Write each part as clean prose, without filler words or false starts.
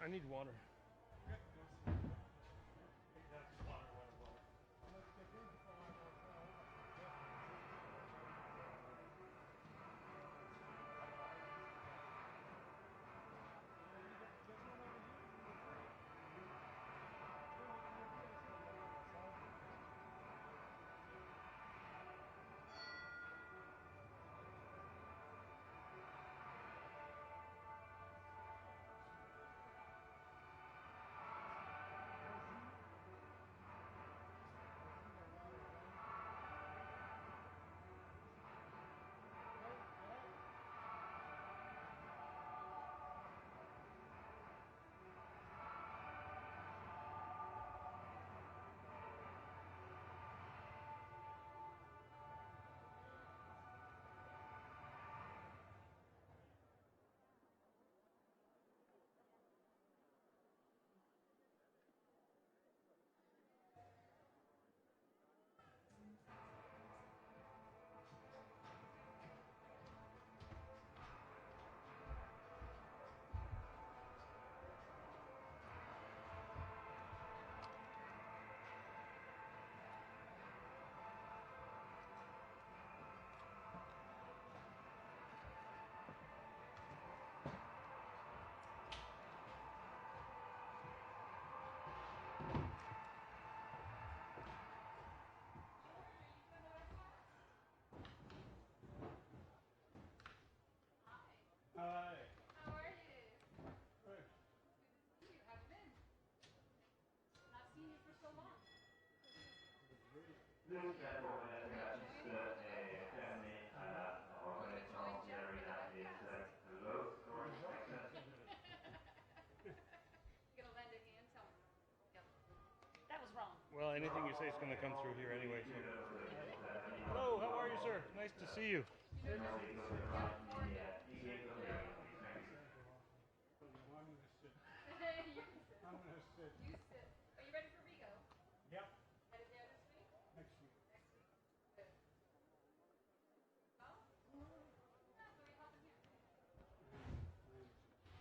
I need water. Hi. How are you? Good. Good to see you. How have you been? Not seen you for so long. Nous avons l'assiste et fermé à la reconnaissance de Relive et de l'autre section. You gonna lend a hand? Tell me. Yep. That was wrong. Well, anything you say is going to come through here anyway. So. Hello, how are you, sir? Nice to see you. I'm going to sit. You can sit. I'm going to sit. You sit. Are you ready for Rigo? Yep. Headed there this week? Next week. Next week. Good. Oh? Yeah, so we hop in here.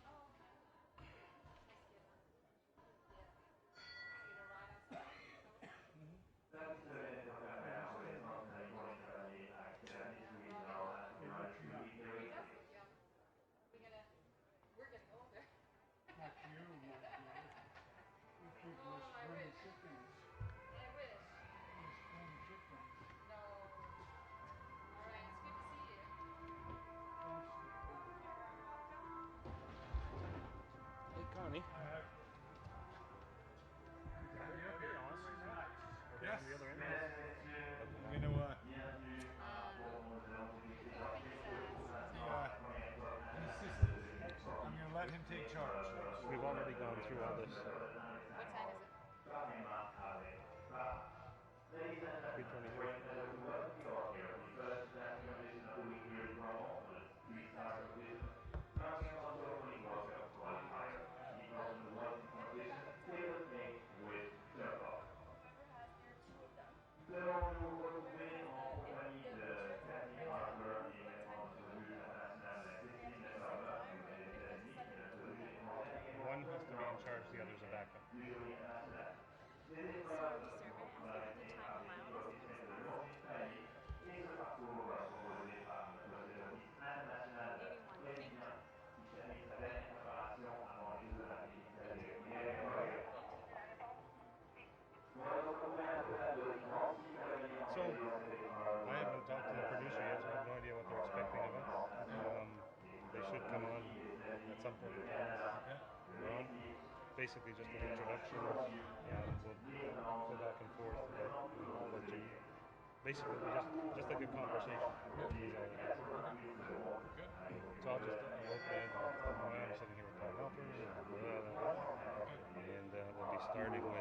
Oh, okay. Nice kid, huh? Yeah. So you gonna ride on something? We're getting older. Not you, not you. You keep Oh, I spring wish. chickens. I wish. You spring chickens. No. All right, it's good to see you. Thanks. Hey, Connie. Okay, awesome. Nice. Yes. The other end. You know what? I'm going to let him take charge. We've already gone through all this. What time is it? 3:23. Devons-nous retrouver en compagnie de Cathy Harper et entrevue internationale de Christine Farmer des États-Unis et l'entrevue étrangère également One has to be in charge, the other's a backup. du jury international. Ces épreuves sont organisées par les professionnels de l'Australie et ce parcours proposé par notre service international brésilien qui termine sa dernière préparation avant les Jeux olympiques d'hiver. So, I haven't talked to the producer yet, so I have no idea what they're expecting of us. They should come on at some point in time. Okay. We're on basically just an introduction, and we'll go back and forth about let you. Basically, just like a conversation. Yep. Is all it is. Good. So I'll open it. I'm sitting here with Tom Helper, and we'll be starting with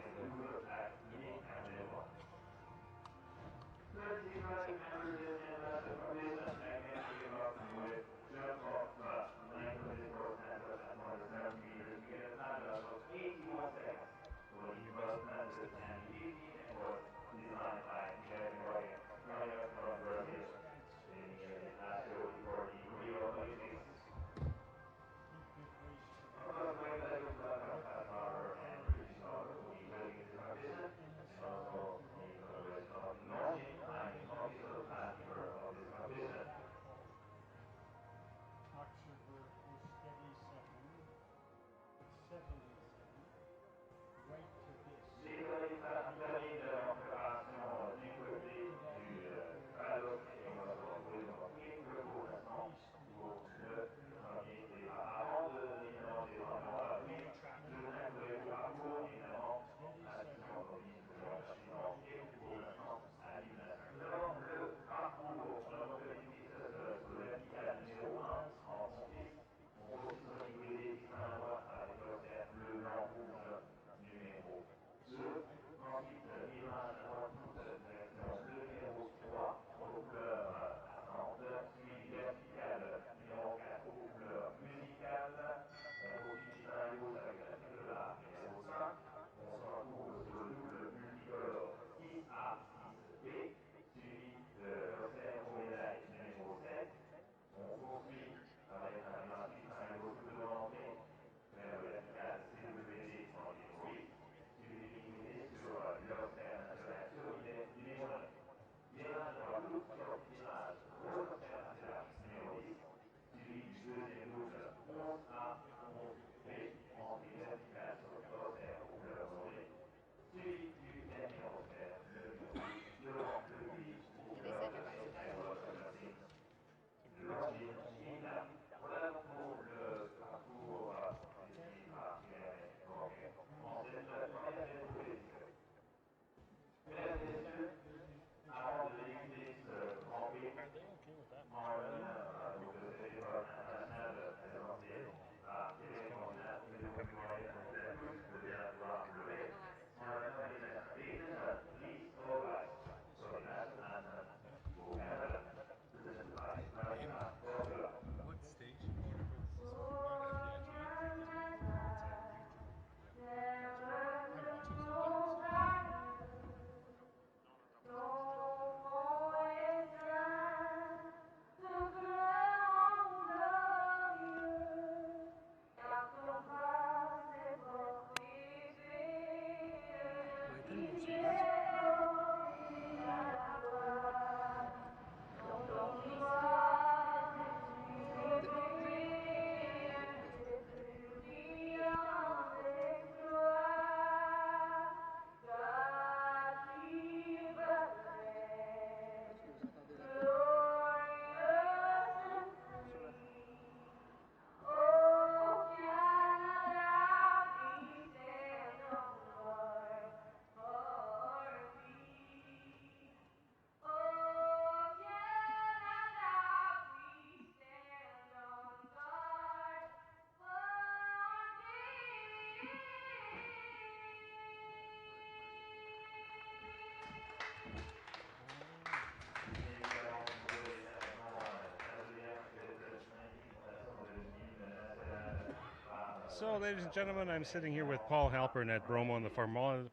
So, ladies and gentlemen, I'm sitting here with Paul Halpern at Bromont. The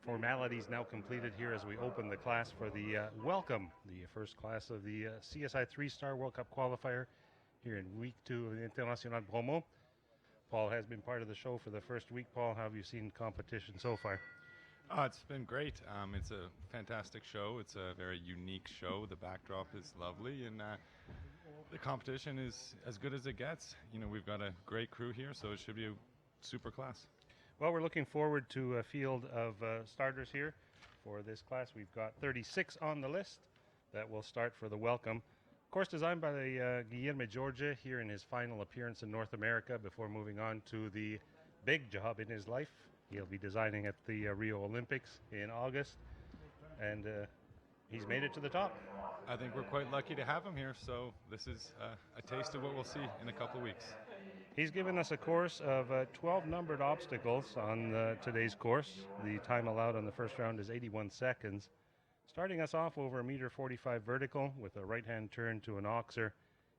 formalities now completed here as we open the class for the welcome, the first class of the CSI 3-Star World Cup qualifier here in week 2 of the International Bromont. Paul has been part of the show for the first week. Paul, how have you seen competition so far? It's been great. It's a fantastic show. It's a very unique show. The backdrop is lovely, and the competition is as good as it gets. You know, we've got a great crew here, so it should be a super class. Well, we're looking forward to a field of starters here for this class. We've got 36 on the list that will start for the welcome. Of course, designed by Guillermo Georgia here in his final appearance in North America before moving on to the big job in his life. He'll be designing at the Rio Olympics in August, and he's made it to the top. I think we're quite lucky to have him here, so this is a taste of what we'll see in a couple of weeks. He's given us a course of 12 numbered obstacles on today's course. The time allowed on the first round is 81 seconds. Starting us off over a meter 45 vertical with a right-hand turn to an oxer.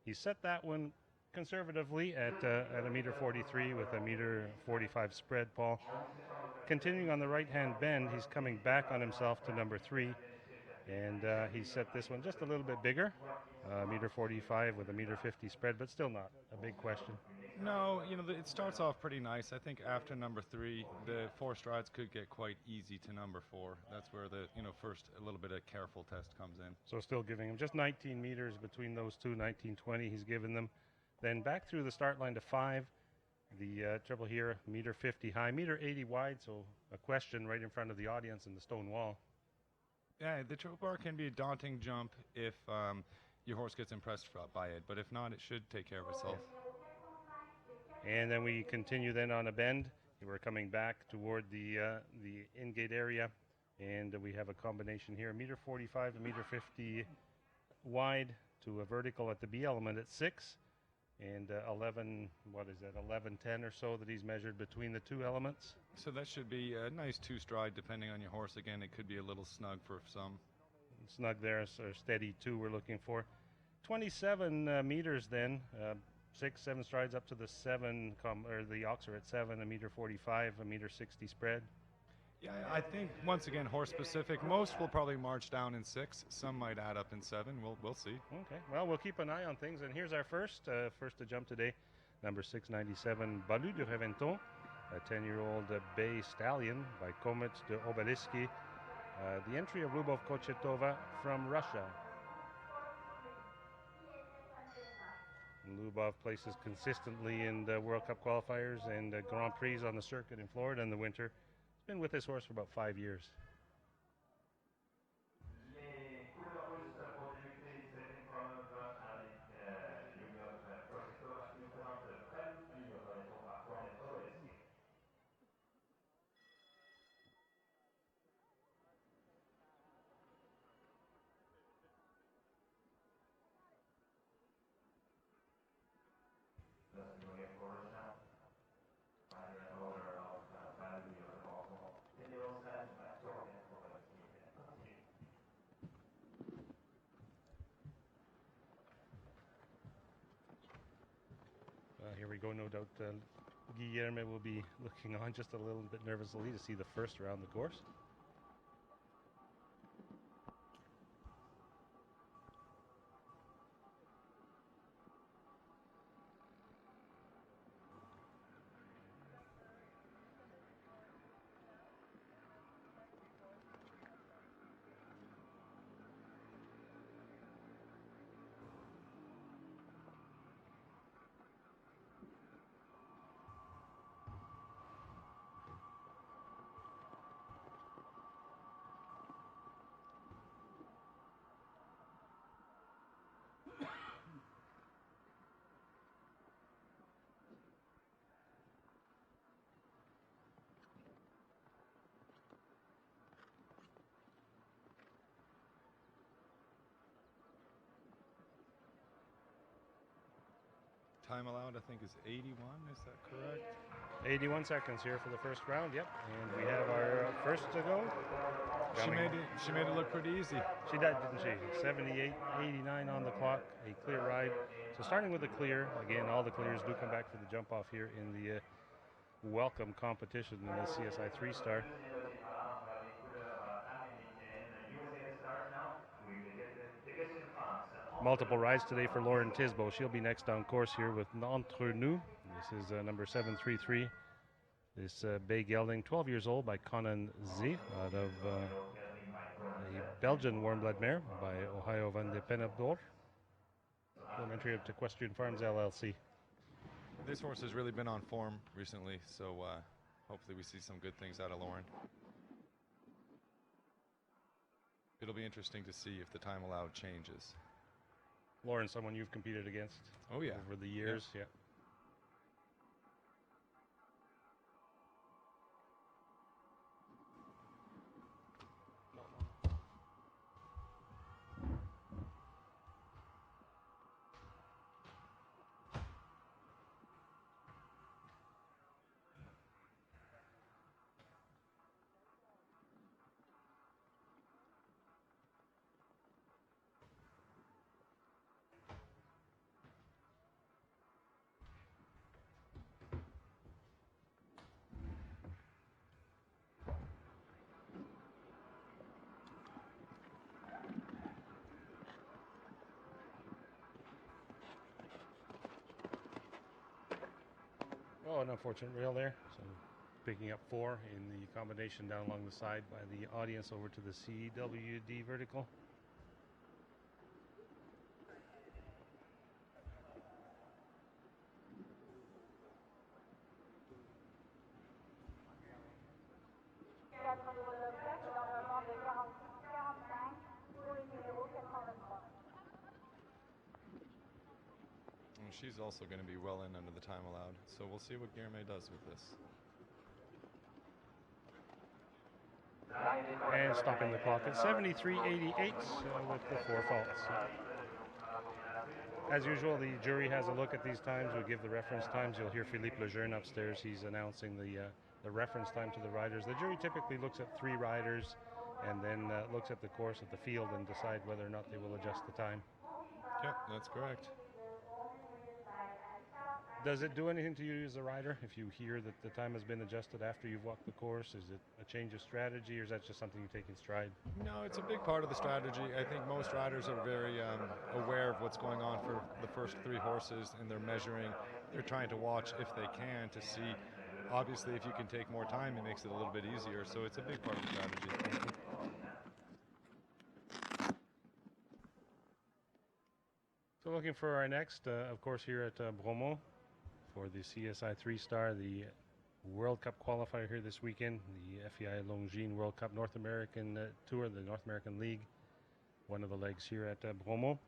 He set that one conservatively at a meter 43 with a meter 45 spread, Paul. Continuing on the right-hand bend, he's coming back on himself to number 3. And he set this one just a little bit bigger, meter 45 with a meter 50 spread, but still not a big question. No, you know, it starts off pretty nice. I think after number 3, the 4 strides could get quite easy to number 4. That's where the, first a little bit of careful test comes in. So still giving him just 19 meters between those two, 19-20 he's given them. Then back through the start line to 5. The triple here, meter 50 high, meter 80 wide, so a question right in front of the audience in the stone wall. Yeah, the triple bar can be a daunting jump if your horse gets impressed by it, but if not, it should take care of itself. And then we continue then on a bend. We're coming back toward the in-gate area, and we have a combination here, meter 45, a meter 50 wide to a vertical at the B element at 6, and 11, 11:10 or so that he's measured between the two elements. So that should be a nice 2-stride depending on your horse. Again, it could be a little snug for some. Snug there, so steady 2 we're looking for. 27 meters then, 6, 7 strides up to the 7, or the oxer at 7, a meter 45, a meter 60 spread. Yeah, I think once again horse specific. Most will probably march down in 6. Some might add up in 7. We'll see. Okay. Well, we'll keep an eye on things. And here's our first to jump today, number 697, Balu de Reventon, a 10-year-old bay stallion by Komet de Obeliski. The entry of Lubov Kochetova from Russia. Lubov places consistently in the World Cup qualifiers and Grand Prix on the circuit in Florida in the winter. He's been with this horse for about 5 years. Here we go, no doubt Guillermo will be looking on just a little bit nervously to see the first around the course. time allowed, I think, is 81. Is that correct? 81 seconds here for the first round. Yep, and we have our first to go. She made it look pretty easy. She did, didn't she? 78.89 on the clock, a clear ride. So starting with the clear, again, all the clears do come back for the jump off here in the welcome competition in the CSI 3-star. Multiple rides today for Lauren Tisbo. She'll be next on course here with Entre Nous. This is number 733. This bay gelding, 12 years old, by Conan Z, out of a Belgian warm-blood mare by Ohio van de Pennebor. Elementary of Equestrian Farms LLC. This horse has really been on form recently, so hopefully we see some good things out of Lauren. It'll be interesting to see if the time allowed changes. Lauren, someone you've competed against over the years. Yeah. Oh, an unfortunate rail there. So picking up 4 in the combination down along the side by the audience over to the CWD vertical. She's also going to be well in under the time allowed, so we'll see what Guilherme does with this. And stopping the clock at 73.88 with the 4 faults. As usual, the jury has a look at these times. We give the reference times. You'll hear Philippe Lejeune upstairs. He's announcing the reference time to the riders. The jury typically looks at 3 riders and then looks at the course at the field and decide whether or not they will adjust the time. Yep, that's correct. Does it do anything to you as a rider if you hear that the time has been adjusted after you've walked the course? Is it a change of strategy, or is that just something you take in stride? No, it's a big part of the strategy. I think most riders are very aware of what's going on for the first 3 horses, and they're measuring. They're trying to watch if they can to see. Obviously, if you can take more time, it makes it a little bit easier. So it's a big part of the strategy. So looking for our next, of course, here at Bromont for the CSI 3-star, the World Cup qualifier here this weekend, the FEI Longines World Cup North American Tour, the North American League, one of the legs here at Bromont.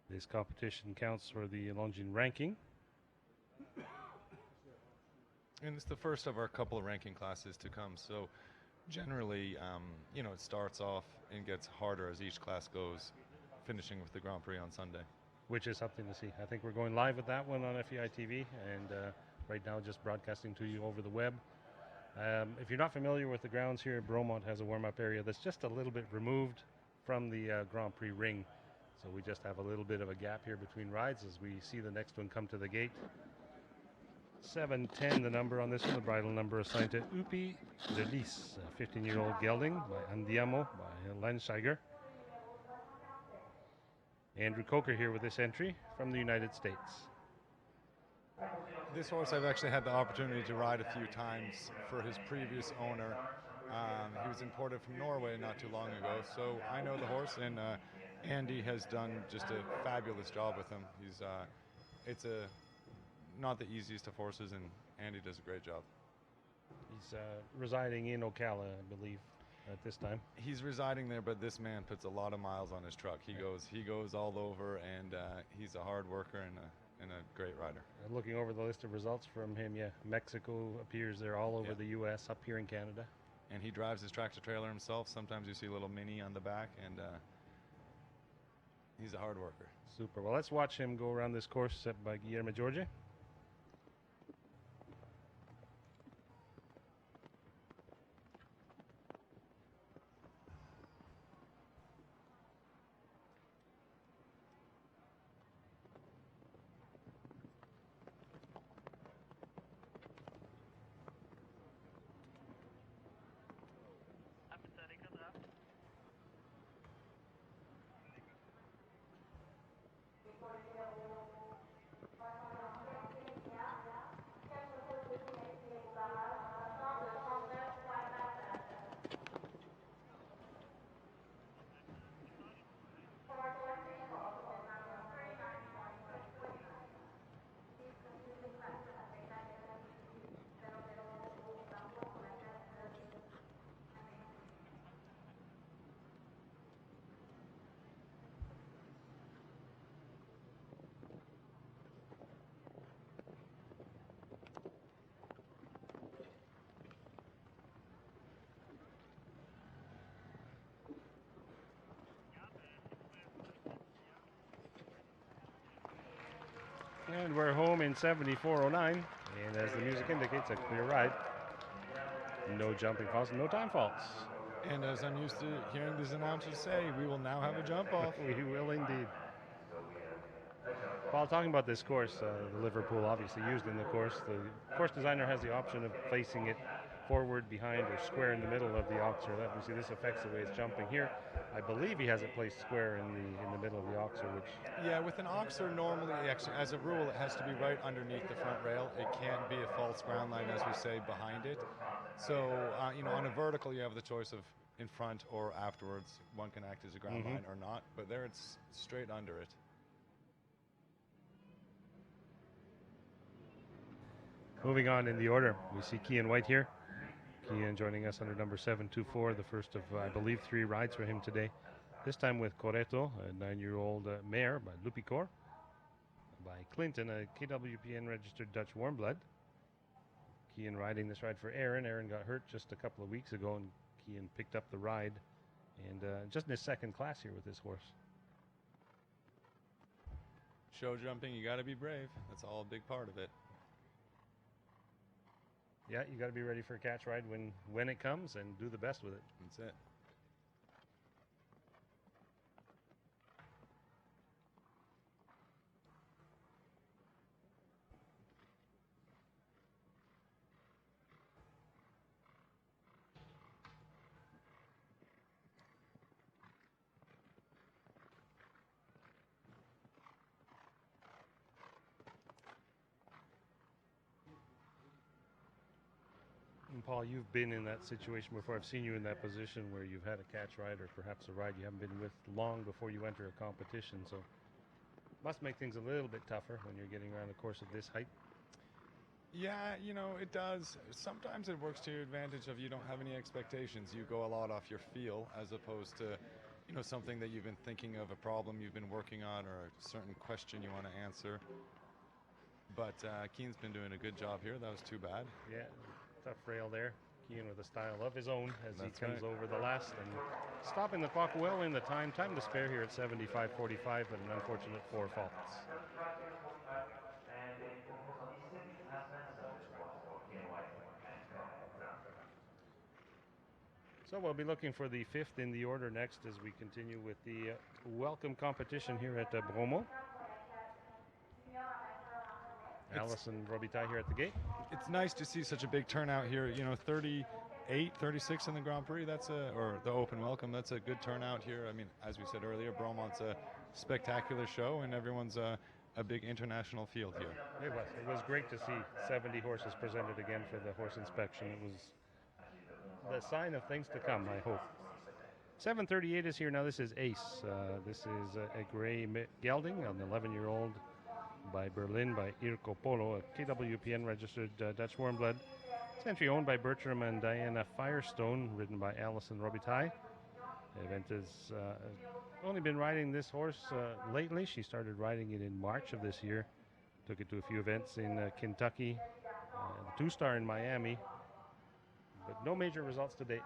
This competition counts for the Longines ranking. And it's the first of our couple of ranking classes to come. So generally, it starts off and gets harder as each class goes, finishing with the Grand Prix on Sunday. Which is something to see. I think we're going live with that one on FEI TV, and right now just broadcasting to you over the web. If you're not familiar with the grounds here, Bromont has a warm-up area that's just a little bit removed from the Grand Prix ring. So we just have a little bit of a gap here between rides as we see the next one come to the gate. 710, the number on this one, the bridle number assigned to Upi de Lis, a 15-year-old gelding by Andiamo by Landsteiger. Andrew Coker here with this entry from the United States. This horse I've actually had the opportunity to ride a few times for his previous owner. He was imported from Norway not too long ago, so I know the horse, and Andy has done just a fabulous job with him. It's not the easiest of horses, and Andy does a great job. He's residing in Ocala, I believe, at this time. He's residing there, but this man puts a lot of miles on his truck. He goes all over, and he's a hard worker and a great rider. Looking over the list of results from him, Mexico appears there, all over the U.S., up here in Canada. And he drives his tractor trailer himself. Sometimes you see a little Mini on the back, and He's a hard worker. Super. Well, let's watch him go around this course set by Guillermo Jorge. And we're home in 74.09. And as the music indicates, a clear ride. No jumping faults, no time faults. And as I'm used to hearing these announcers say, we will now have a jump off. We will indeed. While talking about this course, the Liverpool obviously used in the course, the course designer has the option of placing it forward, behind, or square in the middle of the oxer. Obviously, this affects the way it's jumping here. I believe he has it placed square in the middle of the oxer, which... Yeah, with an oxer, normally, as a rule, it has to be right underneath the front rail. It can't be a false ground line, as we say, behind it. So, on a vertical, you have the choice of in front or afterwards. One can act as a ground line or not, but there it's straight under it. Moving on in the order, we see Cian White here. Cian joining us under number 724, the first of, I believe, 3 rides for him today. This time with Coreto, a 9-year-old mare by Lupicor, by Clinton, a KWPN registered Dutch warm blood. Cian riding this ride for Aaron. Aaron got hurt just a couple of weeks ago, and Cian picked up the ride, and just in his second class here with this horse. Show jumping, you got to be brave. That's all a big part of it. Yeah, you got to be ready for a catch ride when it comes, and do the best with it. That's it. And Paul, you've been in that situation before. I've seen you in that position where you've had a catch ride or perhaps a ride you haven't been with long before you enter a competition. So must make things a little bit tougher when you're getting around the course at this height. Yeah, it does. Sometimes it works to your advantage of you don't have any expectations. You go a lot off your feel as opposed to, something that you've been thinking of, a problem you've been working on, or a certain question you want to answer. But Cian's been doing a good job here. That was too bad. Yeah, tough rail there. Cian with a style of his own as That's he comes right. over the last, and stopping the clock well in the time to spare here at 75.45, but an unfortunate 4 faults. So we'll be looking for the 5th in the order next as we continue with the welcome competition here at Bromont. Alison Robitaille here at the gate. It's nice to see such a big turnout here. 38, 36 in the Grand Prix. Or the Open Welcome. That's a good turnout here. I mean, as we said earlier, Bromont's a spectacular show, and everyone's a big international field here. It was great to see 70 horses presented again for the horse inspection. It was the sign of things to come, I hope. 738 is here now. This is Ace. This is a gray gelding, an 11-year-old by Berlin by Irko Polo, a KWPN registered Dutch warm blood. It's entry owned by Bertram and Diana Firestone, ridden by Alison Robitaille. The event has only been riding this horse lately. She started riding it in March of this year. Took it to a few events in Kentucky, the 2-star in Miami, but no major results to date.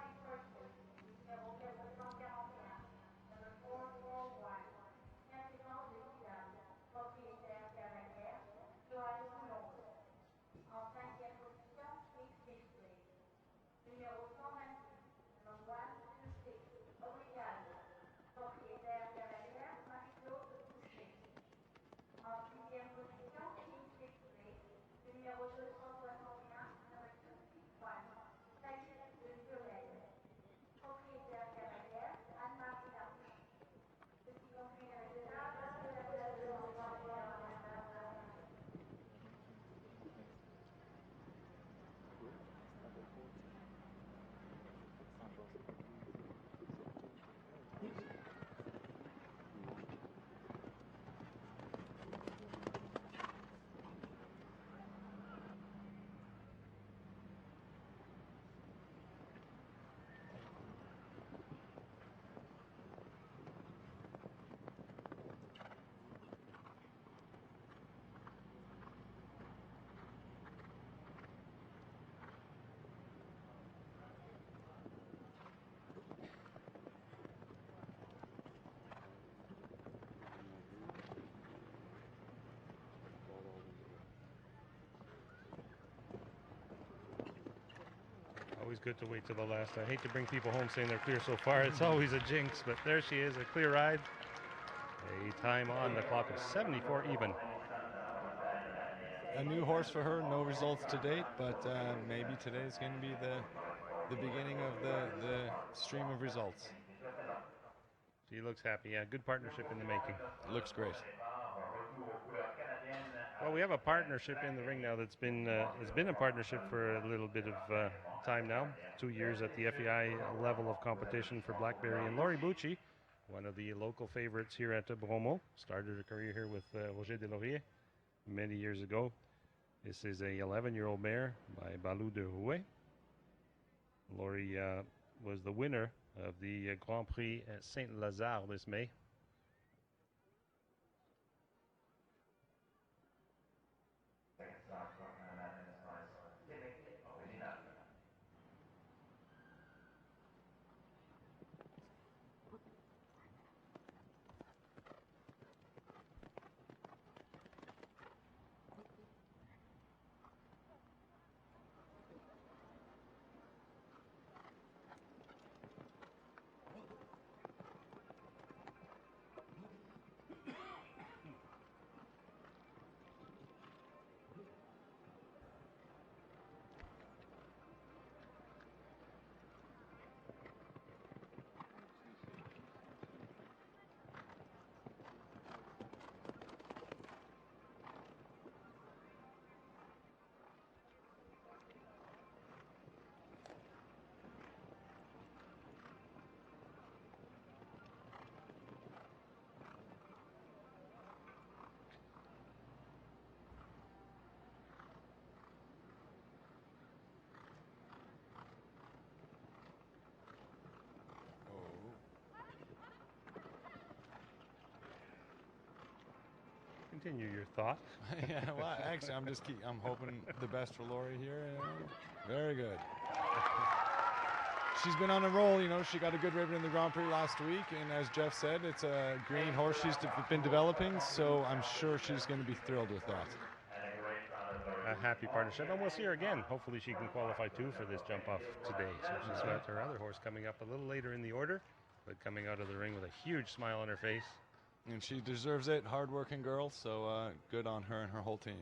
good to wait till the last. I hate to bring people home saying they're clear so far. It's always a jinx, but there she is, a clear ride. A time on the clock of 74 even. A new horse for her, no results to date, but maybe today is going to be the beginning of the stream of results. She looks happy. Yeah, good partnership in the making. Looks great. Well, we have a partnership in the ring now that's been it's been a partnership for a little bit of time now. 2 years at the FEI level of competition for Blackberry, and Laurie Bucci, one of the local favorites here at Bromont, started her career here with Roger Delaurier many years ago. This is a 11-year-old mare by Balou de Rouet. Laurie was the winner of the Grand Prix at Saint-Lazare this May. Continue your thought. Yeah, well, actually, I'm hoping the best for Laurie here. Very good. She's been on a roll, you know. She got a good ribbon in the Grand Prix last week, and as Jeff said, it's a green horse she's been developing, so I'm sure she's going to be thrilled with that. A happy partnership, and we'll see her again. Hopefully she can qualify too for this jump off today. So she's got her other horse coming up a little later in the order, but coming out of the ring with a huge smile on her face. And she deserves it, hard-working girl, so good on her and her whole team.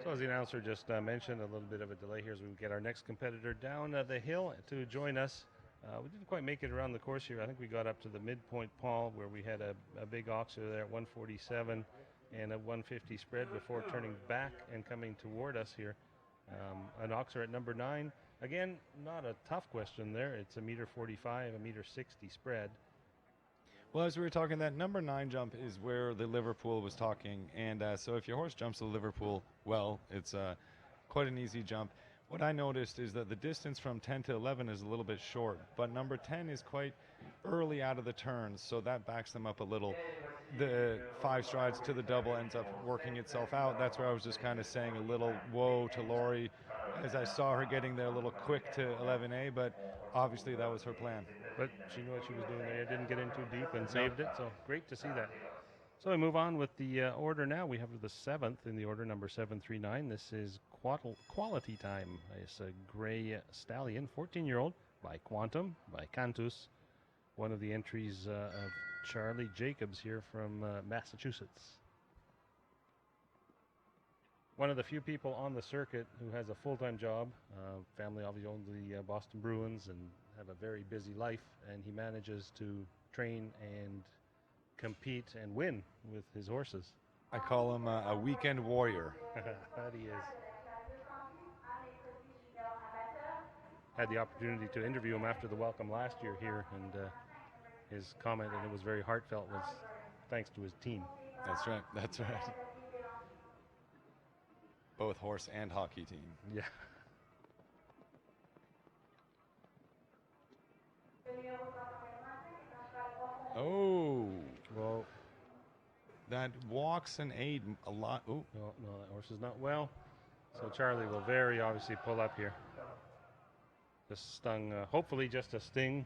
So as the announcer just mentioned, a little bit of a delay here as we get our next competitor down the hill to join us. We didn't quite make it around the course here. I think we got up to the midpoint, Paul, where we had a big oxer there at 147 and a 150 spread before turning back and coming toward us here. An oxer at number 9. Again, not a tough question there. It's a meter 45, a meter 60 spread. Well, as we were talking, that number 9 jump is where the Liverpool was talking. And so if your horse jumps the Liverpool, well, it's quite an easy jump. What I noticed is that the distance from 10 to 11 is a little bit short, but number 10 is quite early out of the turns, so that backs them up a little. The 5 strides to the double ends up working itself out. That's where I was just kind of saying a little whoa to Laurie as I saw her getting there a little quick to 11A, but obviously that was her plan. But she knew what she was doing there. Didn't get in too deep and saved it, so great to see that. So we move on with the order now. We have the 7th in the order, number 739. This is Quality Time. It's a gray stallion, 14-year-old, by Quantum, by Cantus. One of the entries of Charlie Jacobs here from Massachusetts. One of the few people on the circuit who has a full-time job. Family obviously owns the Boston Bruins and have a very busy life, and he manages to train and compete and win with his horses. I call him a weekend warrior. That he is. Had the opportunity to interview him after the welcome last year here, and his comment, and it was very heartfelt, was thanks to his team. That's right. That's right. Both horse and hockey team. Yeah. Oh. Well, that walks an 8 a lot. Oh. No, that horse is not well. So Charlie will very obviously pull up here. Just stung, hopefully just a sting.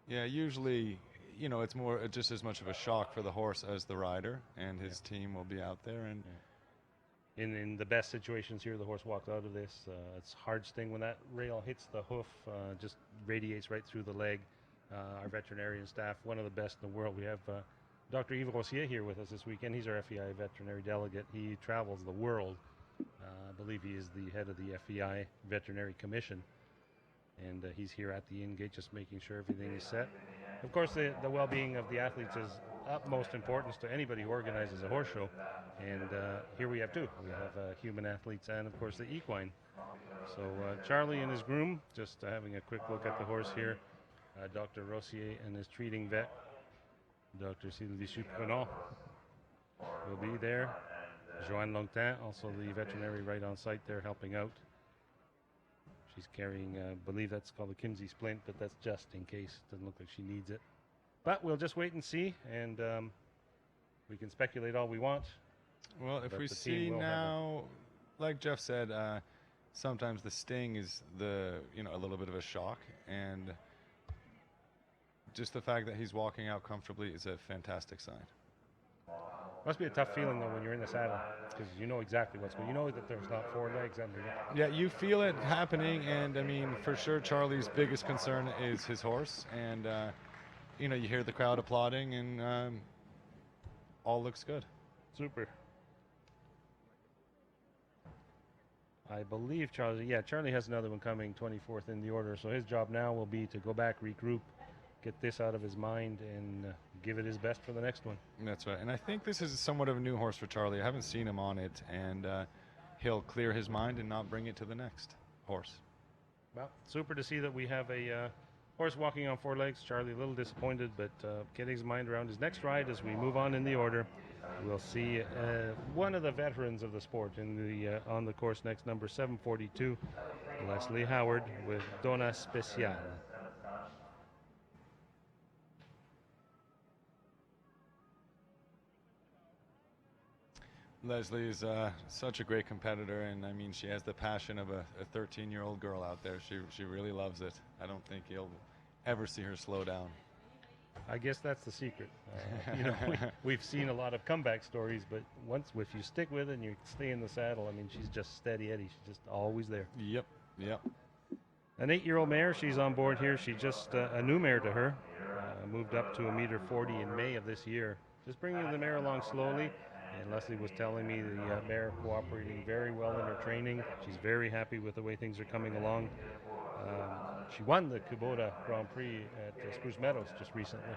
Yeah, usually, you know, it's more just as much of a shock for the horse as the rider, and his team will be out there. And In the best situations here, the horse walks out of this. It's hard sting when that rail hits the hoof, just radiates right through the leg. Our veterinarian staff, one of the best in the world. We have Dr. Yves Rossier here with us this weekend. He's our FEI veterinary delegate. He travels the world. I believe he is the head of the FEI Veterinary Commission. And he's here at the in-gate just making sure everything is set. Of course, the well-being of the athletes is utmost importance to anybody who organizes a horse show. And here we have two. We have human athletes and, of course, the equine. So Charlie and his groom, just having a quick look at the horse here. Dr. Rossier and his treating vet, Dr. Sylvie Suprenant, will be there. Joanne Longtain, also the veterinary right on site there helping out. She's carrying, I believe that's called a Kimsey splint, but that's just in case. Doesn't look like she needs it. But we'll just wait and see, and we can speculate all we want. well, if But we the team see will have now, like Jeff said, sometimes the sting is a little bit of a shock, and just the fact that he's walking out comfortably is a fantastic sign. Must be a tough feeling though when you're in the saddle, because you know exactly what's going. You know that there's not four legs under it. Yeah, you feel it happening, and I mean, for sure, Charlie's biggest concern is his horse, and you hear the crowd applauding, and all looks good. Super. I believe Charlie has another one coming 24th in the order, so his job now will be to go back, regroup, get this out of his mind, and give it his best for the next one. That's right, and I think this is somewhat of a new horse for Charlie. I haven't seen him on it, and he'll clear his mind and not bring it to the next horse. Well, super to see that we have a horse walking on four legs. Charlie a little disappointed, but getting his mind around his next ride as we move on in the order. We'll see one of the veterans of the sport on the course next, number 742, Leslie Howard with Donna Special. Leslie is such a great competitor, and I mean, she has the passion of a 13-year-old girl out there. She really loves it. I don't think you'll ever see her slow down. I guess that's the secret. We've seen a lot of comeback stories, but if you stick with it and you stay in the saddle, I mean, she's just steady Eddie. She's just always there. Yep. An 8-year-old mare, she's on board here. She's just a new mare to her. Moved up to 1.40 m in May of this year. Just bringing the mare along slowly. And Leslie was telling me the mare cooperating very well in her training. She's very happy with the way things are coming along. She won the Kubota Grand Prix at Spruce Meadows just recently.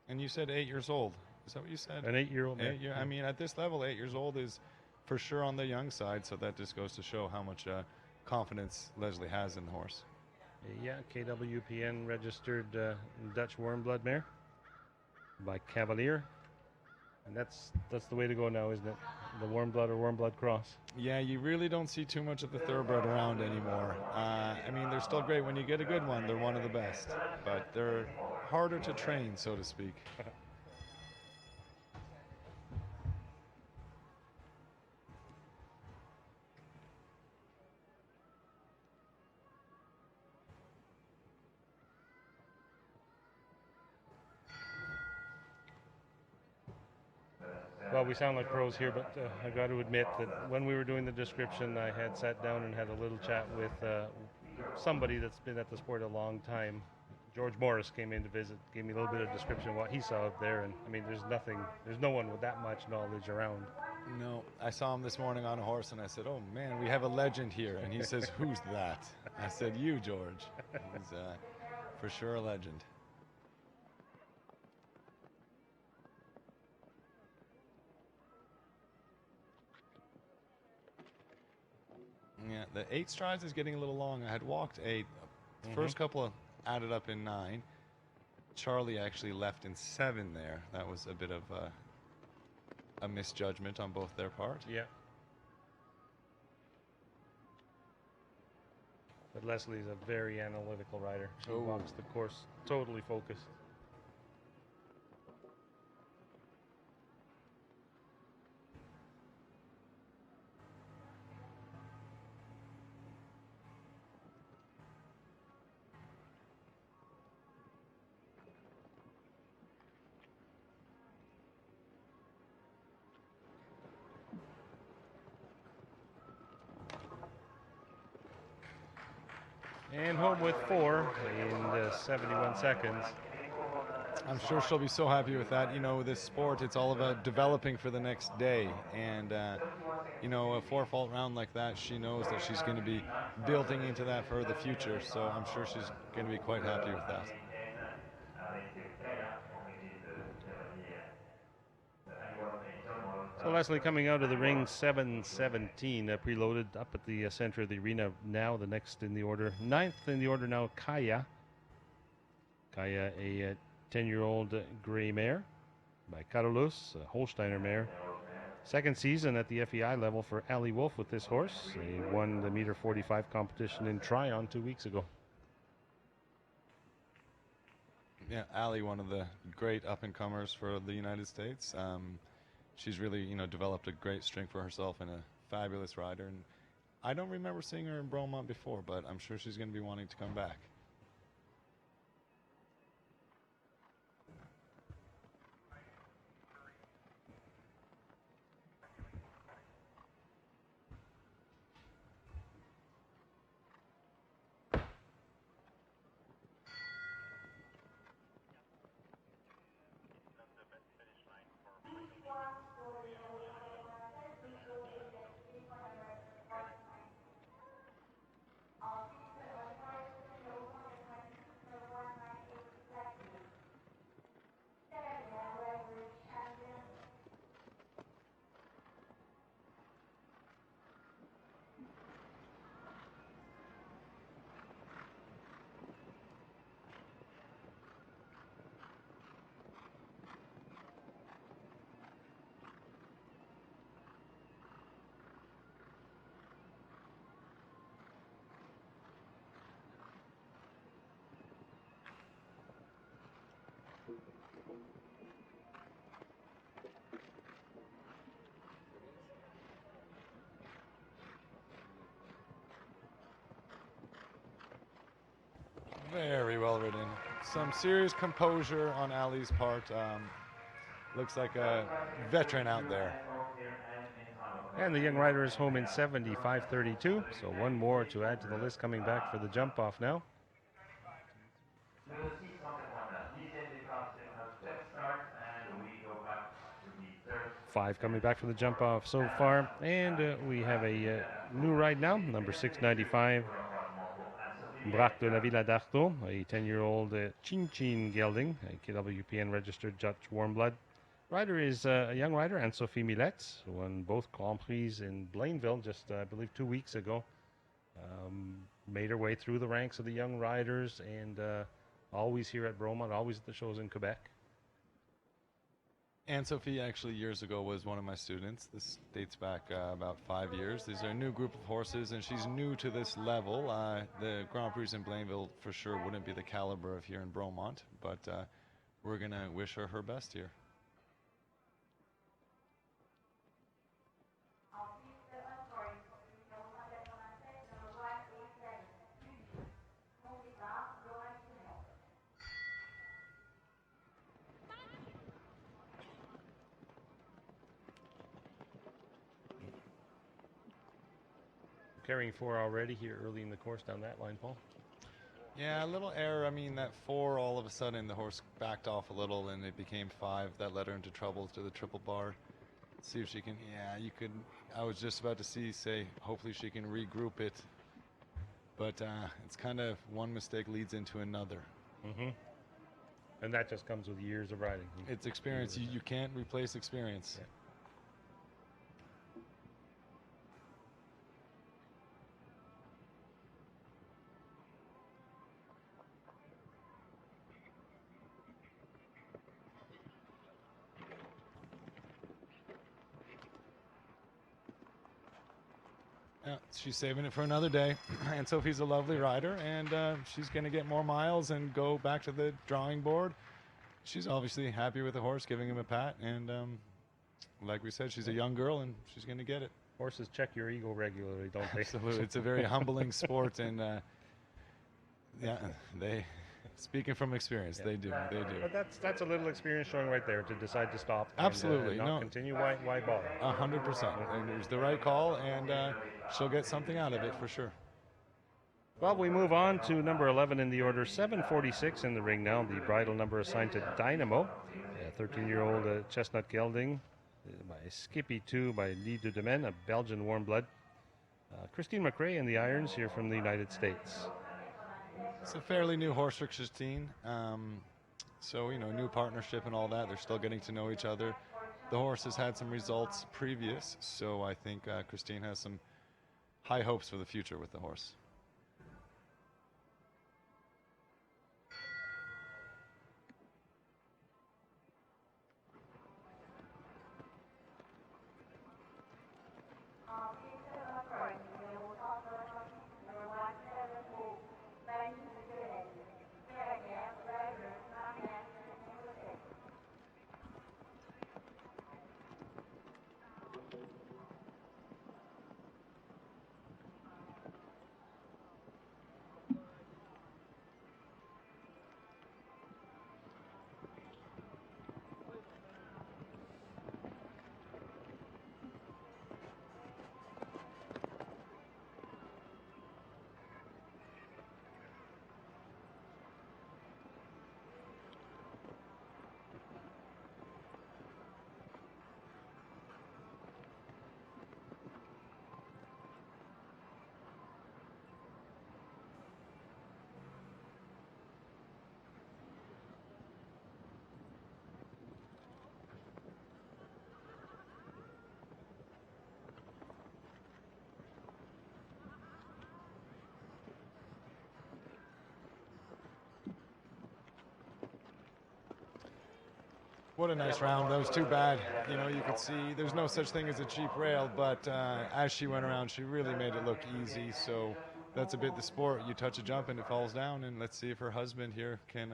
And you said 8 years old. Is that what you said? An 8-year-old mare. I mean, at this level, 8 years old is for sure on the young side. So that just goes to show how much confidence Leslie has in the horse. Yeah, KWPN registered Dutch warm blood mare by Cavalier. And that's the way to go now, isn't it? The warm blood or warm blood cross. Yeah, you really don't see too much of the thoroughbred around anymore. I mean, they're still great. When you get a good one, they're one of the best. But they're harder to train, so to speak. Well, we sound like pros here, but I got to admit that when we were doing the description, I had sat down and had a little chat with somebody that's been at the sport a long time. George Morris came in to visit, gave me a little bit of description of what he saw up there, and I mean, there's no one with that much knowledge around. No, I saw him this morning on a horse, and I said, "Oh man, we have a legend here." And he says, "Who's that?" I said, "You, George." He's for sure a legend. Yeah, the 8 strides is getting a little long. I had walked 8. The first couple added up in 9. Charlie actually left in 7 there. That was a bit of a misjudgment on both their part. Yeah. But Leslie's a very analytical rider. She walks the course totally focused. And home with 4 in 71 seconds. I'm sure she'll be so happy with that. You know, this sport, it's all about developing for the next day. And, you know, a 4-fault round like that, she knows that she's going to be building into that for the future. So I'm sure she's going to be quite happy with that. So Leslie coming out of the ring 7:17, preloaded up at the center of the arena. Now the next in the order, 9th in the order now, Kaya. Kaya, a 10-year-old gray mare by Carolus, a Holsteiner mare. Second season at the FEI level for Ali Wolf with this horse. They won the meter 45 competition in Tryon 2 weeks ago. Yeah, Ali, one of the great up-and-comers for the United States. She's really, you know, developed a great strength for herself and a fabulous rider. And I don't remember seeing her in Bromont before, but I'm sure she's going to be wanting to come back. Very well ridden. Some serious composure on Ali's part. Looks like a veteran out there. And the young rider is home in 75:32, so one more to add to the list coming back for the jump off now. 5 coming back for the jump off so far. And we have a new ride now, number 695. Braque de la Villa d'Artaud, a 10-year-old Chin Chin gelding, a KWPN registered Dutch warm blood. Rider is a young rider, Anne-Sophie Milletz, who won both Grand Prix in Blainville just, I believe, 2 weeks ago. Made her way through the ranks of the young riders and always here at Bromont, always at the shows in Quebec. Anne-Sophie actually years ago was one of my students. This dates back about 5 years. These are a new group of horses, and she's new to this level. The Grand Prix in Blainville for sure wouldn't be the caliber of here in Bromont, but we're going to wish her her best here. Carrying 4 already here early in the course down that line, Paul. Yeah, a little error. I mean, that 4, all of a sudden, the horse backed off a little, and it became 5. That led her into trouble to the triple bar. Let's see if she can, yeah, you could, I was just about to say, hopefully she can regroup it. But it's kind of one mistake leads into another. Mm-hmm. And that just comes with years of riding. It's experience. You can't replace experience. Yeah. She's saving it for another day. And Sophie's a lovely rider, and she's going to get more miles and go back to the drawing board. She's obviously happy with the horse, giving him a pat, and like we said, she's a young girl, and she's going to get it. Horses check your ego regularly, don't they? Absolutely. It's a very humbling sport, and yeah, they, speaking from experience, they do. But that's a little experience showing right there to decide to stop. Absolutely. And, not continue. Why bother? 100%. And it was the right call, and she'll get something out of it for sure. Well, we move on to number 11 in the order, 746 in the ring now. The bridle number assigned to Dynamo, a 13-year-old chestnut gelding by Skippy 2 by Lee de Demen, a Belgian warm blood. Christine McRae in the irons here from the United States. It's a fairly new horse for Christine. So, new partnership and all that. They're still getting to know each other. The horse has had some results previous, so I think Christine has some high hopes for the future with the horse. What a nice round. That was too bad. You could see there's no such thing as a cheap rail, but as she went around, she really made it look easy. So that's a bit the sport. You touch a jump and it falls down, and let's see if her husband here can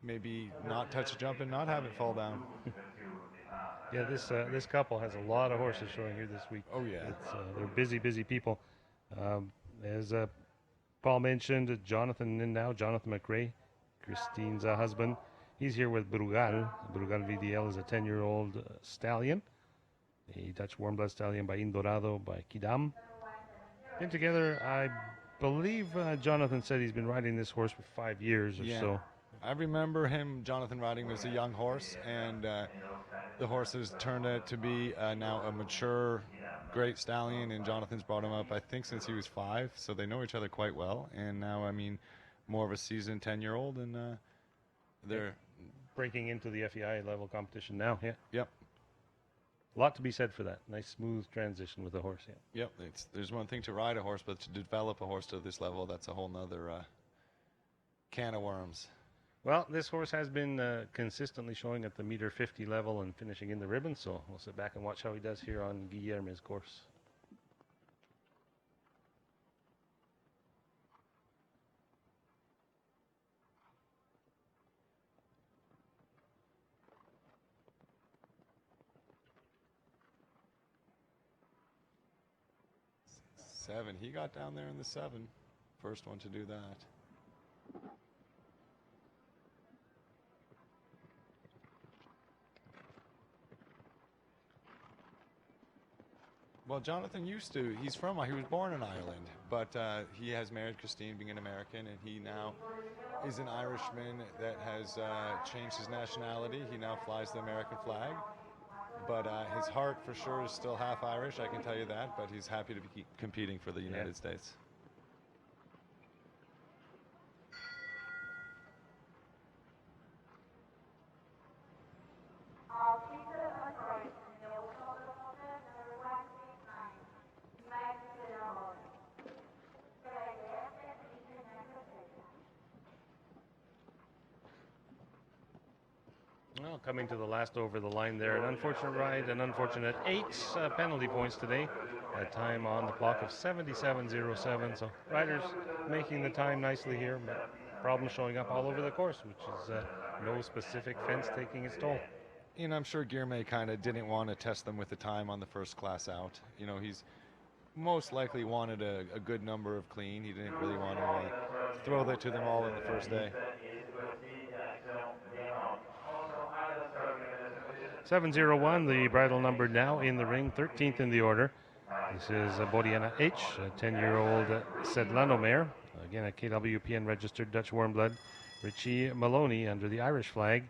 maybe not touch a jump and not have it fall down. Yeah, this couple has a lot of horses showing here this week. Oh, yeah. They're busy people. As Paul mentioned, Jonathan McRae, Christine's husband. He's here with Brugal. Brugal VDL is a 10-year-old stallion, a Dutch warm blood stallion by Indorado by Kidam. Been together, I believe Jonathan said he's been riding this horse for 5 years or so. I remember Jonathan riding as a young horse, and the horse has turned out to be now a mature, great stallion, and Jonathan's brought him up, I think, since he was 5, so they know each other quite well, and now, more of a seasoned 10-year-old, and they're breaking into the FEI level competition now. Yeah. Yep. A lot to be said for that. Nice smooth transition with the horse. Yeah. Yep. There's one thing to ride a horse, but to develop a horse to this level, that's a whole nother can of worms. Well, this horse has been consistently showing at the meter 50 level and finishing in the ribbon, so we'll sit back and watch how he does here on Guillerme's course. Seven. He got down there in the 7. First one to do that. Well, Jonathan he was born in Ireland, but he has married Christine, being an American, and he now is an Irishman that has changed his nationality. He now flies the American flag. But his heart for sure is still half Irish, I can tell you that, but he's happy to be competing for the United States. Well, coming to the last over the line there. An unfortunate ride, an unfortunate 8 penalty points today. A time on the clock of 77.07. So riders making the time nicely here, but problems showing up all over the course, which is no specific fence taking its toll. I'm sure Guillerme kind of didn't want to test them with the time on the first class out. He's most likely wanted a good number of clean. He didn't really want to throw that to them all in the first day. 701, the bridle number now in the ring, 13th in the order. This is Boriana H, a 10-year-old Sedlano mare. Again, a KWPN registered Dutch warm blood. Richie Maloney, under the Irish flag,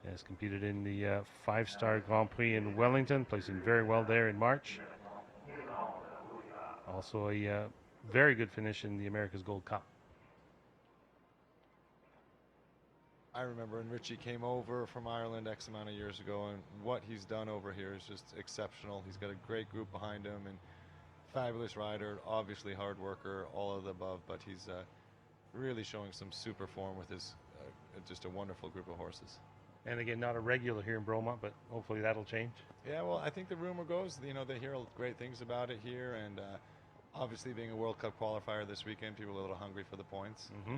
has competed in the 5-star Grand Prix in Wellington, placing very well there in March. Also a very good finish in the America's Gold Cup. I remember when Richie came over from Ireland X amount of years ago, and what he's done over here is just exceptional. He's got a great group behind him and fabulous rider, obviously hard worker, all of the above, but he's really showing some super form with his just a wonderful group of horses. And again, not a regular here in Bromont, but hopefully that'll change. Yeah, well, I think the rumor goes, they hear great things about it here, and obviously being a World Cup qualifier this weekend, people are a little hungry for the points. Mm-hmm.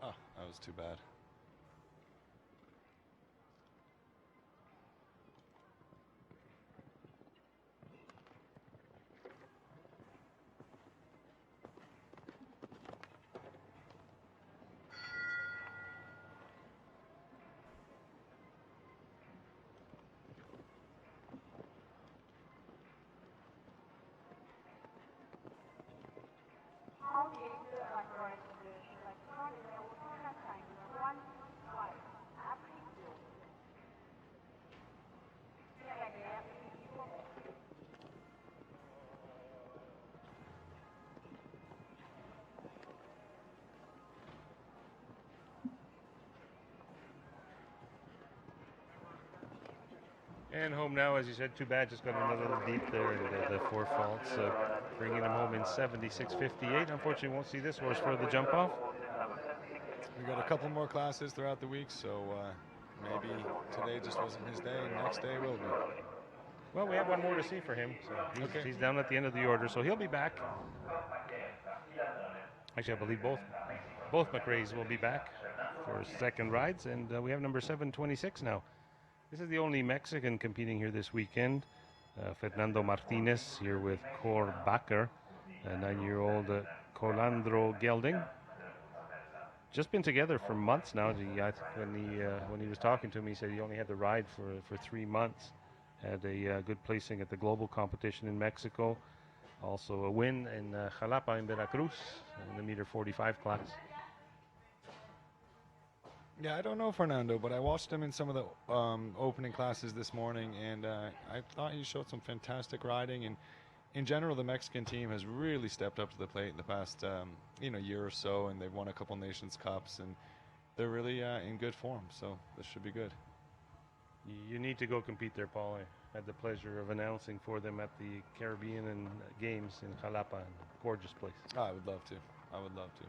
Oh, that was too bad. And home now, as you said, too bad, just got in a little deep there, and the 4 faults, bringing him home in 76.58. Unfortunately, won't see this horse for the jump off. We got a couple more classes throughout the week, so maybe today just wasn't his day, and next day will be. Well, we have one more to see for him, so he's down at the end of the order, so he'll be back. Actually, I believe both McRae's will be back for second rides, and we have number 726 now. This is the only Mexican competing here this weekend. Fernando Martinez here with Cor Bakker, a 9-year-old Colandro Gelding. Just been together for months now. When he was talking to me, he said he only had the ride for 3 months. Had a good placing at the global competition in Mexico. Also a win in Jalapa in Veracruz in the meter 45 class. Yeah, I don't know Fernando, but I watched him in some of the opening classes this morning, and I thought he showed some fantastic riding. And in general, the Mexican team has really stepped up to the plate in the past year or so, and they've won a couple Nations Cups, and they're really in good form. So this should be good. You need to go compete there, Paul. I had the pleasure of announcing for them at the Caribbean and Games in Jalapa. Gorgeous place. Oh, I would love to. I would love to.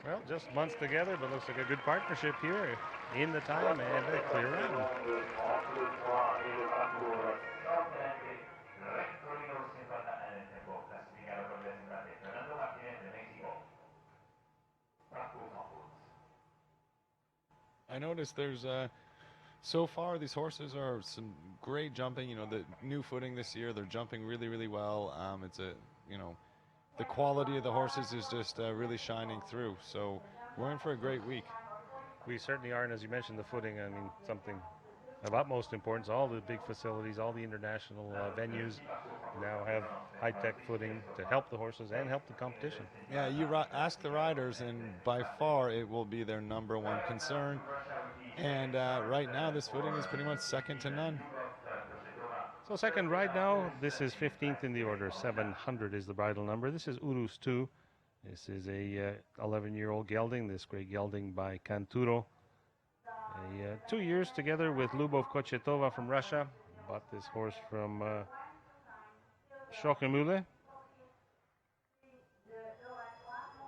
Well, just months together, but looks like a good partnership here in the time and a clear run. I noticed there's so far these horses are some great jumping. The new footing this year, they're jumping really, really well. It's the quality of the horses is just really shining through. So we're in for a great week. We certainly are, and as you mentioned, the footing, I mean, something of utmost importance. All the big facilities, all the international venues now have high-tech footing to help the horses and help the competition. Yeah, you ask the riders, and by far it will be their number one concern. And right now, this footing is pretty much second to none. So second ride now, this is 15th in the order. 700 is the bridle number. This is Urus 2. This is a 11-year-old gelding, this great gelding by Canturo. 2 years together with Lubov Kochetova from Russia. Bought this horse from Shokemule.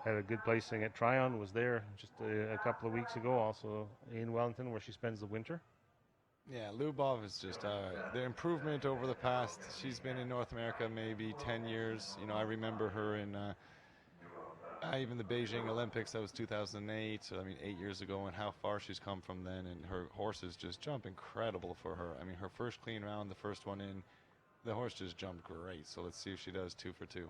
Had a good placing at Tryon, was there just a couple of weeks ago, also in Wellington where she spends the winter. Yeah, Lubov is just the improvement over the past. She's been in North America maybe 10 years. You know, I remember her in even the Beijing Olympics. That was 2008. So, I mean, 8 years ago, and how far she's come from then. And her horses just jump incredible for her. I mean, her first clean round, the first one in, the horse just jumped great. So let's see if she does 2 for 2.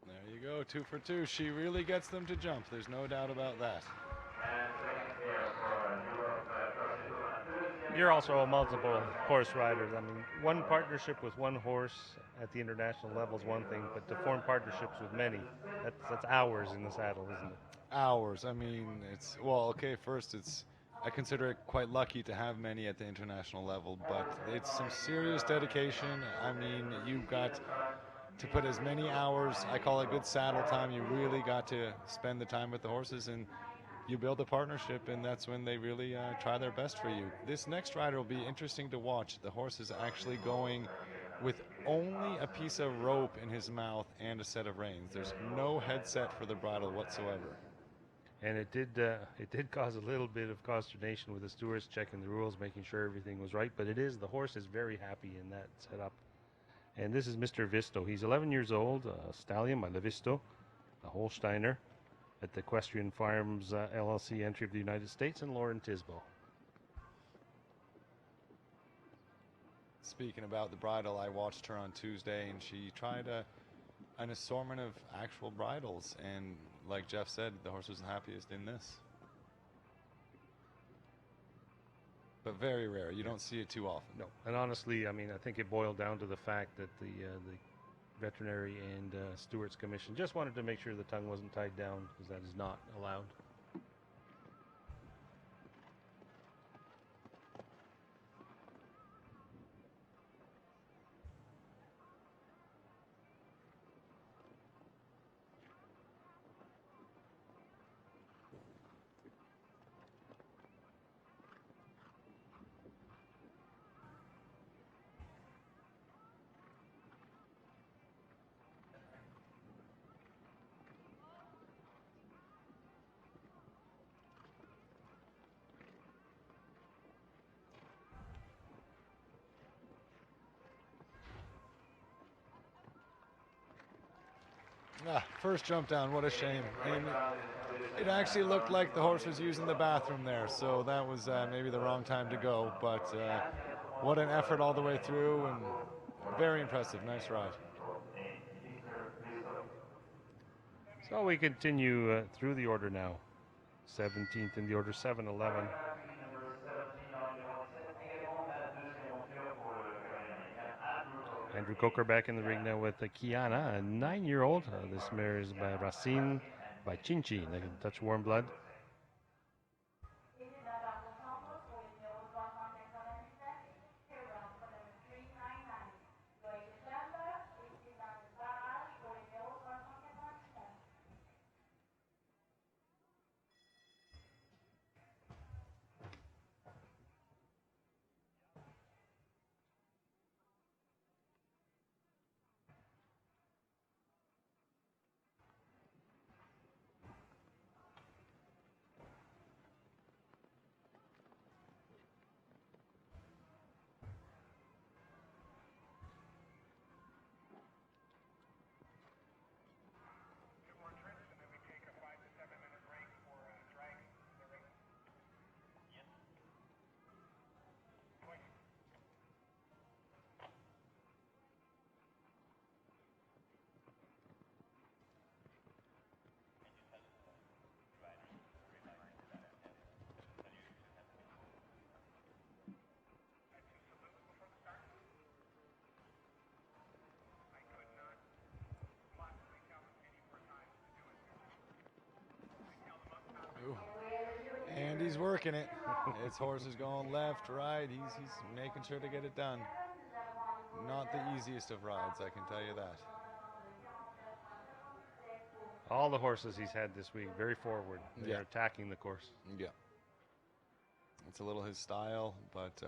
There you go, 2 for 2. She really gets them to jump. There's no doubt about that. You're also a multiple horse rider. I mean, one partnership with one horse at the international level is one thing, but to form partnerships with many, that's hours in the saddle, isn't it? Hours. I mean, it's, well, okay, first I consider it quite lucky to have many at the international level, but it's some serious dedication. I mean, you've got to put as many hours, I call it good saddle time. You really got to spend the time with the horses, and you build a partnership, and that's when they really try their best for you. This next rider will be interesting to watch. The horse is actually going with only a piece of rope in his mouth and a set of reins. There's no headset for the bridle whatsoever. And it did cause a little bit of consternation with the stewards checking the rules, making sure everything was right. But the horse is very happy in that setup. And this is Mr. Visto. He's 11 years old, a stallion by Levisto, a Holsteiner at the Equestrian Farms LLC entry of the United States, and Lauren Tisbo. Speaking about the bridle, I watched her on Tuesday, and she tried an assortment of actual bridles, and like Jeff said, the horse was the happiest in this. But very rare. You don't see it too often. No, and honestly, I mean, I think it boiled down to the fact that the Veterinary and Stewards Commission just wanted to make sure the tongue wasn't tied down, because that is not allowed. First jump down, what a shame. And it actually looked like the horse was using the bathroom there, so that was maybe the wrong time to go. But what an effort all the way through, and very impressive. Nice ride. So we continue through the order now. 17th in the order, 7-11. Andrew Coker back in the ring now with Kiana, a 9-year-old. This mare is by Racine, by Chinchi. They can touch warm blood. Ooh. And he's working it. His horse is going left, right. He's making sure to get it done. Not the easiest of rides, I can tell you that. All the horses he's had this week, very forward. They're attacking the course. Yeah. It's a little his style, but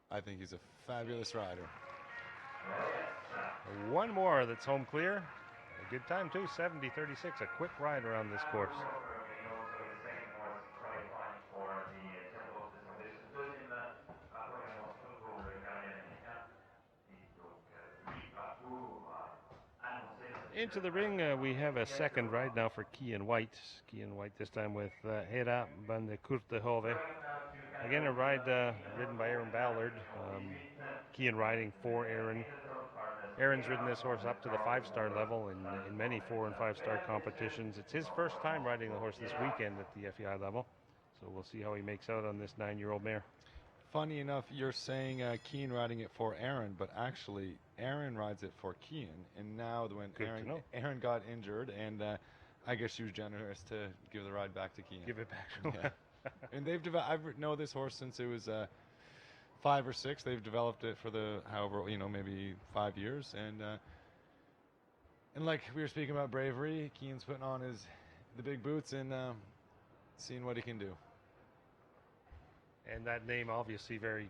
I think he's a fabulous rider. One more that's home clear. A good time too, 70-36. A quick ride around this course. Into the ring, we have a second ride now for Kian White. Kian White this time with Hera van de Kurtehove. Again, a ride ridden by Aaron Ballard. Kian riding for Aaron. Aaron's ridden this horse up to the 5-star level in many 4- and 5-star competitions. It's his first time riding the horse this weekend at the FEI level. So we'll see how he makes out on this 9-year-old mare. Funny enough, you're saying Keane riding it for Aaron, but actually Aaron rides it for Keane. And now when Aaron got injured, and I guess she was generous to give the ride back to Keane. Give it back to him. And they've I've known this horse since it was 5 or 6. They've developed it for maybe 5 years. And like we were speaking about bravery, Keane's putting on the big boots and seeing what he can do. And that name obviously very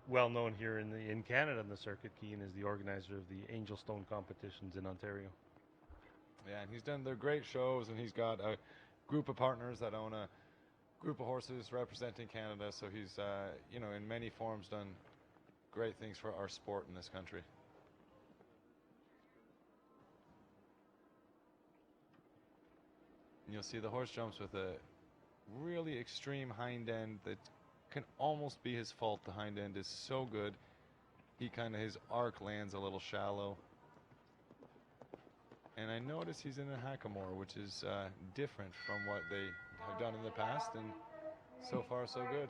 well known here in Canada in the circuit. Keane is the organizer of the Angel Stone competitions in Ontario. Yeah, and he's done the great shows, and he's got a group of partners that own a group of horses representing Canada. So he's in many forms done great things for our sport in this country. And you'll see the horse jumps with a really extreme hind end that can almost be his fault. The hind end is so good. His arc lands a little shallow. And I notice he's in a hackamore, which is different from what they have done in the past, and so far so good.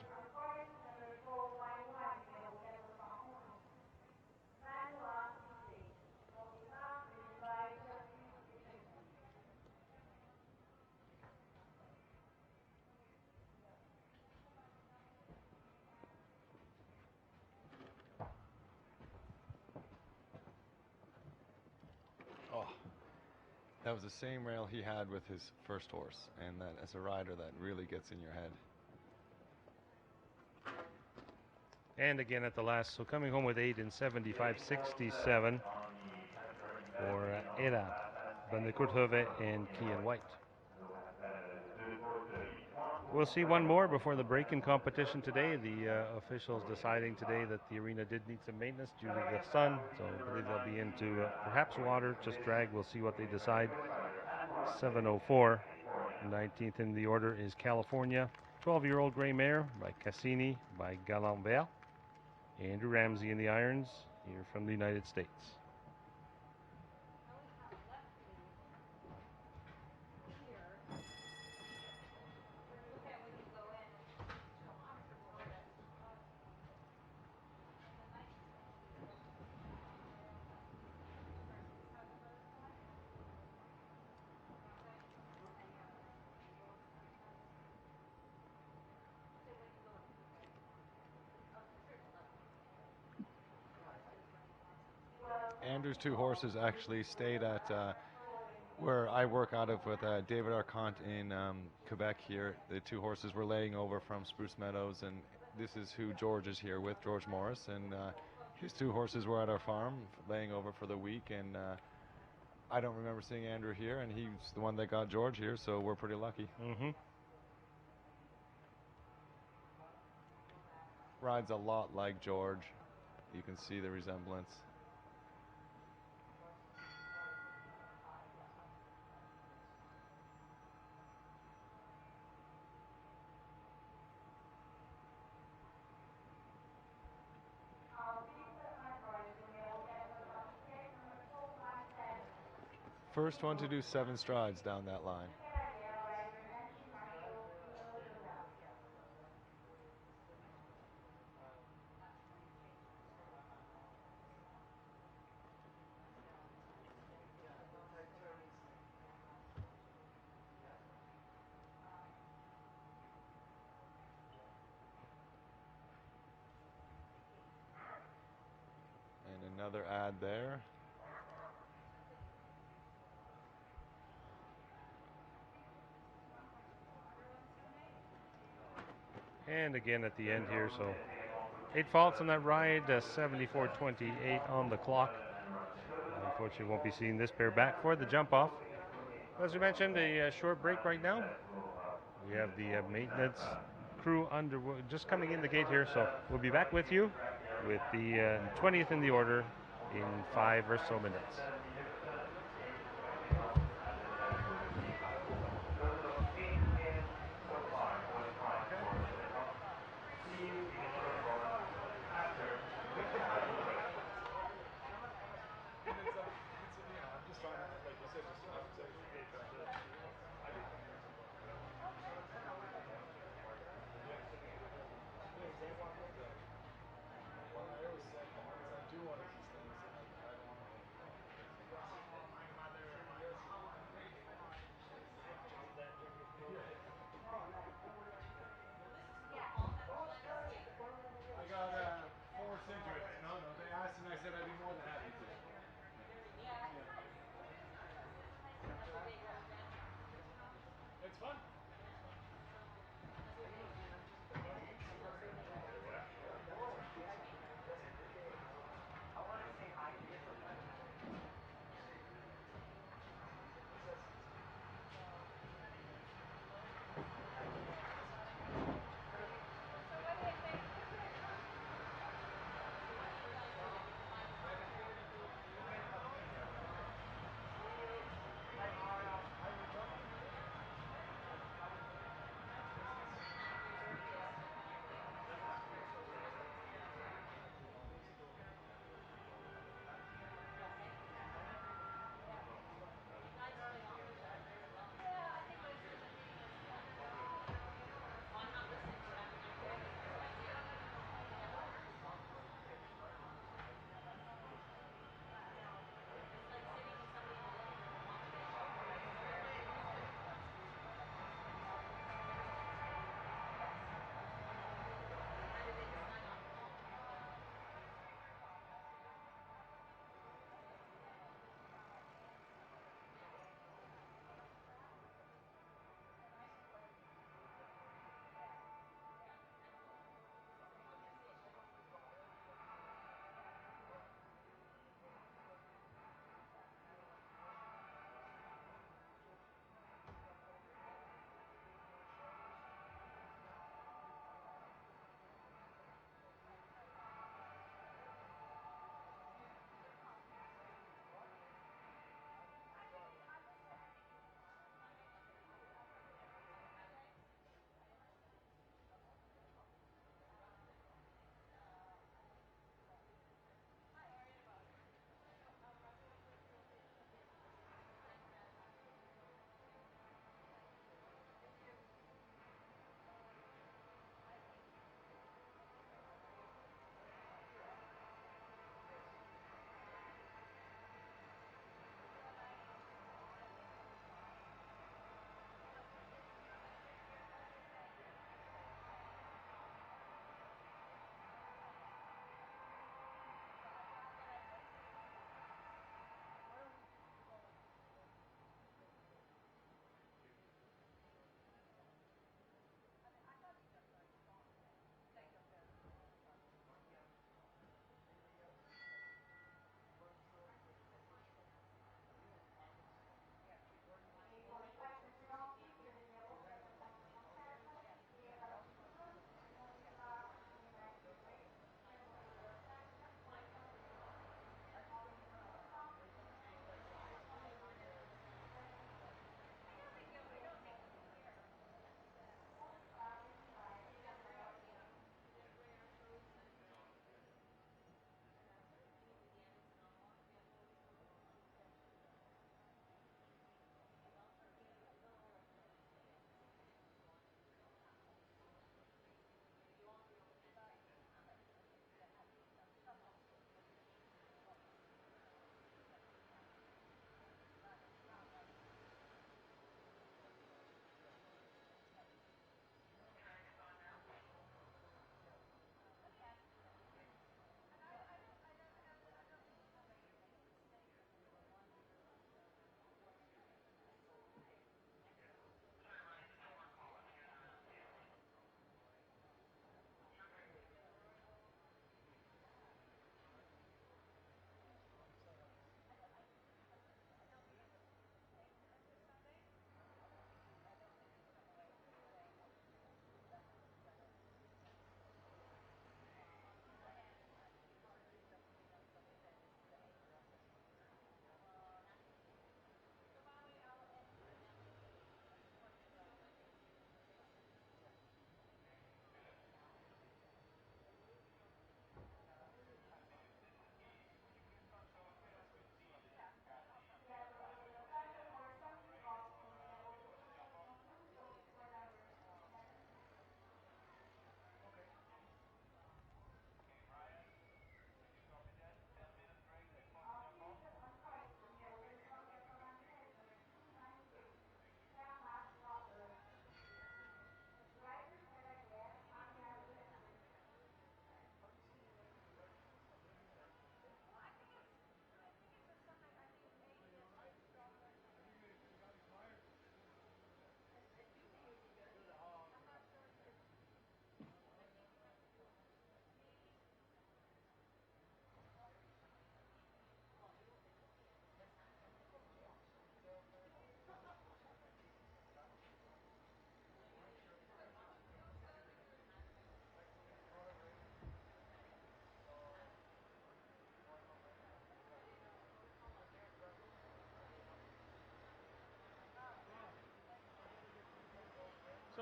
That was the same rail he had with his first horse, and that as a rider, that really gets in your head. And again at the last, so coming home with 8 in 75-67 for Era van de Kurthove and Kian White. We'll see one more before the break in competition today. The officials deciding today that the arena did need some maintenance due to the sun, so I believe they'll be into perhaps water, just drag. We'll see what they decide. 7:04. 19th in the order is California. 12-year-old gray mare by Cassini by Galambert. Andrew Ramsey in the irons here from the United States. Andrew's two horses actually stayed at where I work out of with David Arcant in Quebec here. The two horses were laying over from Spruce Meadows, and this is who George is here with, George Morris, and his two horses were at our farm laying over for the week, and I don't remember seeing Andrew here, and he's the one that got George here, so we're pretty lucky. Mm-hmm. Rides a lot like George. You can see the resemblance. First one to do 7 strides down that line. And another ad there. And again at the end here, so 8 faults on that ride, 74.28 on the clock. Unfortunately, won't be seeing this pair back for the jump off. As we mentioned, a short break right now. We have the maintenance crew just coming in the gate here, so we'll be back with you with the 20th in the order in 5 or so minutes.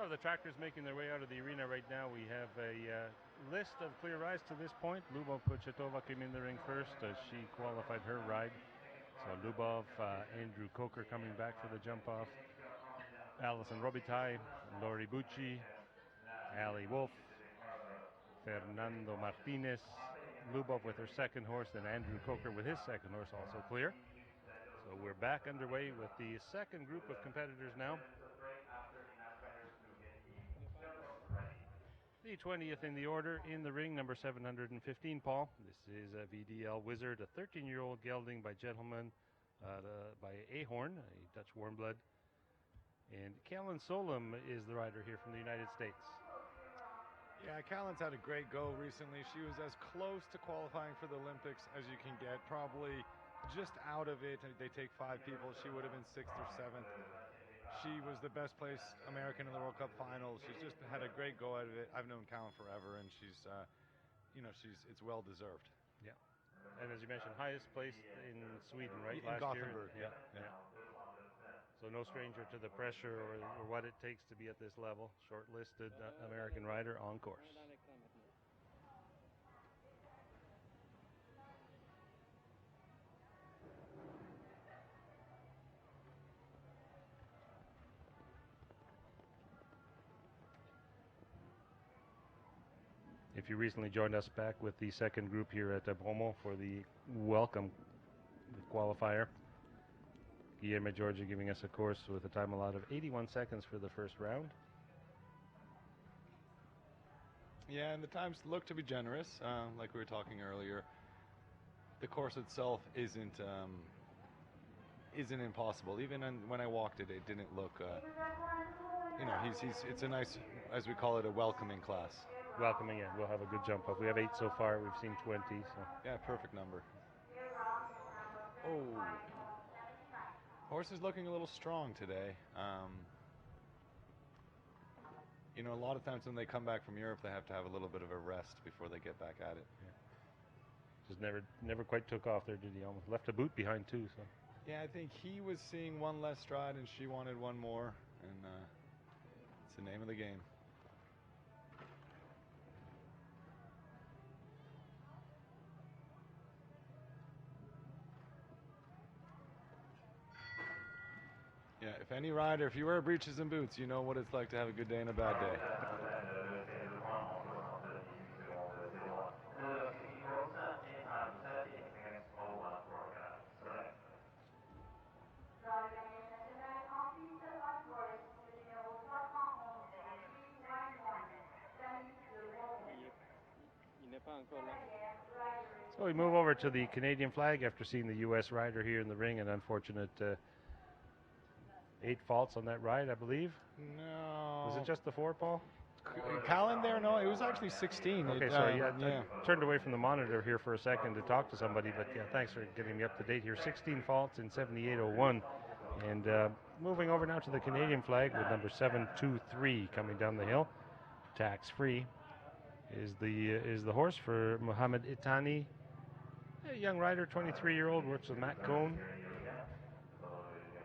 So the tractors making their way out of the arena right now. We have a list of clear rides to this point. Lubov Kochetova came in the ring first as she qualified her ride. So Lubov, Andrew Coker coming back for the jump off. Alison Robitaille, Lori Bucci, Ali Wolf, Fernando Martinez, Lubov with her second horse, and Andrew Coker with his second horse also clear. So we're back underway with the second group of competitors now. The 20th in the order in the ring, number 715, Paul. This is a VDL Wizard, a 13-year-old gelding by Gentleman, by Ahorn, a Dutch warm blood. And Callan Solom is the rider here from the United States. Yeah, Callan's had a great go recently. She was as close to qualifying for the Olympics as you can get, probably just out of it. They take 5 people. She would have been 6th or 7th. She was the best placed American in the World Cup finals. She's just had a great go out of it. I've known Callan forever, and she's, it's well deserved. Yeah. And as you mentioned, highest place in Sweden, right? In Last Gothenburg, year. yeah. So no stranger to the pressure or what it takes to be at this level. Shortlisted American rider on course. If you recently joined us back with the second group here at Bromont for the welcome qualifier, Guillermo Georgia giving us a course with a time allowed of 81 seconds for the first round. Yeah, and the times look to be generous, like we were talking earlier. The course itself isn't impossible. Even when I walked it, it didn't look. It's a nice, as we call it, a welcoming class. Welcoming, yeah. We'll have a good jump up. We have 8 so far. We've seen 20. So yeah, perfect number. Oh, horse is looking a little strong today. A lot of times when they come back from Europe, they have to have a little bit of a rest before they get back at it. Yeah. Just never quite took off there, did he? Almost left a boot behind too. So. Yeah, I think he was seeing one less stride, and she wanted one more, and it's the name of the game. Yeah, if you wear breeches and boots, you know what it's like to have a good day and a bad day. So we move over to the Canadian flag after seeing the U.S. rider here in the ring. An unfortunate 8 faults on that ride, I believe. No. Was it just the 4, Paul? Callan there? No, it was actually 16. Okay, sorry. I turned away from the monitor here for a second to talk to somebody, but yeah, thanks for getting me up to date here. 16 faults in 78.01. And moving over now to the Canadian flag with number 723 coming down the hill. Tax-free is the horse for Mohamed Itani. A young rider, 23-year-old, works with Matt Cohn.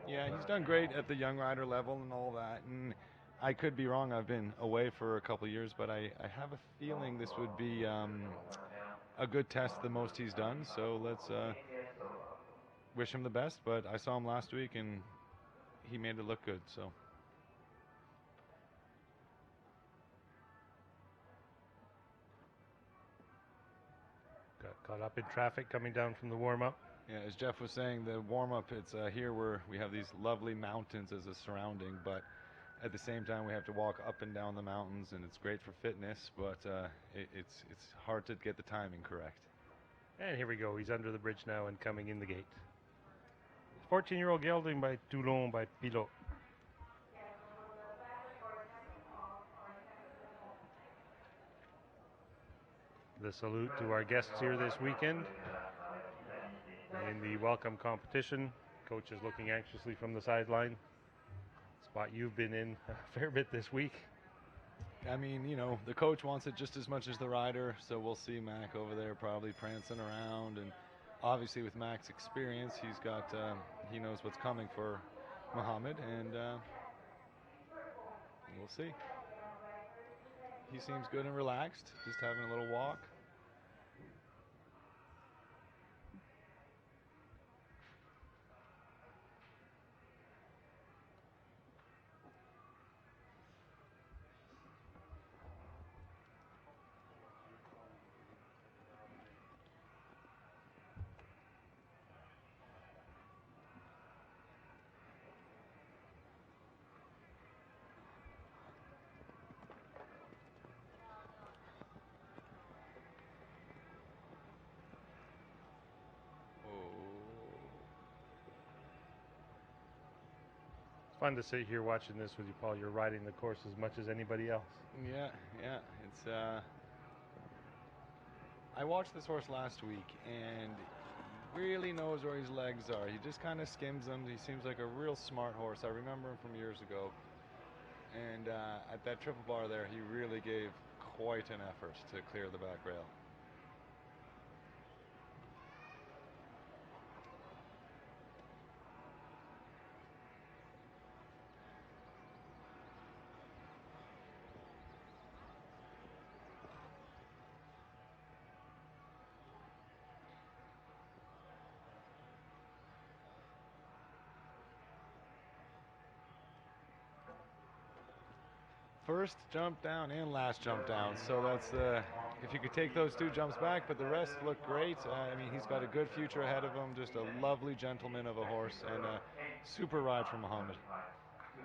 Yeah, he's done great at the young rider level and all that. And I could be wrong. I've been away for a couple of years, but I have a feeling this would be a good test, the most he's done. So let's wish him the best. But I saw him last week, and he made it look good. So. Got caught up in traffic coming down from the warm-up. Yeah, as Jeff was saying, the warm-up, it's here where we have these lovely mountains as a surrounding, but at the same time we have to walk up and down the mountains, and it's great for fitness, but it's hard to get the timing correct. And here we go. He's under the bridge now and coming in the gate. 14-year-old gelding by Toulon by Pilot. The salute to our guests here this weekend in the welcome competition. Coach is looking anxiously from the sideline. Spot you've been in a fair bit this week. I mean, the coach wants it just as much as the rider, so we'll see Mac over there probably prancing around. And obviously with Mac's experience, he knows what's coming for Mohamed. And We'll see. He seems good and relaxed, just having a little walk. It's fun to sit here watching this with you, Paul. You're riding the course as much as anybody else. Yeah, yeah. It's I watched this horse last week, and he really knows where his legs are. He just kind of skims them. He seems like a real smart horse. I remember him from years ago. And at that triple bar there, he really gave quite an effort to clear the back rail. First jump down and last jump down, so that's if you could take those two jumps back, but the rest look great. I mean, he's got a good future ahead of him, just a lovely gentleman of a horse, and a super ride from Muhammad.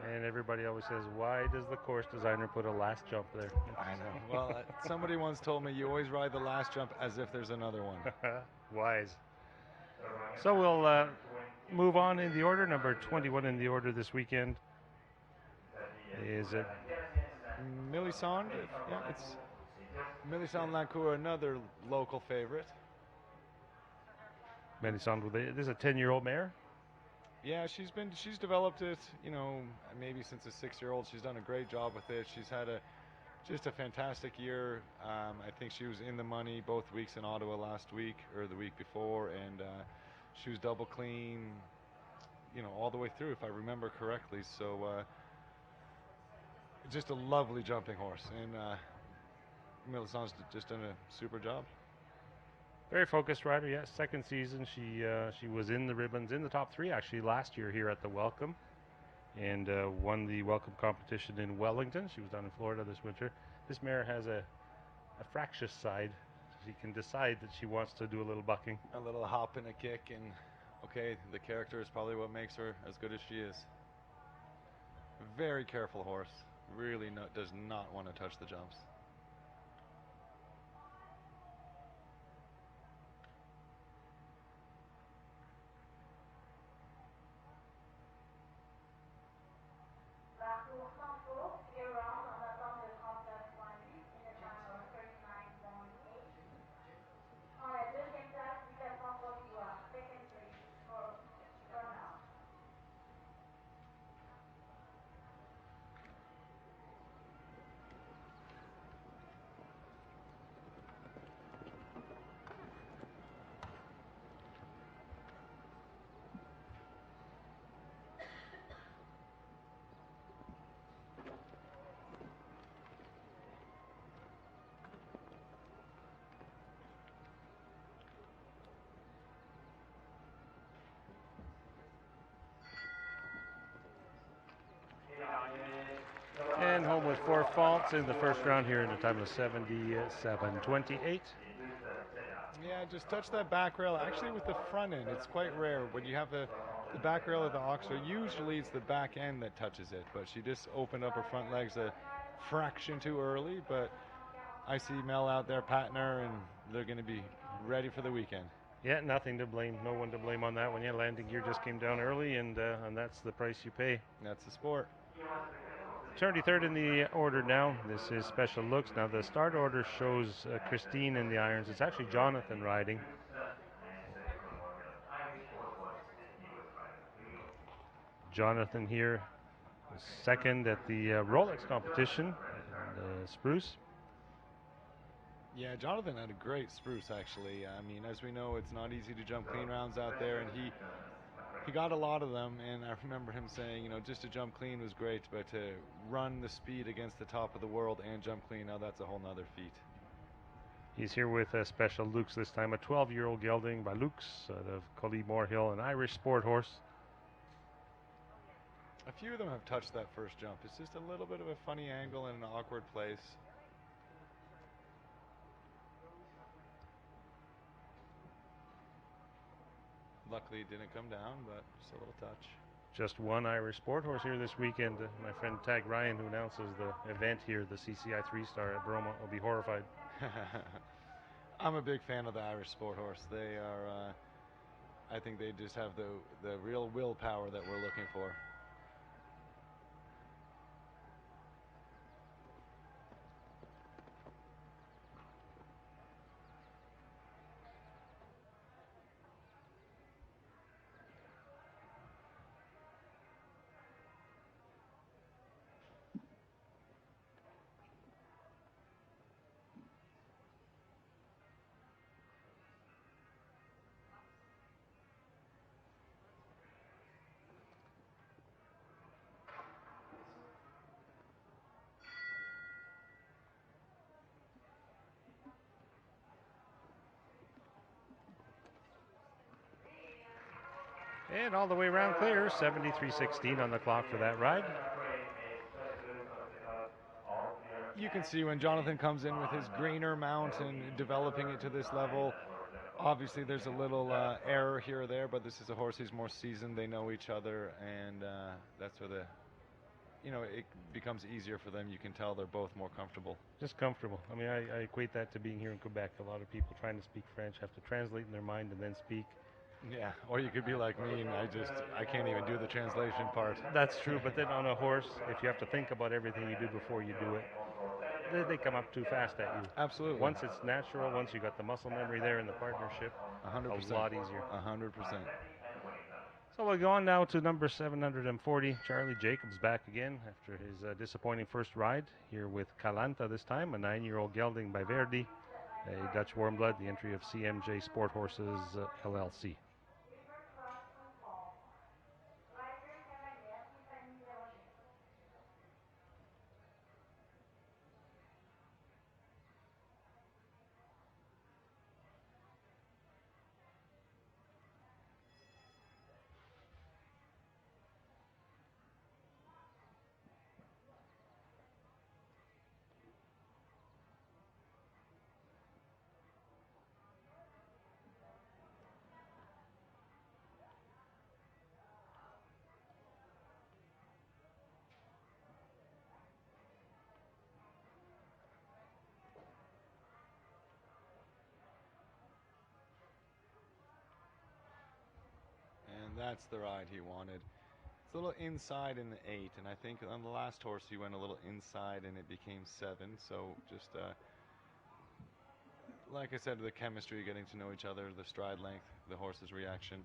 And everybody always says, why does the course designer put a last jump there? I know. Well, somebody once told me you always ride the last jump as if there's another one. Wise. So we'll move on in the order. Number 21 in the order this weekend is Millicent, yeah, it's Millicent Lancourt, another local favorite. Melisande. This is a 10-year-old mare. Yeah, she's developed it, you know, maybe since a 6-year-old. She's done a great job with it. She's had just a fantastic year. I think she was in the money both weeks in Ottawa last week or the week before, and she was double clean, you know, all the way through, if I remember correctly. So just a lovely jumping horse, and Millicent's just done a super job. Very focused rider, yes. Second season, she was in the ribbons, in the top 3 actually last year here at the Welcome, and won the Welcome competition in Wellington. She was down in Florida this winter. This mare has a fractious side. She can decide that she wants to do a little bucking. A little hop and a kick, and okay, the character is probably what makes her as good as she is. Very careful horse. Really does not want to touch the jumps. And home with 4 faults in the first round here in a time of 77.28. Yeah, just touch that back rail. Actually, with the front end, it's quite rare. When you have the back rail of the Oxford, usually it's the back end that touches it, but she just opened up her front legs a fraction too early, but I see Mel out there patting her, and they're going to be ready for the weekend. Yeah, nothing to blame. No one to blame on that one. Yeah, landing gear just came down early, and that's the price you pay. That's the sport. 33rd in the order now. This is Special Looks. Now the start order shows Christine in the irons. It's actually Jonathan riding. Jonathan here, second at the Rolex competition, Spruce. Yeah, Jonathan had a great spruce, actually. I mean, as we know, it's not easy to jump clean rounds out there, and he got a lot of them, and I remember him saying, just to jump clean was great, but to run the speed against the top of the world and jump clean, now that's a whole nother feat. He's here with a special Lux this time, a 12-year-old gelding by Lux out of Collymore Hill, an Irish sport horse. A few of them have touched that first jump. It's just a little bit of a funny angle in an awkward place. Luckily, it didn't come down, but just a little touch. Just one Irish sport horse here this weekend. My friend Tag Ryan, who announces the event here, the CCI 3-star at Bromont, will be horrified. I'm a big fan of the Irish sport horse. They are, I think they just have the real willpower that we're looking for. And all the way around clear, 73.16 on the clock for that ride. You can see when Jonathan comes in with his greener mount and developing it to this level, obviously there's a little error here or there, but this is a horse who's more seasoned. They know each other, and that's where it becomes easier for them. You can tell they're both more comfortable. Just comfortable. I mean, I equate that to being here in Quebec. A lot of people trying to speak French have to translate in their mind and then speak. Yeah, or you could be like me and I can't even do the translation part. That's true, but then on a horse, if you have to think about everything you do before you do it, they come up too fast at you. Absolutely. Once it's natural, once you got the muscle memory there in the partnership, 100%. a lot easier. 100%. So we'll go on now to number 740, Charlie Jacobs back again after his disappointing first ride here with Calanta this time, a 9-year-old gelding by Verdi, a Dutch warm blood, the entry of CMJ Sport Horses LLC. And that's the ride he wanted. It's a little inside in the 8, and I think on the last horse he went a little inside and it became 7. So just like I said, the chemistry, getting to know each other, the stride length, the horse's reaction.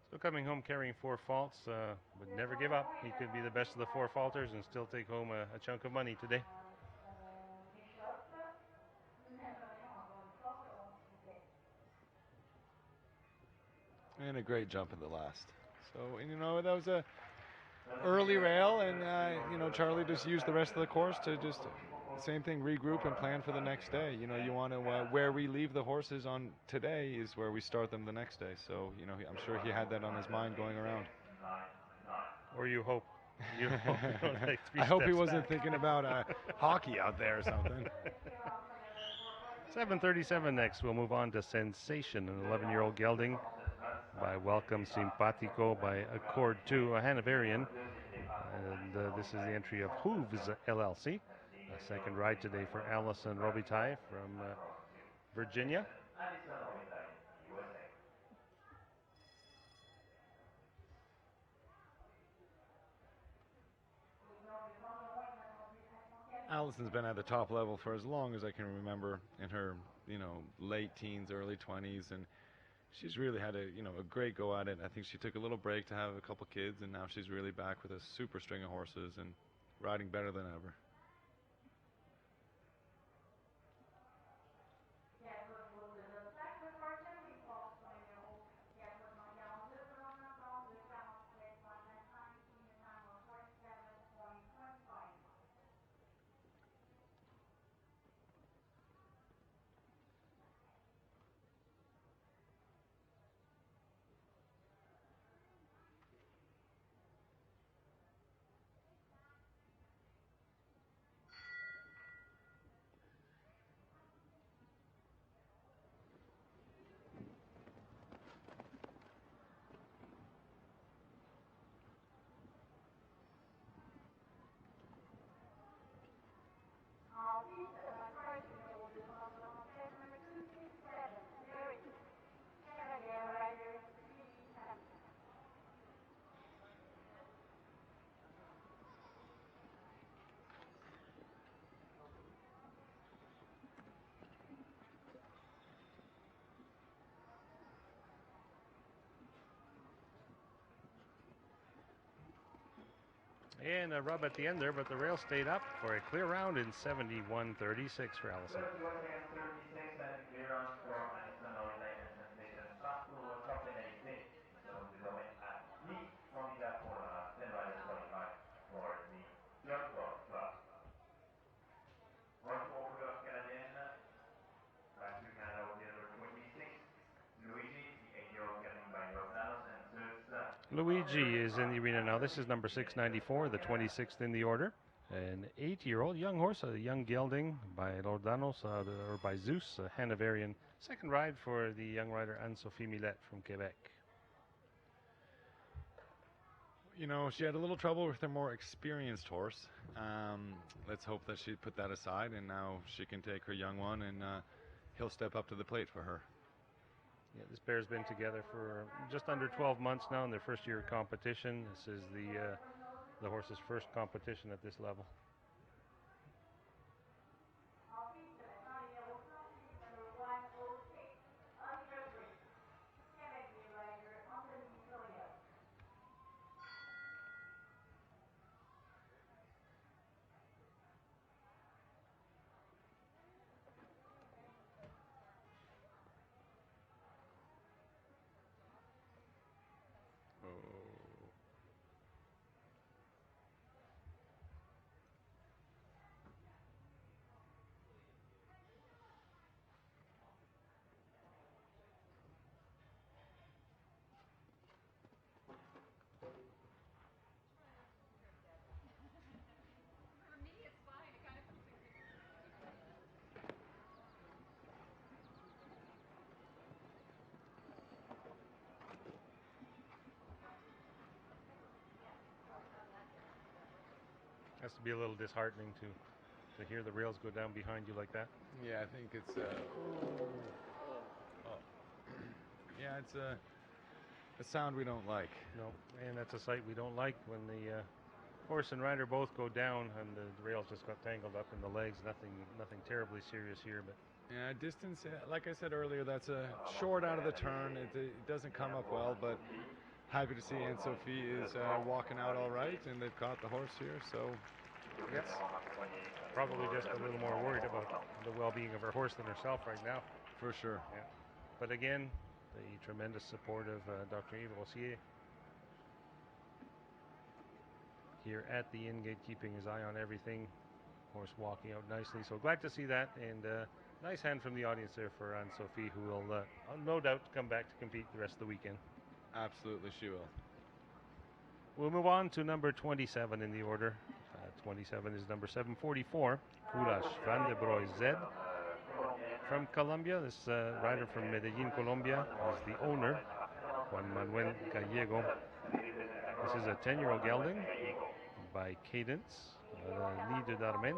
So coming home carrying 4 faults, but never give up. He could be the best of the 4 faulters and still take home a chunk of money today. And a great jump in the last. So, and that was a early rail, and Charlie just used the rest of the course to just same thing, regroup and plan for the next day. You want to where we leave the horses on today is where we start them the next day. So I'm sure he had that on his mind going around. Or you hope. You hope you don't take 3 I hope he steps wasn't back. thinking about hockey out there or something. 7:37 next. We'll move on to Sensation, an 11-year-old gelding by Welcome Simpatico by Accord 2, a Hanoverian. And this is the entry of Hooves LLC. A second ride today for Allison Robitaille from Virginia. Allison's been at the top level for as long as I can remember, in her, late teens, early 20s, and she's really had a great go at it. I think she took a little break to have a couple kids, and now she's really back with a super string of horses and riding better than ever. And a rub at the end there, but the rail stayed up for a clear round in 71.36 for Allison. 31.36 and clear round for Allison Relive and translation Satu Kapelaise. So the win at least from the for 10 riders qualified for the young club. One to over Canadian. Last week Canada was the number 26. Luigi, the 8-year-old gelding by Longines and Luigi is in the arena now. This is number 694, the 26th in the order. An 8-year-old young horse, a young gelding by Lordanos or by Zeus, a Hanoverian. Second ride for the young rider Anne-Sophie Millet from Quebec. She had a little trouble with her more experienced horse. Let's hope that she put that aside, and now she can take her young one, and he'll step up to the plate for her. Yeah, this pair's been together for just under 12 months now in their first year of competition. This is the horse's first competition at this level. Has to be a little disheartening to hear the rails go down behind you like that. Yeah, I think it's yeah, it's a sound we don't like. No, and that's a sight we don't like when the horse and rider both go down and the rails just got tangled up in the legs. Nothing terribly serious here, but yeah, distance, like I said earlier, that's a short out of the turn. It doesn't come up well, but happy to see Anne-Sophie is walking out all right, and they've caught the horse here, so yes, probably just a little more worried about the well-being of her horse than herself right now. For sure. Yeah. But again, the tremendous support of Dr. Yves Rossier here at the in-gate, keeping his eye on everything. Horse walking out nicely, so glad to see that, and nice hand from the audience there for Anne-Sophie, who will no doubt come back to compete the rest of the weekend. Absolutely, she will. We'll move on to number 27 in the order. 27 is number 744, Kulash Van de Broy Z. From Colombia, this rider from Medellin, Colombia, is the owner, Juan Manuel Gallego. This is a 10-year-old gelding by Cadence, Nid de Darmen.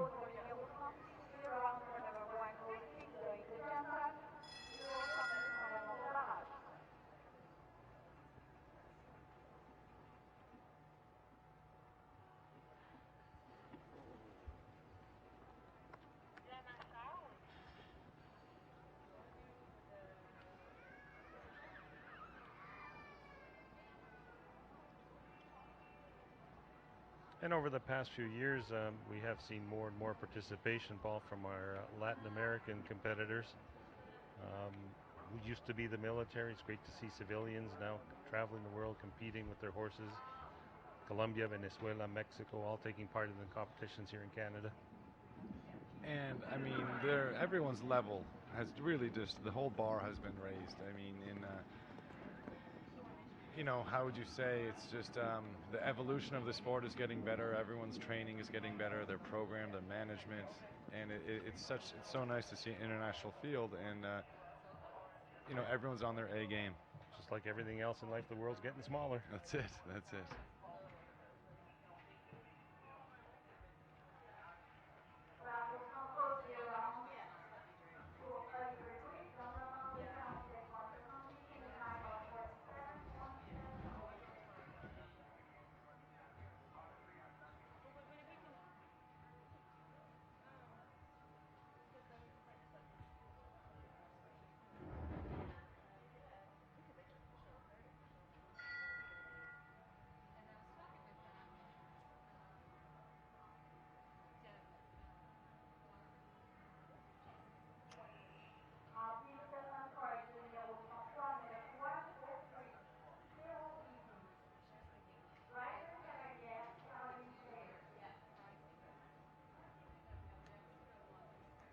And over the past few years, we have seen more and more participation, Paul, from our Latin American competitors. Um, who used to be the military. It's great to see civilians now traveling the world, competing with their horses. Colombia, Venezuela, Mexico, all taking part in the competitions here in Canada. And I mean, everyone's level has really just, the whole bar has been raised. I mean, how would you say, it's just the evolution of the sport is getting better. Everyone's training is getting better. Their program, their management, and it's so nice to see an international field, and everyone's on their A game. Just like everything else in life, the world's getting smaller. That's it. That's it.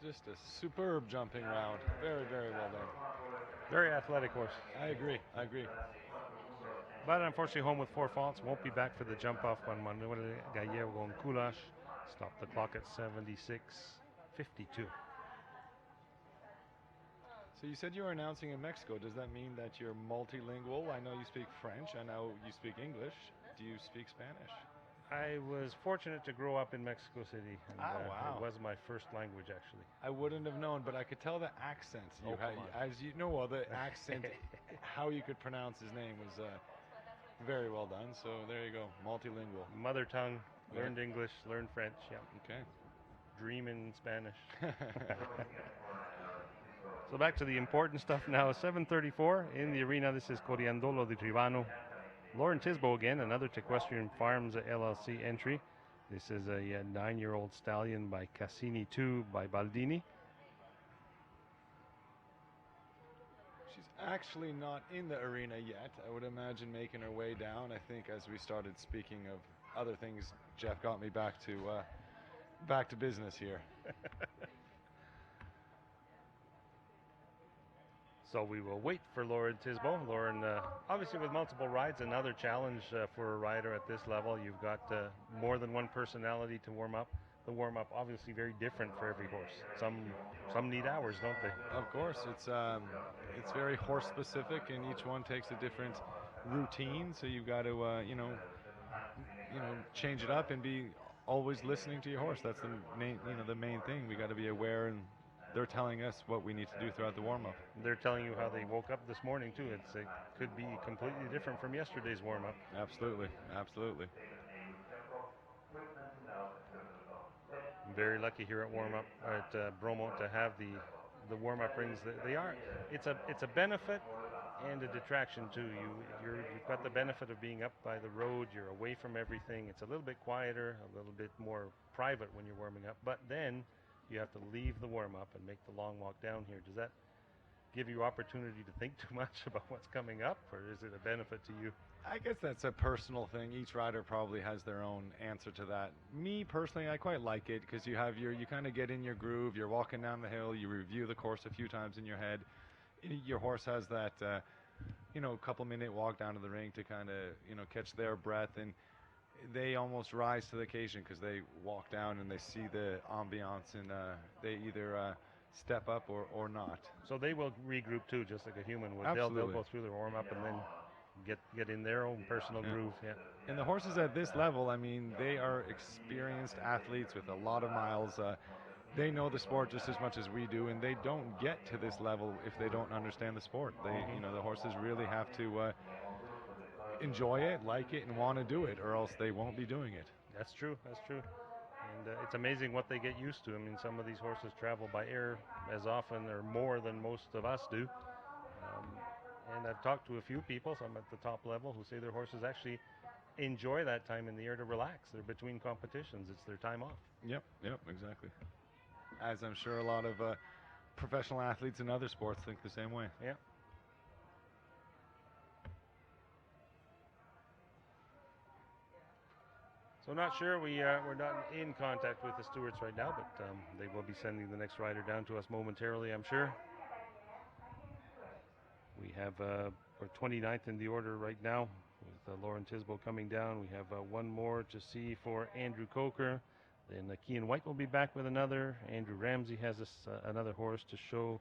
Just a superb jumping round. Very, very well done. Very athletic horse. I agree. But unfortunately, home with 4 faults. Won't be back for the jump off on Manuel Gallego and Kulash. Stopped the clock at 76:52. So you said you were announcing in Mexico. Does that mean that you're multilingual? I know you speak French. I know you speak English. Do you speak Spanish? I was fortunate to grow up in Mexico City. And, wow. It was my first language, actually. I wouldn't have known, but I could tell the accent. As you know, well, the accent, how you could pronounce his name was very well done. So there you go, multilingual. Mother tongue, learned English, learned French, yeah. Okay. Dream in Spanish. So back to the important stuff now. 7:34 in the arena. This is Coriandolo di Trivano. Lauren Tisbo again, another Tequestrian Farms LLC entry. This is a 9-year-old stallion by Cassini 2 by Baldini. She's actually not in the arena yet. I would imagine making her way down. I think as we started speaking of other things, Jeff got me back to business here. So we will wait for Lauren Tisbo. Lauren, obviously with multiple rides, another challenge for a rider at this level. You've got more than one personality to warm up. The warm-up obviously very different for every horse. Some need hours, don't they? Of course, it's very horse specific, and each one takes a different routine. So you've got to change it up and be always listening to your horse. That's the main thing. We got to be aware, and they're telling us what we need to do throughout the warm-up. They're telling you how they woke up this morning too. It could be completely different from yesterday's warm-up. Absolutely. I'm very lucky here at warm-up at Bromont to have the warm-up rings. It's a benefit and a detraction too. You've got the benefit of being up by the road. You're away from everything. It's a little bit quieter, a little bit more private when you're warming up. But then you have to leave the warm-up and make the long walk down here. Does that give you opportunity to think too much about what's coming up, or is it a benefit to you? I guess that's a personal thing. Each rider probably has their own answer to that. Me personally, I quite like it because you kind of get in your groove. You're walking down the hill. You review the course a few times in your head. Your horse has that, couple-minute walk down to the ring to kind of, catch their breath, and they almost rise to the occasion because they walk down and they see the ambiance, and they either step up or not. So they will regroup too, just like a human would. Absolutely. They'll go through their warm-up and then get in their own personal groove. Yeah. And the horses at this level, I mean, they are experienced athletes with a lot of miles. They know the sport just as much as we do, and they don't get to this level if they don't understand the sport. The horses really have to enjoy it, like it, and want to do it, or else they won't be doing it. That's true. And it's amazing what they get used to. I mean, some of these horses travel by air as often or more than most of us do. And I've talked to a few people, some at the top level, who say their horses actually enjoy that time in the air to relax. They're between competitions. It's their time off. Yep, exactly. As I'm sure a lot of professional athletes in other sports think the same way. Yeah. So not sure. We're not in contact with the stewards right now, but they will be sending the next rider down to us momentarily, I'm sure. We have we're 29th in the order right now with Lauren Tisbo coming down. We have one more to see for Andrew Coker. Then Kean White will be back with another. Andrew Ramsey has another horse to show.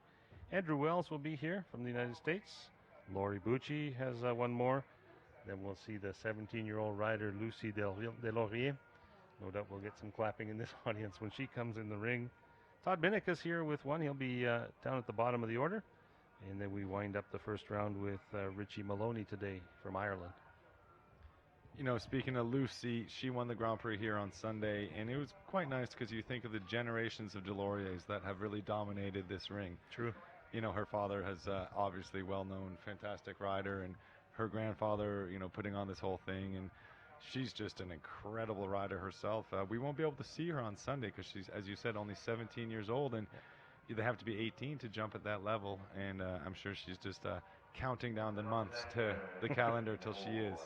Andrew Wells will be here from the United States. Laurie Bucci has one more. Then we'll see the 17-year-old rider Lucy Delaurier. No doubt we'll get some clapping in this audience when she comes in the ring. Todd Binnick is here with one. He'll be down at the bottom of the order. And then we wind up the first round with Richie Maloney today from Ireland. You know, speaking of Lucy, she won the Grand Prix here on Sunday, and it was quite nice because you think of the generations of Deloriers that have really dominated this ring. True. You know, her father has obviously well-known, fantastic rider, and her grandfather, you know, putting on this whole thing, and she's just an incredible rider herself. We won't be able to see her on Sunday because she's, as you said, only 17 years old, and they have to be 18 to jump at that level, and I'm sure she's just counting down the months to the calendar till she is.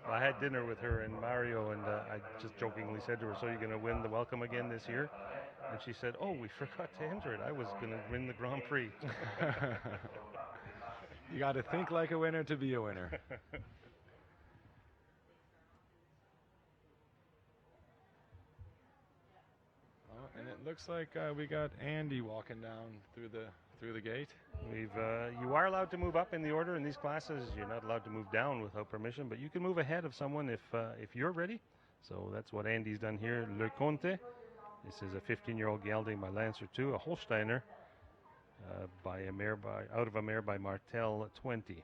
Well, I had dinner with her and Mario, and I just jokingly said to her, "So you're going to win the welcome again this year?" And she said, "Oh, we forgot to enter it. I was going to win the Grand Prix." You got to think like a winner to be a winner. Oh, and it looks like we got Andy walking down through the gate. You are allowed to move up in the order in these classes. You're not allowed to move down without permission, but you can move ahead of someone if you're ready. So that's what Andy's done here. Le Conte. This is a 15-year-old gelding by Lancer 2, a Holsteiner out of a mare by Martel 20.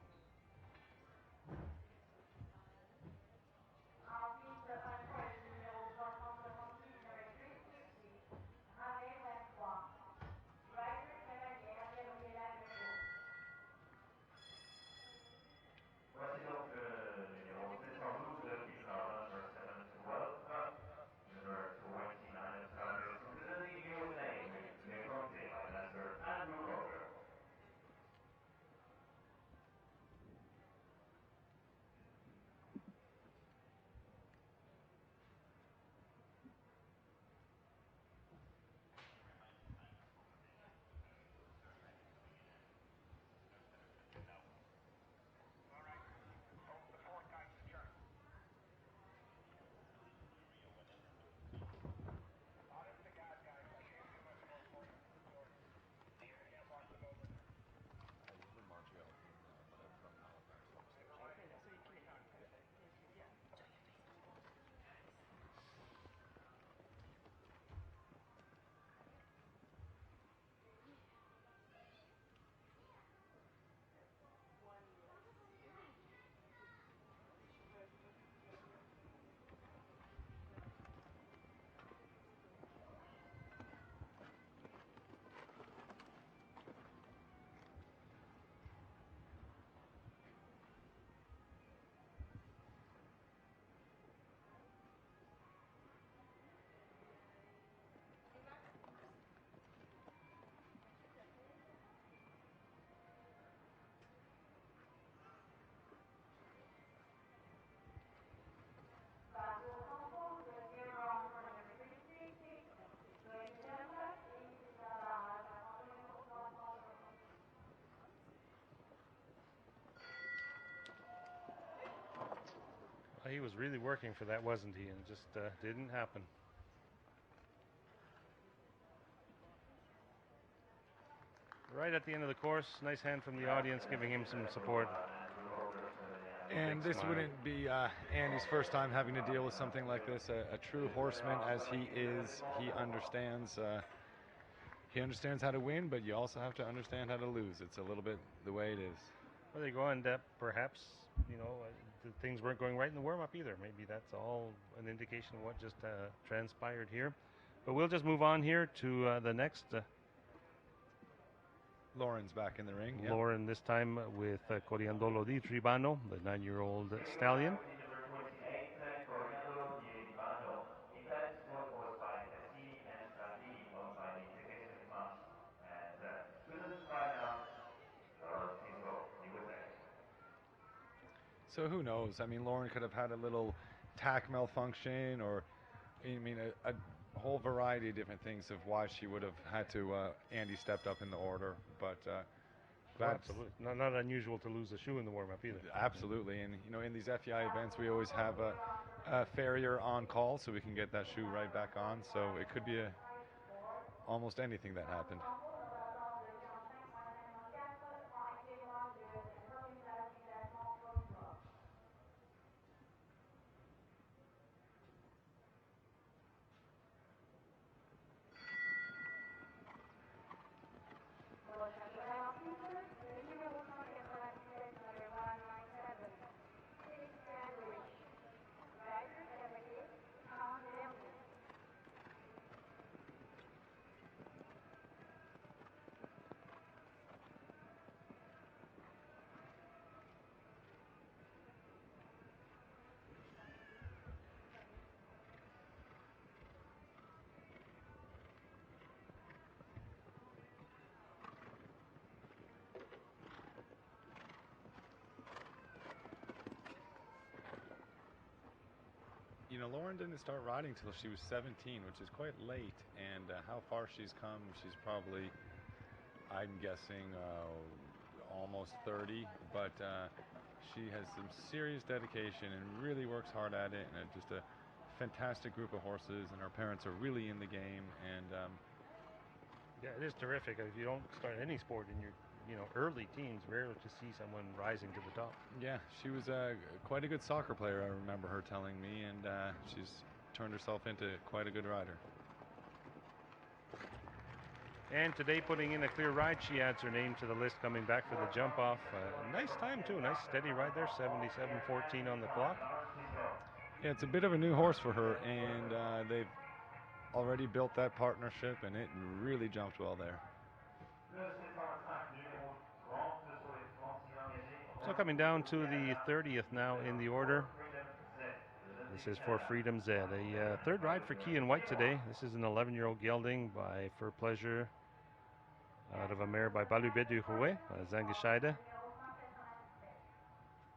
Voici donc le numéro 712 qui sera number 712. Number 29 started representing USA with Le Conte by Lancer Andrew Coker. He was really working for that, wasn't he? And it just didn't happen. Right at the end of the course, nice hand from the audience giving him some support. And this wouldn't be Andy's first time having to deal with something like this. A true horseman as he is, he understands how to win, but you also have to understand how to lose. It's a little bit the way it is. Well, there you go, and perhaps, things weren't going right in the warm-up either. Maybe that's all an indication of what just transpired here. But we'll just move on here to the next. Lauren's back in the ring. Yep. Lauren this time with Coriandolo di Tribano, the 9-year-old stallion. So who knows? I mean, Lauren could have had a little tack malfunction, or I mean, a whole variety of different things of why she would have had to. Andy stepped up in the order, but that's Absolutely. Not unusual to lose a shoe in the warm-up either. absolutely. And you know, in these FEI events, we always have a farrier on call, so we can get that shoe right back on. So it could be almost anything that happened. You know, Lauren didn't start riding till she was 17, which is quite late. And how far she's come, she's probably, I'm guessing, almost 30. But she has some serious dedication and really works hard at it. And just a fantastic group of horses. And her parents are really in the game. And Yeah, it is terrific. If you don't start any sport in your early teens, rare to see someone rising to the top. yeah, she was quite a good soccer player, I remember her telling me. And she's turned herself into quite a good rider. And today, putting in a clear ride, she adds her name to the list coming back for the jump off. Nice time, too. Nice steady ride there, 77.14 on the clock. Yeah, it's a bit of a new horse for her, and they've already built that partnership, and it really jumped well there. So coming down to the 30th now in the order. This is for Freedom Z. A third ride for Key and White today. This is an 11-year-old gelding by For Pleasure out of a mare by Balubé du Rouet, Zangescheide.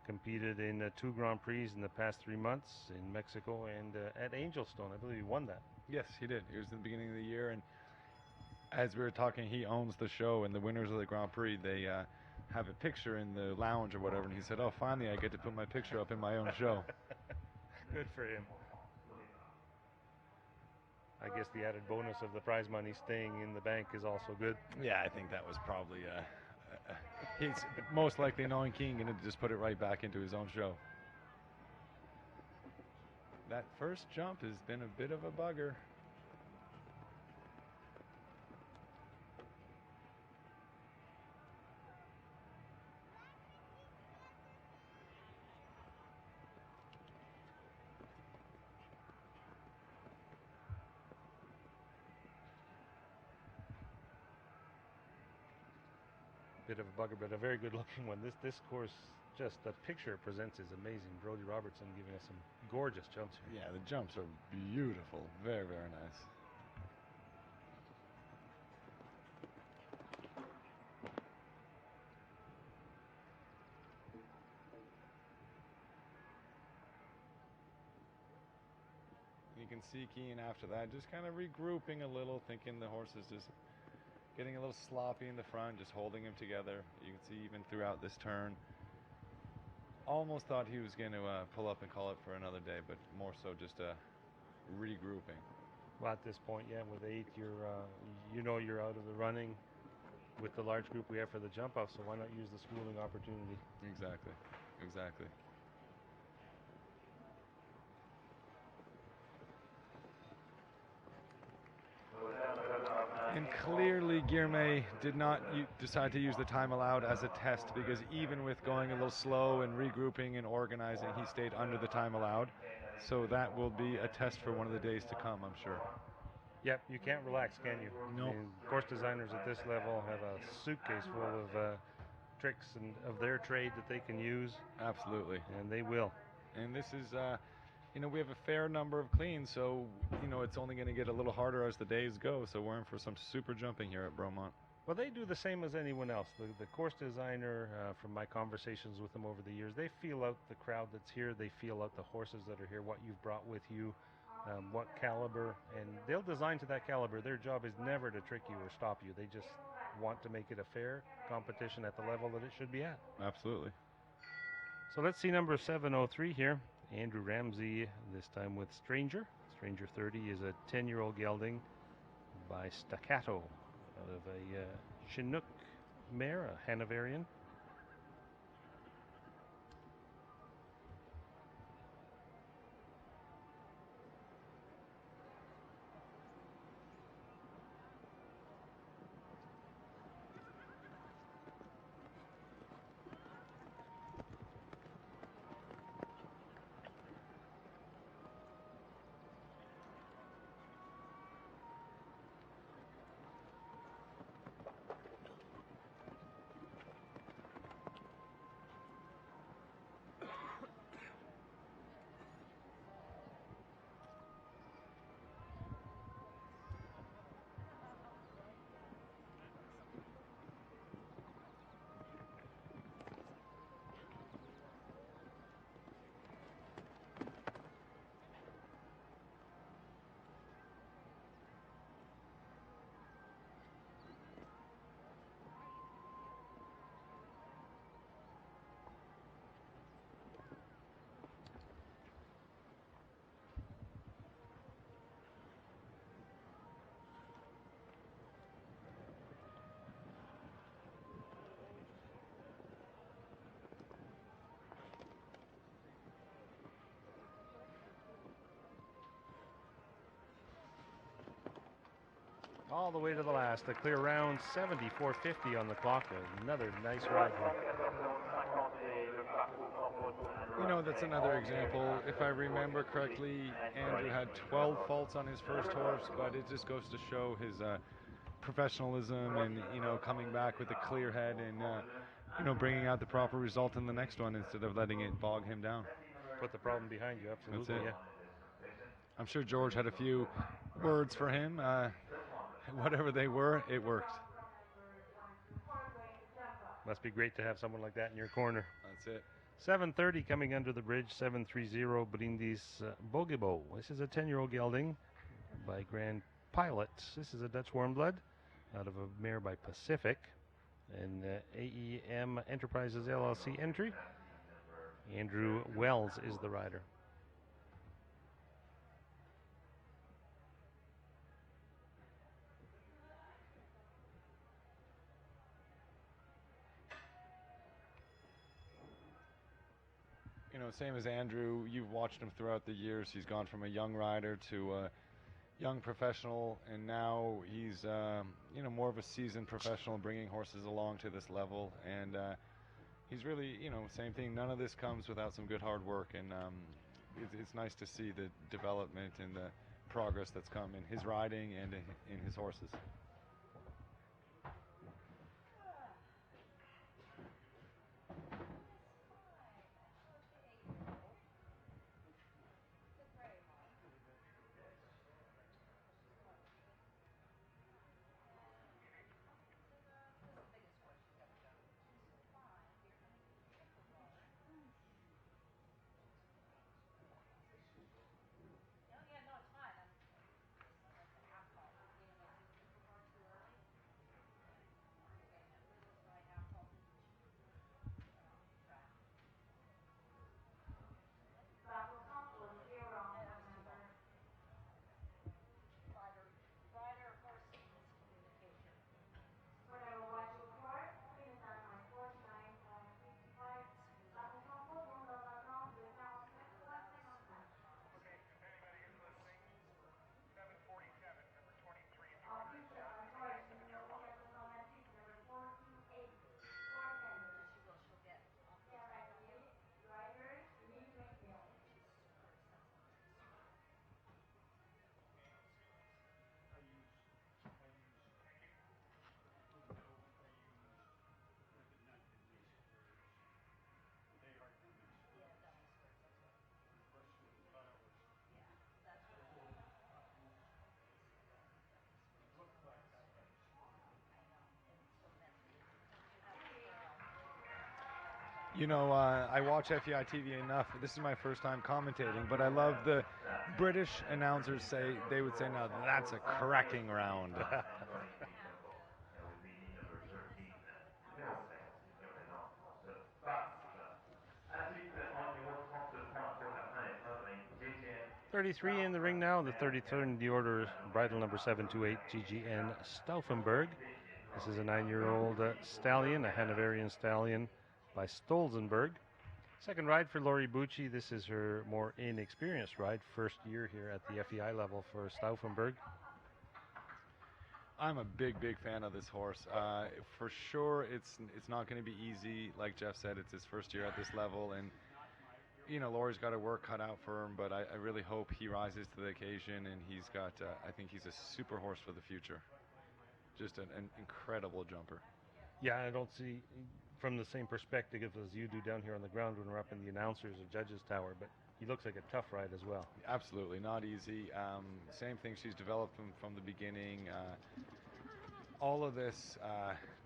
Competed in 2 Grand Prix in the past 3 months in Mexico and at Angelstone. I believe he won that. Yes, he did. It was in the beginning of the year, and as we were talking, he owns the show, and the winners of the Grand Prix, they have a picture in the lounge or whatever, and he said, oh, finally I get to put my picture up in my own show. Good for him. I guess the added bonus of the prize money staying in the bank is also good. Yeah, I think that was probably, he's most likely, knowing King, going to just put it right back into his own show. That first jump has been a bit of a bugger. Bit of a bugger, but a very good looking one. This course, just the picture it presents is amazing. Brody Robertson giving us some gorgeous jumps here. Yeah, the jumps are beautiful. Very, very nice. You can see Keane after that, just kind of regrouping a little, thinking the horse is just getting a little sloppy in the front, just holding him together. You can see even throughout this turn. Almost thought he was going to pull up and call it for another day, but more so just regrouping. Well, at this point, yeah, with 8, you're out of the running with the large group we have for the jump off, so why not use the schooling opportunity? Exactly, exactly. And clearly Guilherme did not decide to use the time allowed as a test, because even with going a little slow and regrouping and organizing, he stayed under the time allowed. So that will be a test for one of the days to come, I'm sure. Yep, you can't relax, can you? No. I mean, course designers at this level have a suitcase full of tricks and of their trade that they can use. Absolutely. And they will. And this is, we have a fair number of cleans, so, it's only going to get a little harder as the days go. So we're in for some super jumping here at Bromont. Well, they do the same as anyone else. The course designer, from my conversations with them over the years, they feel out the crowd that's here. They feel out the horses that are here, what you've brought with you, what caliber, and they'll design to that caliber. Their job is never to trick you or stop you. They just want to make it a fair competition at the level that it should be at. Absolutely. So let's see number 703 here. Andrew Ramsey, this time with Stranger. Stranger 30 is a 10-year-old gelding by Staccato out of a Chinook mare, a Hanoverian. All the way to the last, a clear round, 74.50 on the clock. Another nice ride here. You know, that's another example. If I remember correctly, Andrew had 12 faults on his first horse, but it just goes to show his professionalism and, you know, coming back with a clear head and, you know, bringing out the proper result in the next one instead of letting it bog him down. Put the problem behind you, absolutely. That's it. Yeah. I'm sure George had a few words for him. Whatever they were, it worked. Must be great to have someone like that in your corner. That's it. 7:30 coming under the bridge, 730 Brindis Bogibo. This is a 10-year-old gelding by Grand Pilot. This is a Dutch warm blood out of a mare by Pacific. And AEM Enterprises LLC entry. Andrew Wells is the rider. You know, same as Andrew, you've watched him throughout the years. He's gone from a young rider to a young professional, and now he's, you know, more of a seasoned professional, bringing horses along to this level. And he's really, you know, same thing. None of this comes without some good hard work, and it's nice to see the development and the progress that's come in his riding and in his horses. You know, I watch FEI TV enough. This is my first time commentating, but I love the British announcers say, they would say, now that's a cracking round. .33 in the ring now. The 33rd in the order, bridle number 728, GGN Stauffenberg. This is a 9-year-old stallion, a Hanoverian stallion by Stolzenberg. Second ride for Lori Bucci. This is her more inexperienced ride. First year here at the FEI level for Stauffenberg. I'm a big fan of this horse. For sure, it's not going to be easy. Like Jeff said, it's his first year at this level, and you know, Laurie's got her work cut out for him. But I really hope he rises to the occasion, and he's got. I think he's a super horse for the future. Just an incredible jumper. Yeah, I don't see from the same perspective as you do down here on the ground when we're up in the announcers or judges tower, but he looks like a tough ride as well. Absolutely, not easy. Same thing she's developed from the beginning. All of this,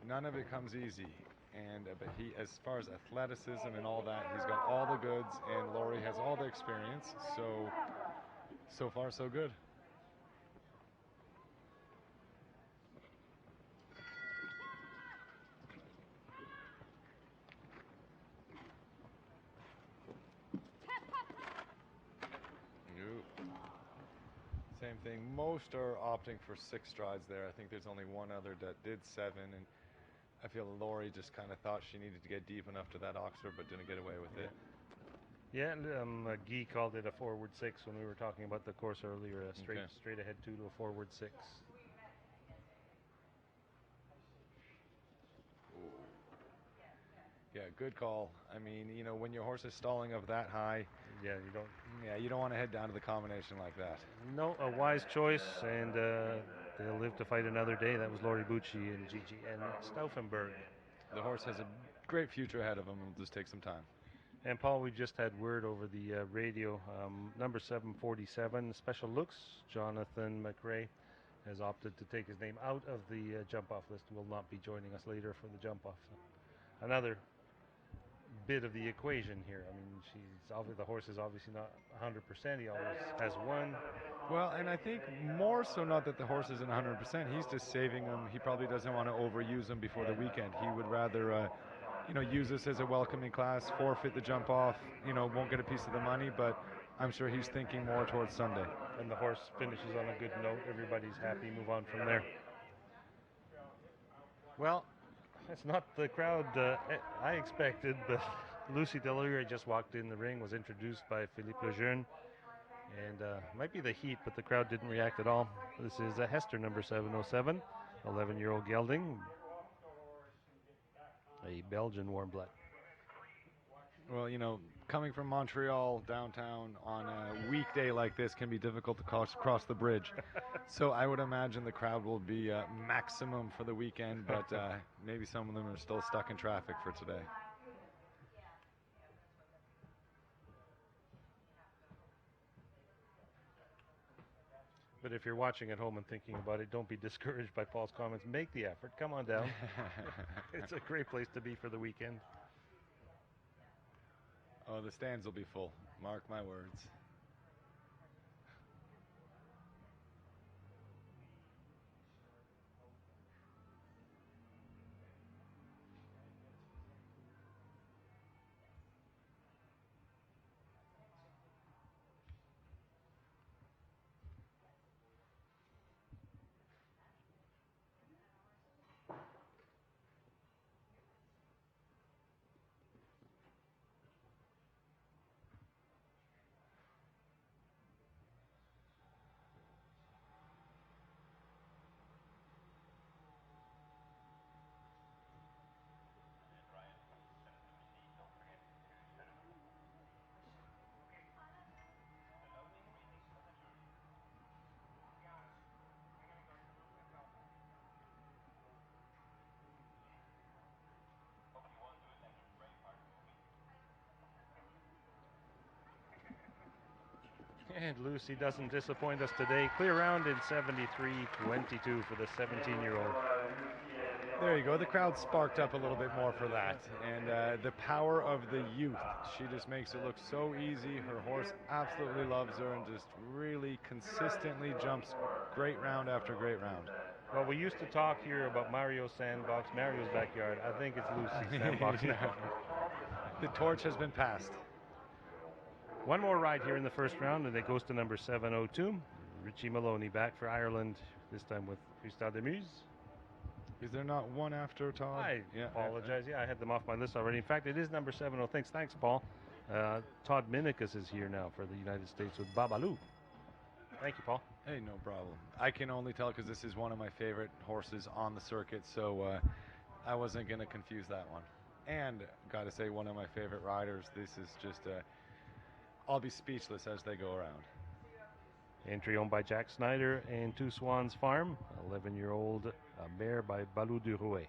none of it comes easy. And but he, as far as athleticism and all that, he's got all the goods, and Laurie has all the experience. So far, so good. Same thing. Most are opting for 6 strides there. I think there's only one other that did 7, and I feel Laurie just kind of thought she needed to get deep enough to that Oxford, but didn't get away with it. Yeah, Guy called it a forward 6 when we were talking about the course earlier. A straight ahead 2 to a forward 6. Yeah, good call. I mean, you know, when your horse is stalling up that high, you don't want to head down to the combination like that. No, a wise choice, and they'll live to fight another day. That was Lori Bucci and GGN Stauffenberg. The horse has a great future ahead of him. It'll just take some time. And Paul, we just had word over the radio. Number 747, Special Looks, Jonathan McRae, has opted to take his name out of the jump-off list. Will not be joining us later for the jump-off. So another bit of the equation here. I mean, the horse is obviously not 100%. He always has won. Well, and I think more so not that the horse isn't 100%. He's just saving him. He probably doesn't want to overuse him before the weekend. He would rather, use this as a welcoming class, forfeit the jump off, won't get a piece of the money, but I'm sure he's thinking more towards Sunday. And the horse finishes on a good note. Everybody's happy. Move on from there. Well, that's not the crowd I expected, but Lucy Delurier just walked in the ring, was introduced by Philippe Lejeune, and might be the heat, but the crowd didn't react at all. This is Hester, number 707, 11-year-old gelding, a Belgian warm blood. Well, coming from Montreal downtown on a weekday like this can be difficult to cross the bridge. So I would imagine the crowd will be maximum for the weekend, but maybe some of them are still stuck in traffic for today. But if you're watching at home and thinking about it, don't be discouraged by Paul's comments. Make the effort. Come on down. It's a great place to be for the weekend. Oh, the stands will be full. Mark my words. And Lucy doesn't disappoint us today. Clear round in 73-22 for the 17-year-old. There you go. The crowd sparked up a little bit more for that. And the power of the youth. She just makes it look so easy. Her horse absolutely loves her and just really consistently jumps great round after great round. Well, we used to talk here about Mario's sandbox, Mario's backyard. I think it's Lucy's sandbox now. The torch has been passed. One more ride here in the first round, and it goes to number 702. Richie Maloney back for Ireland, this time with Freestyle de Muse. Is there not one after Todd? I apologize. Yeah, I had them off my list already. In fact, it is number 70. Thanks, Paul. Todd Minicus is here now for the United States with Babalu. Thank you, Paul. Hey, no problem. I can only tell because this is one of my favorite horses on the circuit, so I wasn't going to confuse that one. And got to say, one of my favorite riders. This is just, I'll be speechless as they go around. Entry owned by Jack Snyder and Two Swans Farm. 11-year-old mare by Balou du Rouet.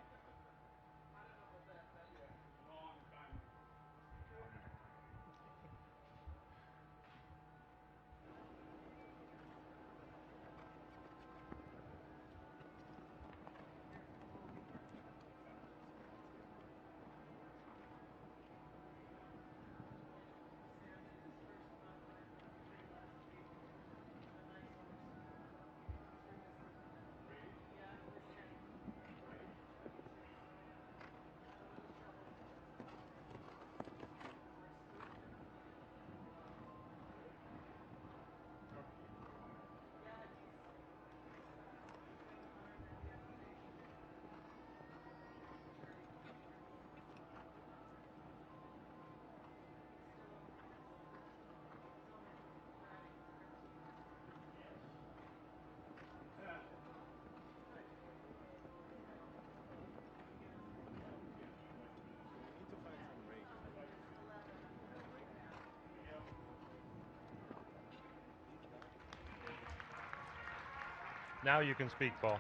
Now you can speak, Paul.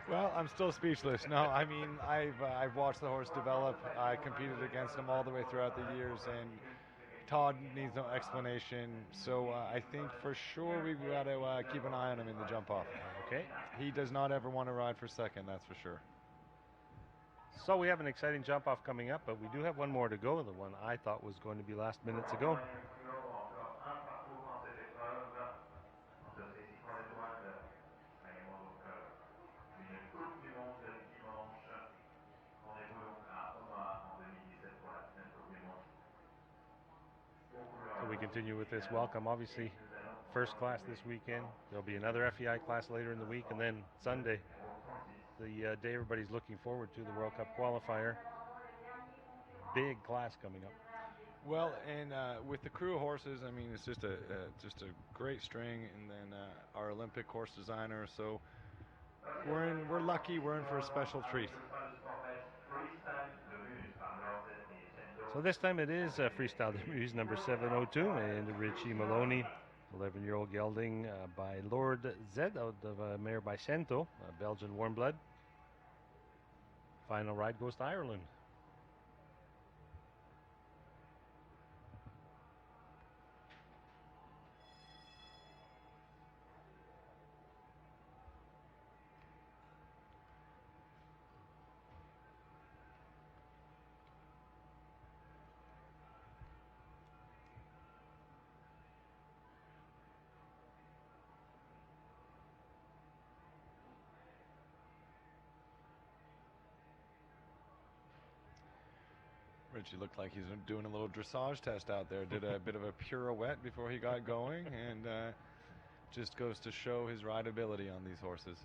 Well, I'm still speechless. No, I mean, I've watched the horse develop. I competed against him all the way throughout the years, and Todd needs no explanation. So I think for sure we've got to keep an eye on him in the jump off. Okay. He does not ever want to ride for second, that's for sure. So we have an exciting jump off coming up, but we do have one more to go. The one I thought was going to be last minutes ago. So we continue with this welcome. Obviously, first class this weekend. There'll be another FEI class later in the week, and then Sunday, the day everybody's looking forward to, the World Cup qualifier. Big class coming up. Well, and with the crew horses, I mean, it's just a great string, and then our Olympic horse designer. So we're lucky. We're in for a special treat. So this time it is Freestyle de Muse number 702 and Richie Maloney, 11-year-old gelding by Lord Zed out of mare by Cento, Belgian warm blood. Final ride goes to Ireland. Richie looked like he's doing a little dressage test out there. Did a bit of a pirouette before he got going, and just goes to show his rideability on these horses.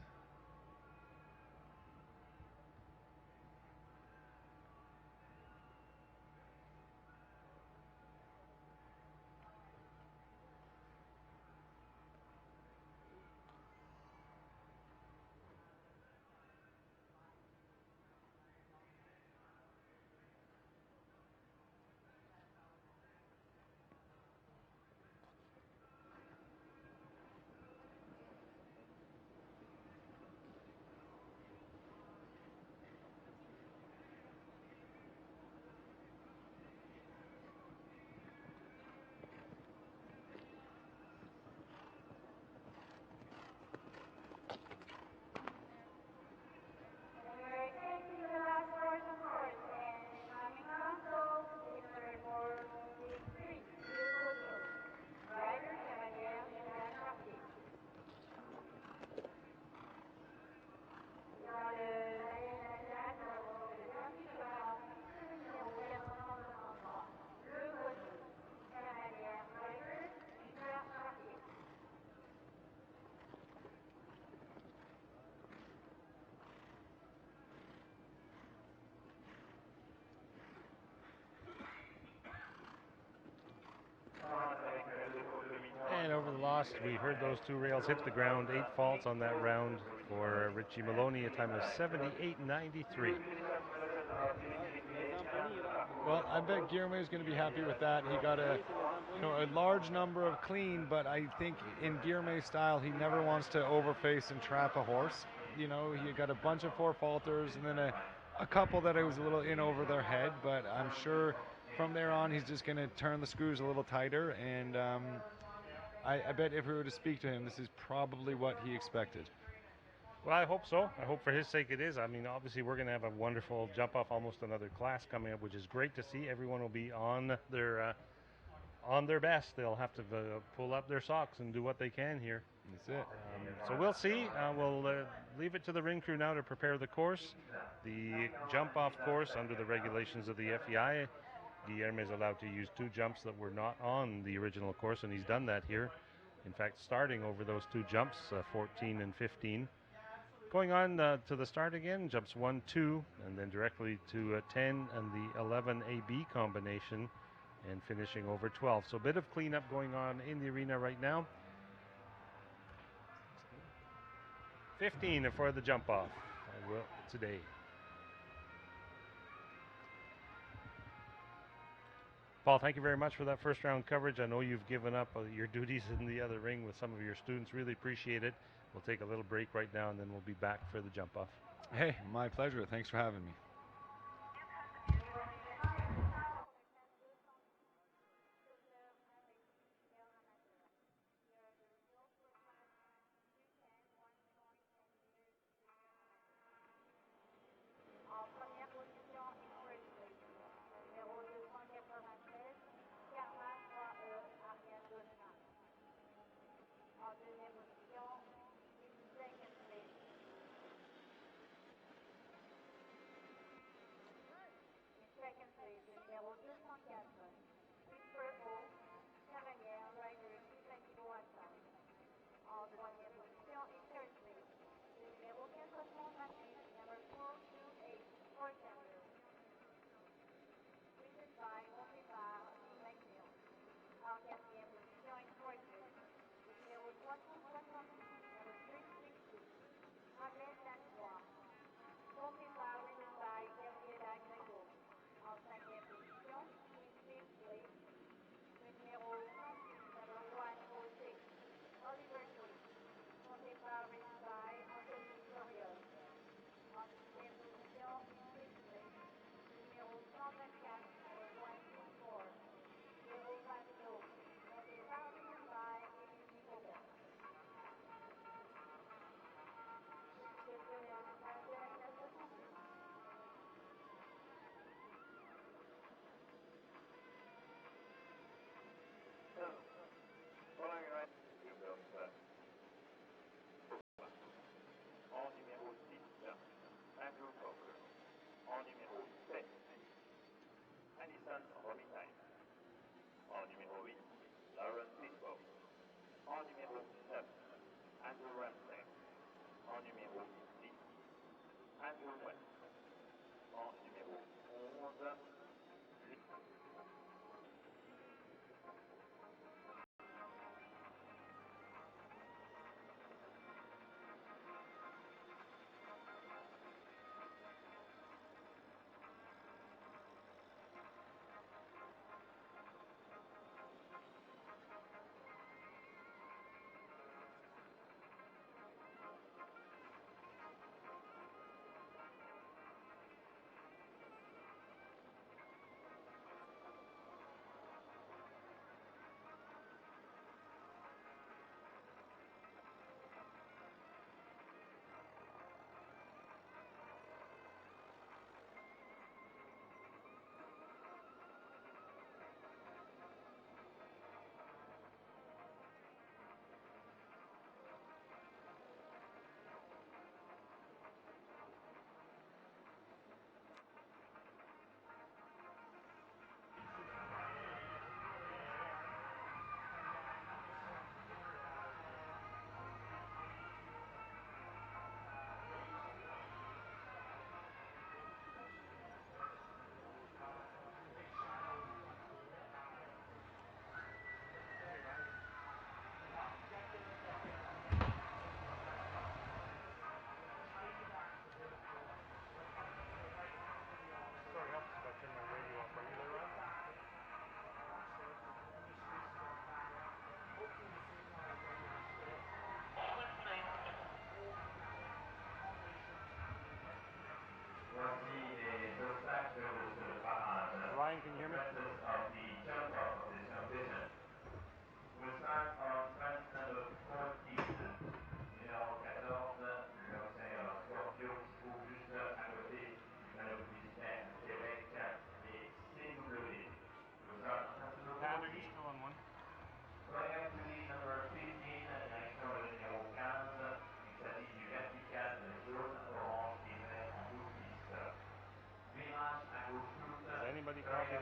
lost. We heard those two rails hit the ground. 8 faults on that round for Richie Maloney, a time of 78.93. Well, I bet Guillermo is going to be happy with that. He got a large number of clean, but I think in Guillermo's style, he never wants to overface and trap a horse. He got a bunch of 4 falters and then a couple that I was a little in over their head, but I'm sure from there on he's just going to turn the screws a little tighter, and I bet if we were to speak to him, this is probably what he expected. Well, I hope so. I hope for his sake it is. I mean, obviously we're going to have a wonderful jump off, almost another class coming up, which is great to see. Everyone will be on their best. They'll have to pull up their socks and do what they can here. That's it. So we'll see. We'll leave it to the ring crew now to prepare the course. The jump off course under the regulations of the FEI. Guillermo is allowed to use 2 jumps that were not on the original course, and he's done that here. In fact, starting over those 2 jumps, 14 and 15. Going on to the start again, jumps 1, 2, and then directly to 10 and the 11 AB combination, and finishing over 12. So a bit of cleanup going on in the arena right now. 15 for the jump off today. Paul, thank you very much for that first round coverage. I know you've given up your duties in the other ring with some of your students. Really appreciate it. We'll take a little break right now, and then we'll be back for the jump off. Hey, my pleasure. Thanks for having me.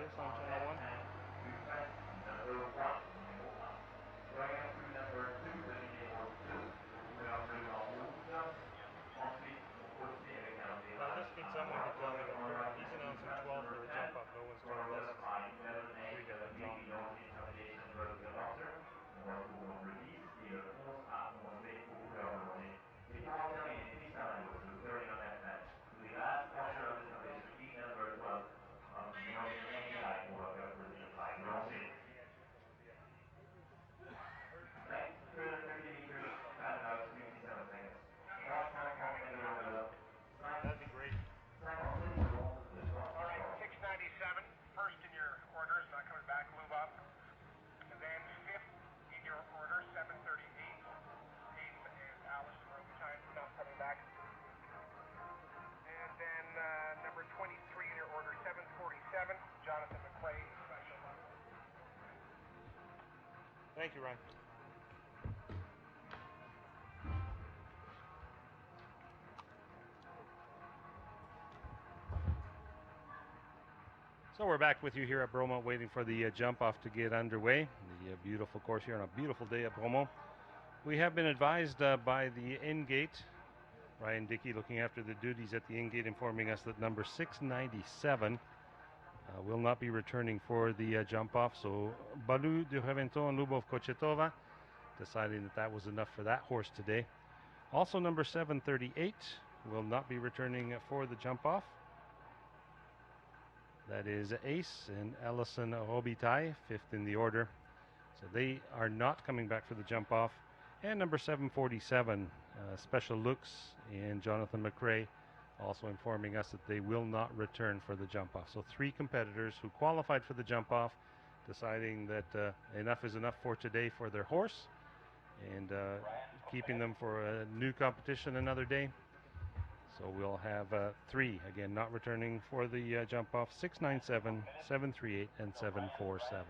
Paris on Channel 1. Now just need someone to tell me that he's announcing 12 for the jump off. No one's told us. We get the drop. That'd be great. All right, 697, first in your orders, not coming back, move up. And then fifth in your order, 738. Aiden and Allison Road time, not coming back. And then number 23 in your order, 747, Jonathan McQuay, special. Thank you, Ryan. So we're back with you here at Bromont, waiting for the jump off to get underway. The beautiful course here on a beautiful day at Bromont. We have been advised by the in-gate, Ryan Dickey looking after the duties at the in-gate, informing us that number 697 will not be returning for the jump off. So Balou de Reventon and Lubov Kochetova deciding that that was enough for that horse today. Also number 738 will not be returning for the jump off. That is Ace and Ellison Robitaille, fifth in the order. So they are not coming back for the jump off. And number 747, Special Looks and Jonathan McRae, also informing us that they will not return for the jump off. So three competitors who qualified for the jump off, deciding that enough is enough for today for their horse, and keeping them for a new competition another day. So we'll have three, again, not returning for the jump off, 697, 738, and 747.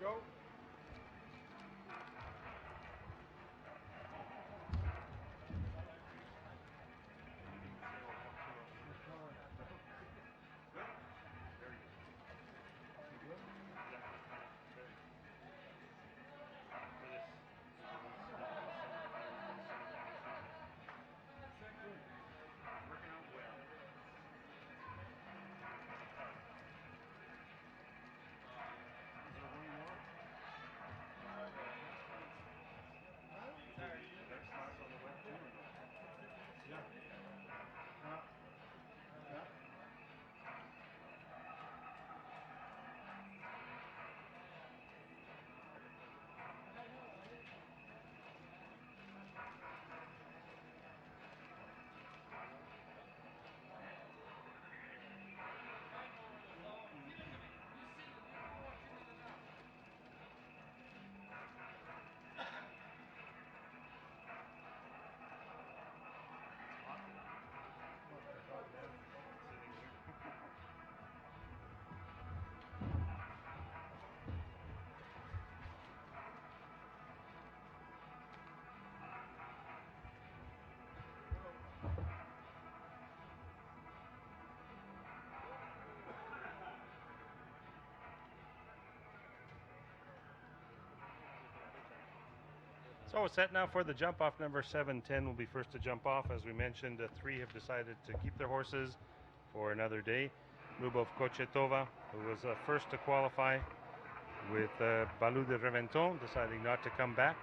Go. So it's set now for the jump off. Number 710 will be first to jump off. As we mentioned, three have decided to keep their horses for another day. Lubov Kochetova, who was first to qualify, with Balou de Reventon deciding not to come back.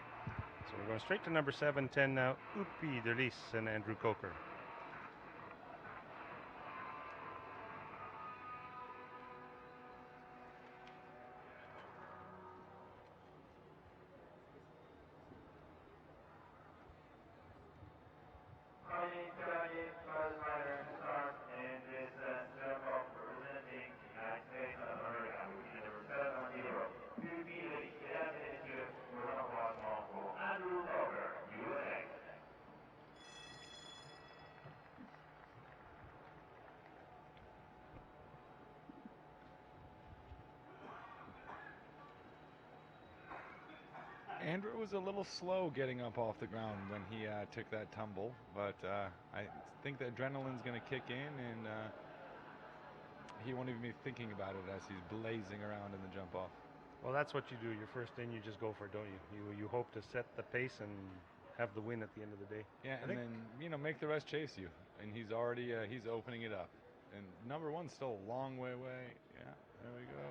So we're going straight to number 7, 10 now. Upi Delis and Andrew Coker. Andrew was a little slow getting up off the ground when he took that tumble, but I think the adrenaline's going to kick in, and he won't even be thinking about it as he's blazing around in the jump off. Well, that's what you do. Your first in, you just go for it, don't you? You hope to set the pace and have the win at the end of the day. Yeah, and then make the rest chase you. And he's already he's opening it up. And number 1's still a long way away. Yeah, there we go.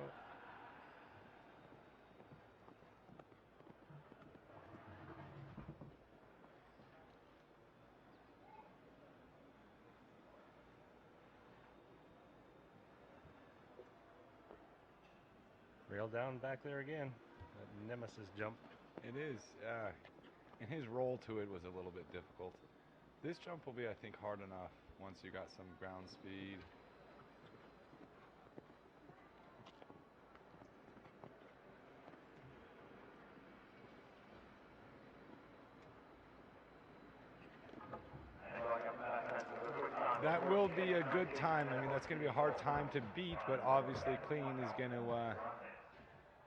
Rail down back there again. That nemesis jump. It is. And his roll to it was a little bit difficult. This jump will be, I think, hard enough once you got some ground speed. That will be a good time. I mean, that's going to be a hard time to beat, but obviously clean is going to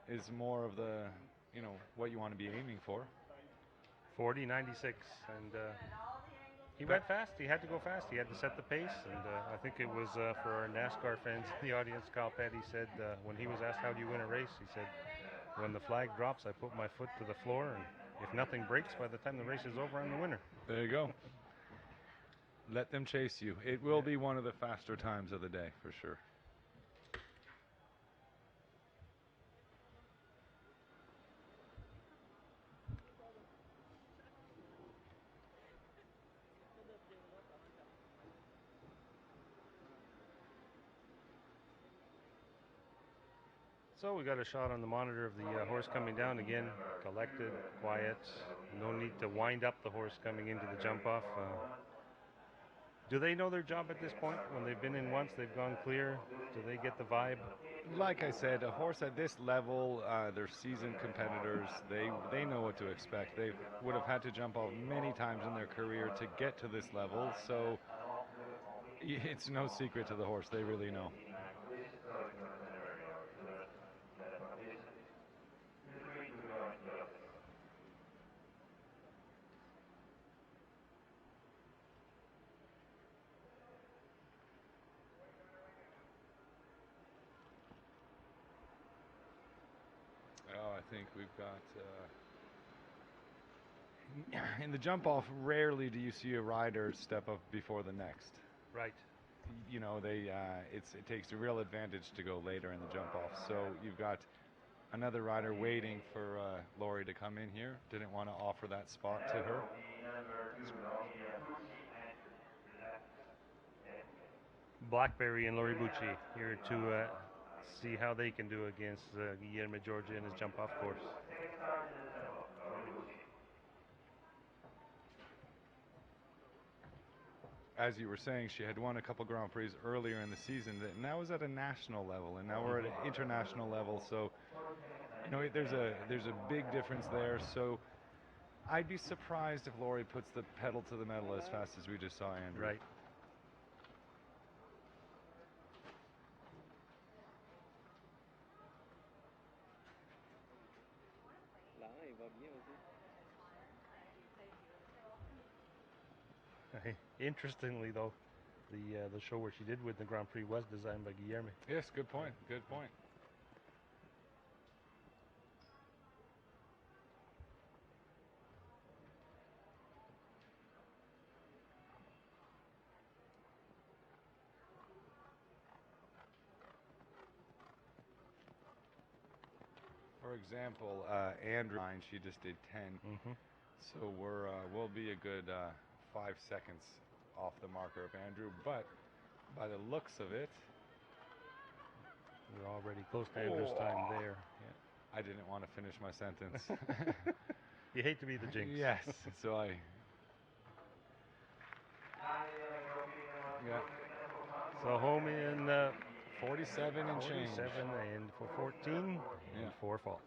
is more of the what you want to be aiming for. 40.96, and he went fast. He had to go fast. He had to set the pace, and I think it was for our NASCAR fans in the audience. Kyle Petty said when he was asked how do you win a race, he said, "When the flag drops, I put my foot to the floor, and if nothing breaks, by the time the race is over, I'm the winner." There you go. Let them chase you. It will be one of the faster times of the day, for sure. So we got a shot on the monitor of the horse coming down again, collected, quiet. No need to wind up the horse coming into the jump off. Do they know their job at this point? When they've been in once, they've gone clear. Do they get the vibe? Like I said, a horse at this level, they're seasoned competitors. They know what to expect. They would have had to jump off many times in their career to get to this level. So it's no secret to the horse. They really know. Oh, I think we've got in the jump off. Rarely do you see a rider step up before the next. Right. It takes a real advantage to go later in the jump off. So you've got another rider waiting for Lori to come in here. Didn't want to offer that spot to her. Blackberry and Lori Bucci here to see how they can do against Guillermo Georgia in his jump off course. As you were saying, she had won a couple Grand Prix earlier in the season, and that was at a national level, and now we're at an international level. So, there's a big difference there. So, I'd be surprised if Lori puts the pedal to the metal as fast as we just saw Andrew. Right. Interestingly, though, the show where she did win the Grand Prix was designed by Guillermo. Yes, good point. Good point. For example, Andrew, she just did 10. Mm-hmm. So we'll be a good 5 seconds off the marker of Andrew, but by the looks of it, We're already close to Andrew's time there. I didn't want to finish my sentence. You hate to be the jinx. Yes, so I. Yeah. So home in 47 and change. 47 and for 14 and Yeah. 4 faults.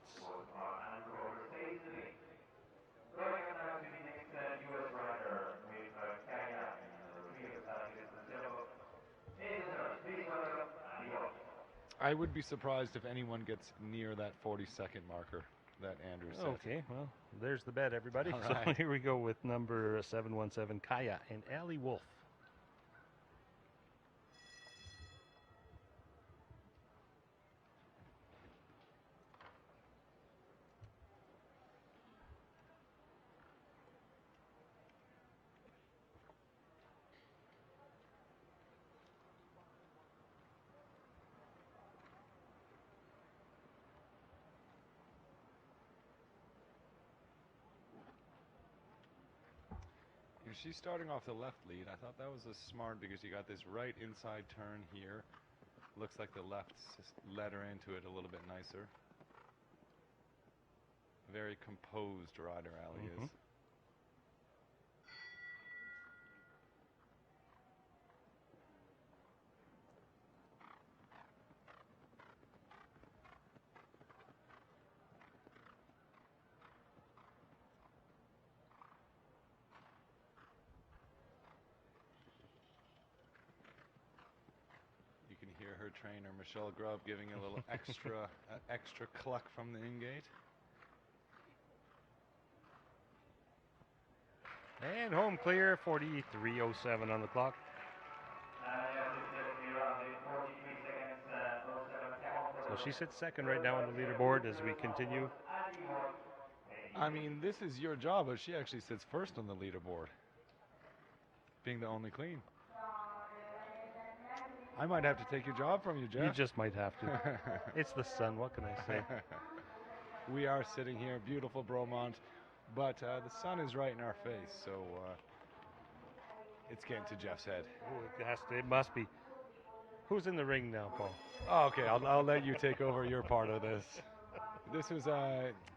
I would be surprised if anyone gets near that 40-second marker that Andrew set. Okay, well, there's the bet, everybody. All So right. here we go with number 717, Kaya and Ali Wolf. If she's starting off the left lead, I thought that was a smart because you got this right inside turn here. Looks like the left led her into it a little bit nicer. Very composed rider, Ali is. You can hear her trainer, Michelle Grubb, giving a little extra cluck from the in-gate. And home clear, 43.07 on the clock. So she sits second right now on the leaderboard as we continue. I mean, this is your job, but she actually sits first on the leaderboard, being the only clean. I might have to take your job from you, Jeff. You just might have to. It's the sun, what can I say? We are sitting here, beautiful Bromont, but the sun is right in our face, so it's getting to Jeff's head. Oh, it must be. Who's in the ring now, Paul? Oh, okay, I'll let you take over your part of this. This was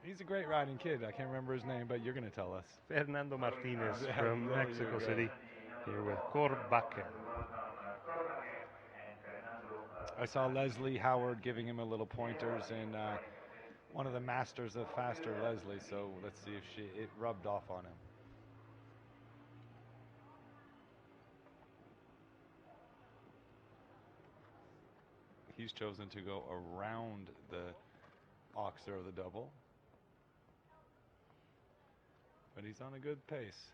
he's a great riding kid. I can't remember his name, but you're going to tell us. Fernando Martinez Yeah, from there you Mexico go. City, here with Corbaque. I saw Leslie Howard giving him a little pointers, and one of the masters of faster, Leslie. So let's see if it rubbed off on him. He's chosen to go around the oxer of the double, but he's on a good pace.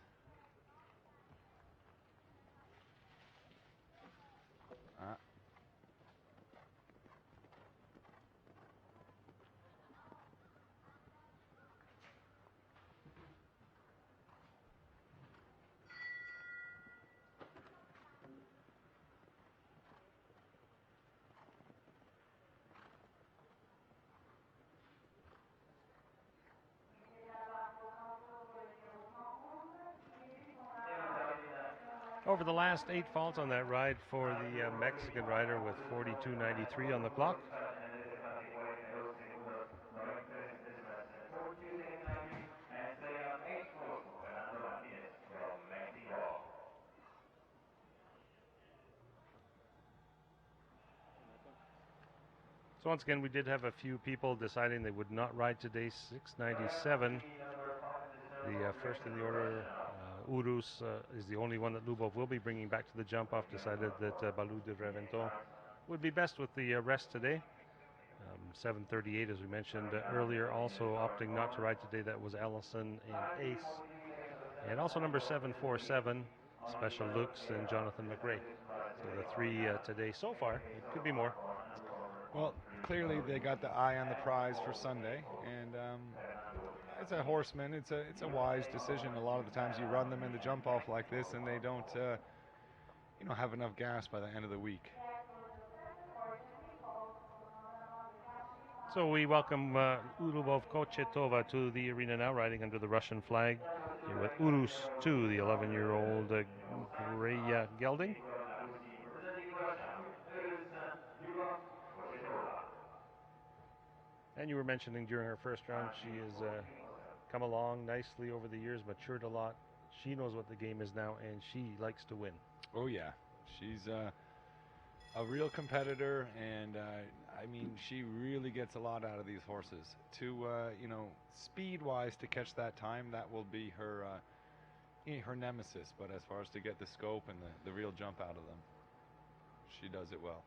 Over the last 8 faults on that ride for the Mexican rider with 42.93 on the clock. So once again, we did have a few people deciding they would not ride today. 697. The first in the order, Urus, is the only one that Lubov will be bringing back to the jump-off. Decided that Balou de Reventon would be best with the rest today. 738, as we mentioned earlier, also opting not to ride today. That was Allison and Ace. And also number 747, Special Lux and Jonathan McRae. So the 3 today so far. It could be more. Well, clearly they got the eye on the prize for Sunday, and it's a horseman. It's a wise decision. A lot of the times you run them in the jump off like this, and they don't have enough gas by the end of the week. So we welcome Urubov Kochetova to the arena now, riding under the Russian flag. Here with Urus 2, the 11-year-old gray gelding. And you were mentioning during her first round, she has come along nicely over the years, matured a lot. She knows what the game is now, and she likes to win. Oh yeah, she's a real competitor, and I mean, she really gets a lot out of these horses. To speed-wise, to catch that time, that will be her her nemesis. But as far as to get the scope and the real jump out of them, she does it well.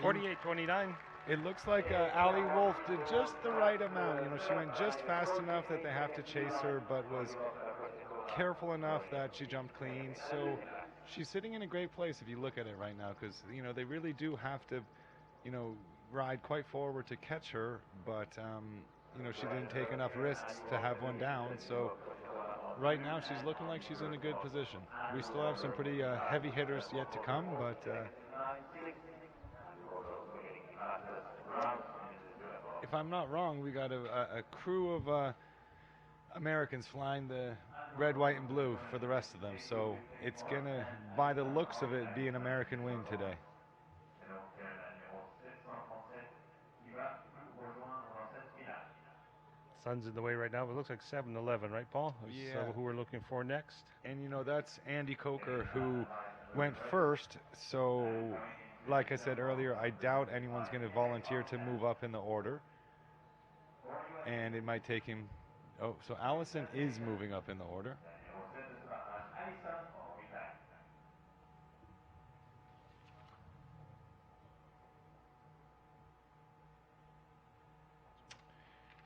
$48.29. It looks like Ali Wolf did just the right amount. You know, she went just fast enough that they have to chase her, but was careful enough that she jumped clean. So she's sitting in a great place if you look at it right now, because they really do have to, ride quite forward to catch her. But she didn't take enough risks to have one down. So right now she's looking like she's in a good position. We still have some pretty heavy hitters yet to come, but. If I'm not wrong, we got a crew of Americans flying the red, white, and blue for the rest of them. So it's going to, by the looks of it, be an American win today. Sun's in the way right now, but it looks like 7-11, right, Paul? Yeah. So who we're looking for next? And, that's Andy Coker, who went first. So, like I said earlier, I doubt anyone's going to volunteer to move up in the order. And it might take him... Oh, so Allison is moving up in the order.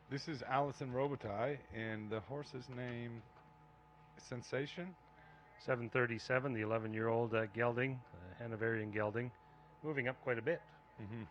This is Allison Robitaille, and the horse's name, Sensation? 7:37, the 11-year-old gelding, Hanoverian gelding, moving up quite a bit. Mm-hmm.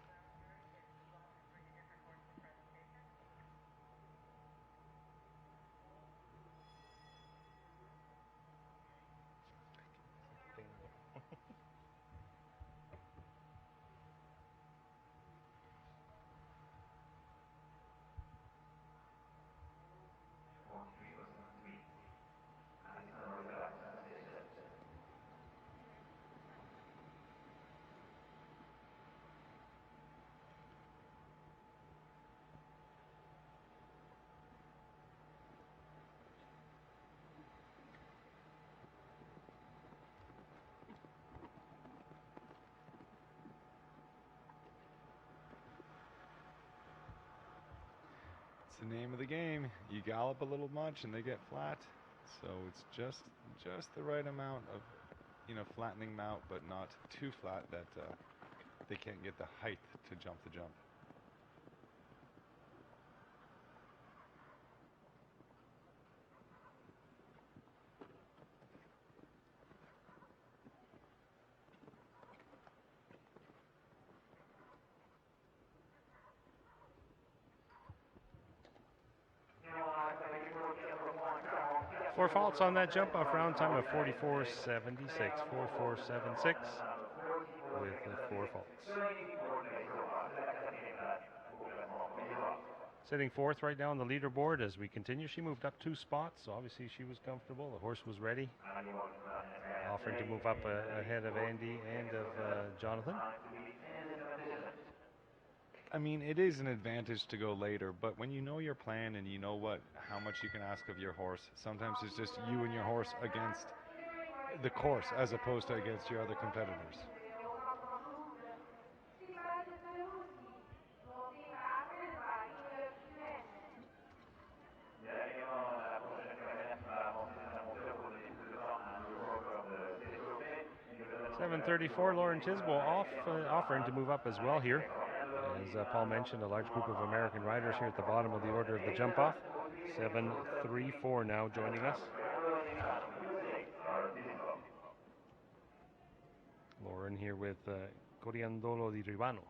The name of the game. You gallop a little much and they get flat, so it's just the right amount of flattening them out, but not too flat that they can't get the height to jump the jump. Four faults on that jump off, round time of 44.76. 44.76 with the 4 faults. Sitting fourth right now on the leaderboard as we continue. She moved up 2 spots, so obviously she was comfortable. The horse was ready, offering to move up ahead of Andy and of Jonathan. I mean, it is an advantage to go later, but when you know your plan and you know how much you can ask of your horse, sometimes it's just you and your horse against the course as opposed to against your other competitors. Il y a également la prochaine comète qui va avancer sa montée au positif de temps à un nouveau record de développé. 7:34. Lauren Tisbo offering to move up as well here. As Paul mentioned, a large group of American riders here at the bottom of the order of the jump off. 7:34 now joining us. Lauren here with Coriandolo di Ribano.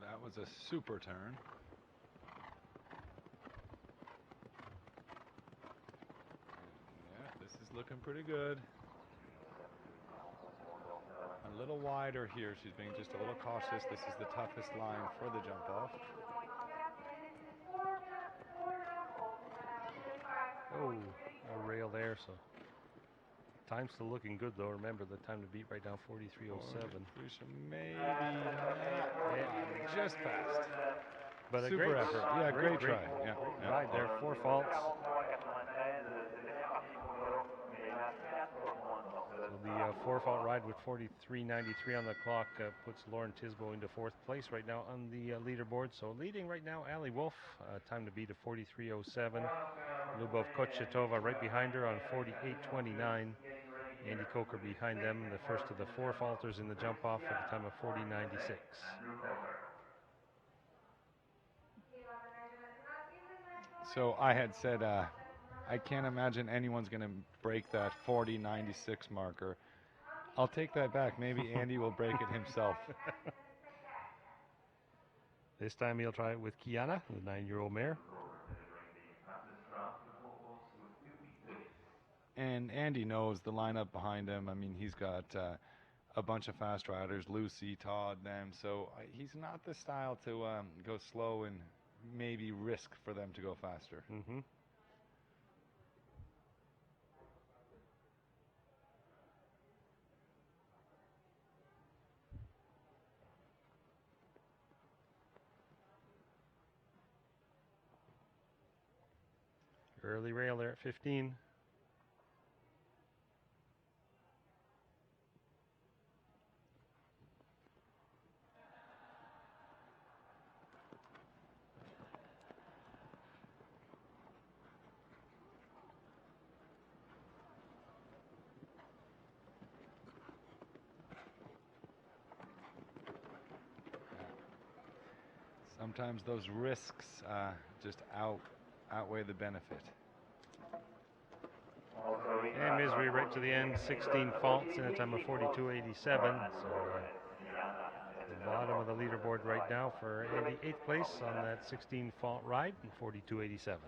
That was a super turn. Yeah, this is looking pretty good. A little wider here. She's being just a little cautious. This is the toughest line for the jump off. Oh, a rail there, so time's still looking good though. Remember the time to beat right now, 43:07. Maybe just passed. But a Super great effort. Yeah, great try. Yeah, yeah. Right there, 4 faults. So the 4-fault ride with 43:93 on the clock puts Lauren Tisbo into 4th place right now on the leaderboard. So leading right now, Ali Wolf, time to beat of 43:07. Lubov Kochetova right behind her on 48:29. Andy Coker behind them, the first of the 4 falters in the jump off at a time of 40:96. So I had said I can't imagine anyone's going to break that 40:96 marker. I'll take that back. Maybe Andy will break it himself. This time he'll try it with Kiana, the 9-year-old mare. And Andy knows the lineup behind him. I mean, he's got a bunch of fast riders, Lucy, Todd, them. So he's not the style to go slow and maybe risk for them to go faster. Mm-hmm. Early rail there at 15. Sometimes those risks just outweigh the benefit. And misery right to the end, 16 faults in a time of 42:87. So the bottom of the leaderboard right now for Andy, 8th place on that 16 fault ride in 42:87.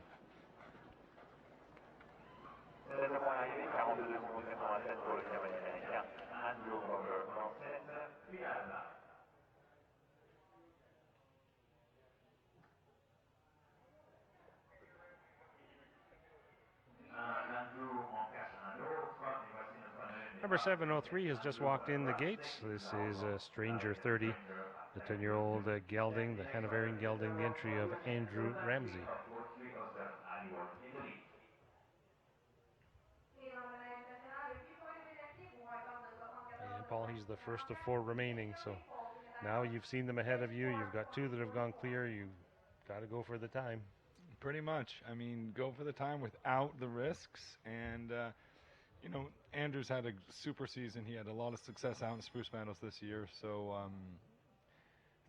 Number 703 has just walked in the gates. This is Stranger 30, the 10-year-old gelding, the Hanoverian gelding, the entry of Andrew Ramsey. And Paul, he's the first of 4 remaining, so now you've seen them ahead of you. You've got 2 that have gone clear. You've got to go for the time. Pretty much. I mean, go for the time without the risks. And, you know, Andrew's had a super season. He had a lot of success out in Spruce Meadows this year. So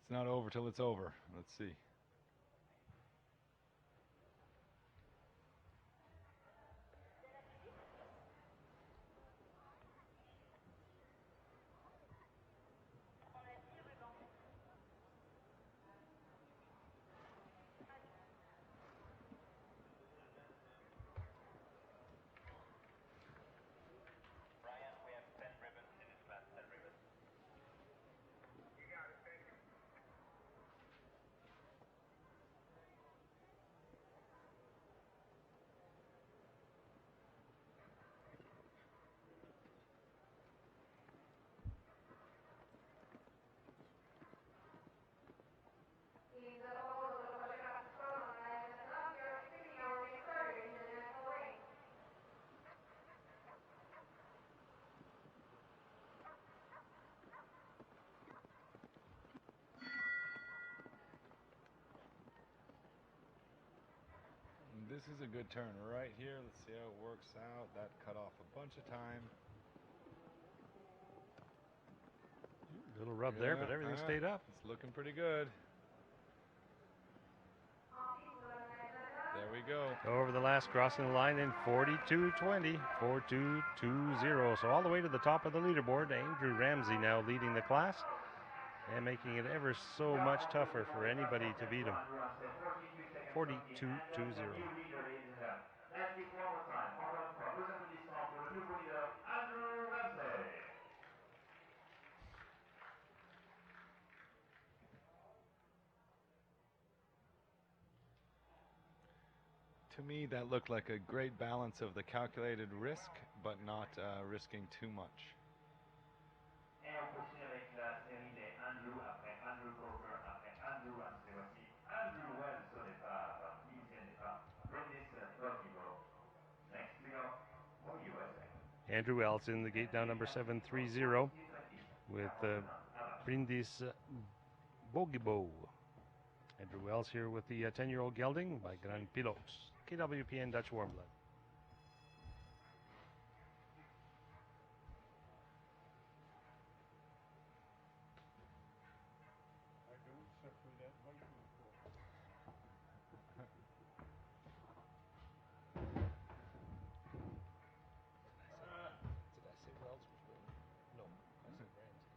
it's not over till it's over. Let's see. Brian, we have 10 ribbons in this class, 10 ribbons. You got it, thank you. Teams at all of the pushing up the score on that is enough. Your 60-hour get started into the national race. This is a good turn right here. Let's see how it works out. That cut off a bunch of time. Little rub there, but everything stayed up. It's looking pretty good. There we go. Over the last crossing the line in 42.20, 42.20. So all the way to the top of the leaderboard. Andrew Ramsey now leading the class and making it ever so much tougher for anybody to beat him. 42.20. Let's give one more time. Encore une fois, vos applaudissements pour le nouveau leader, Andrew Ramsey. To me, that looked like a great balance of the calculated risk, but not risking too much. Et on continue avec la série des Andrew après Andrew Coker, après Andrew Ramsey. Voici Andrew Wells au départ, 10e départ. Brindis Bogibo. Next we go for USA. Andrew Wells in the gate down number 730 with Brindis Bogibo. Andrew Wells here with the 10-year-old gelding by Grand Pilots. KWPN Dutch Warm Blood. Did I say Wells was winning? No, I said Ramsey.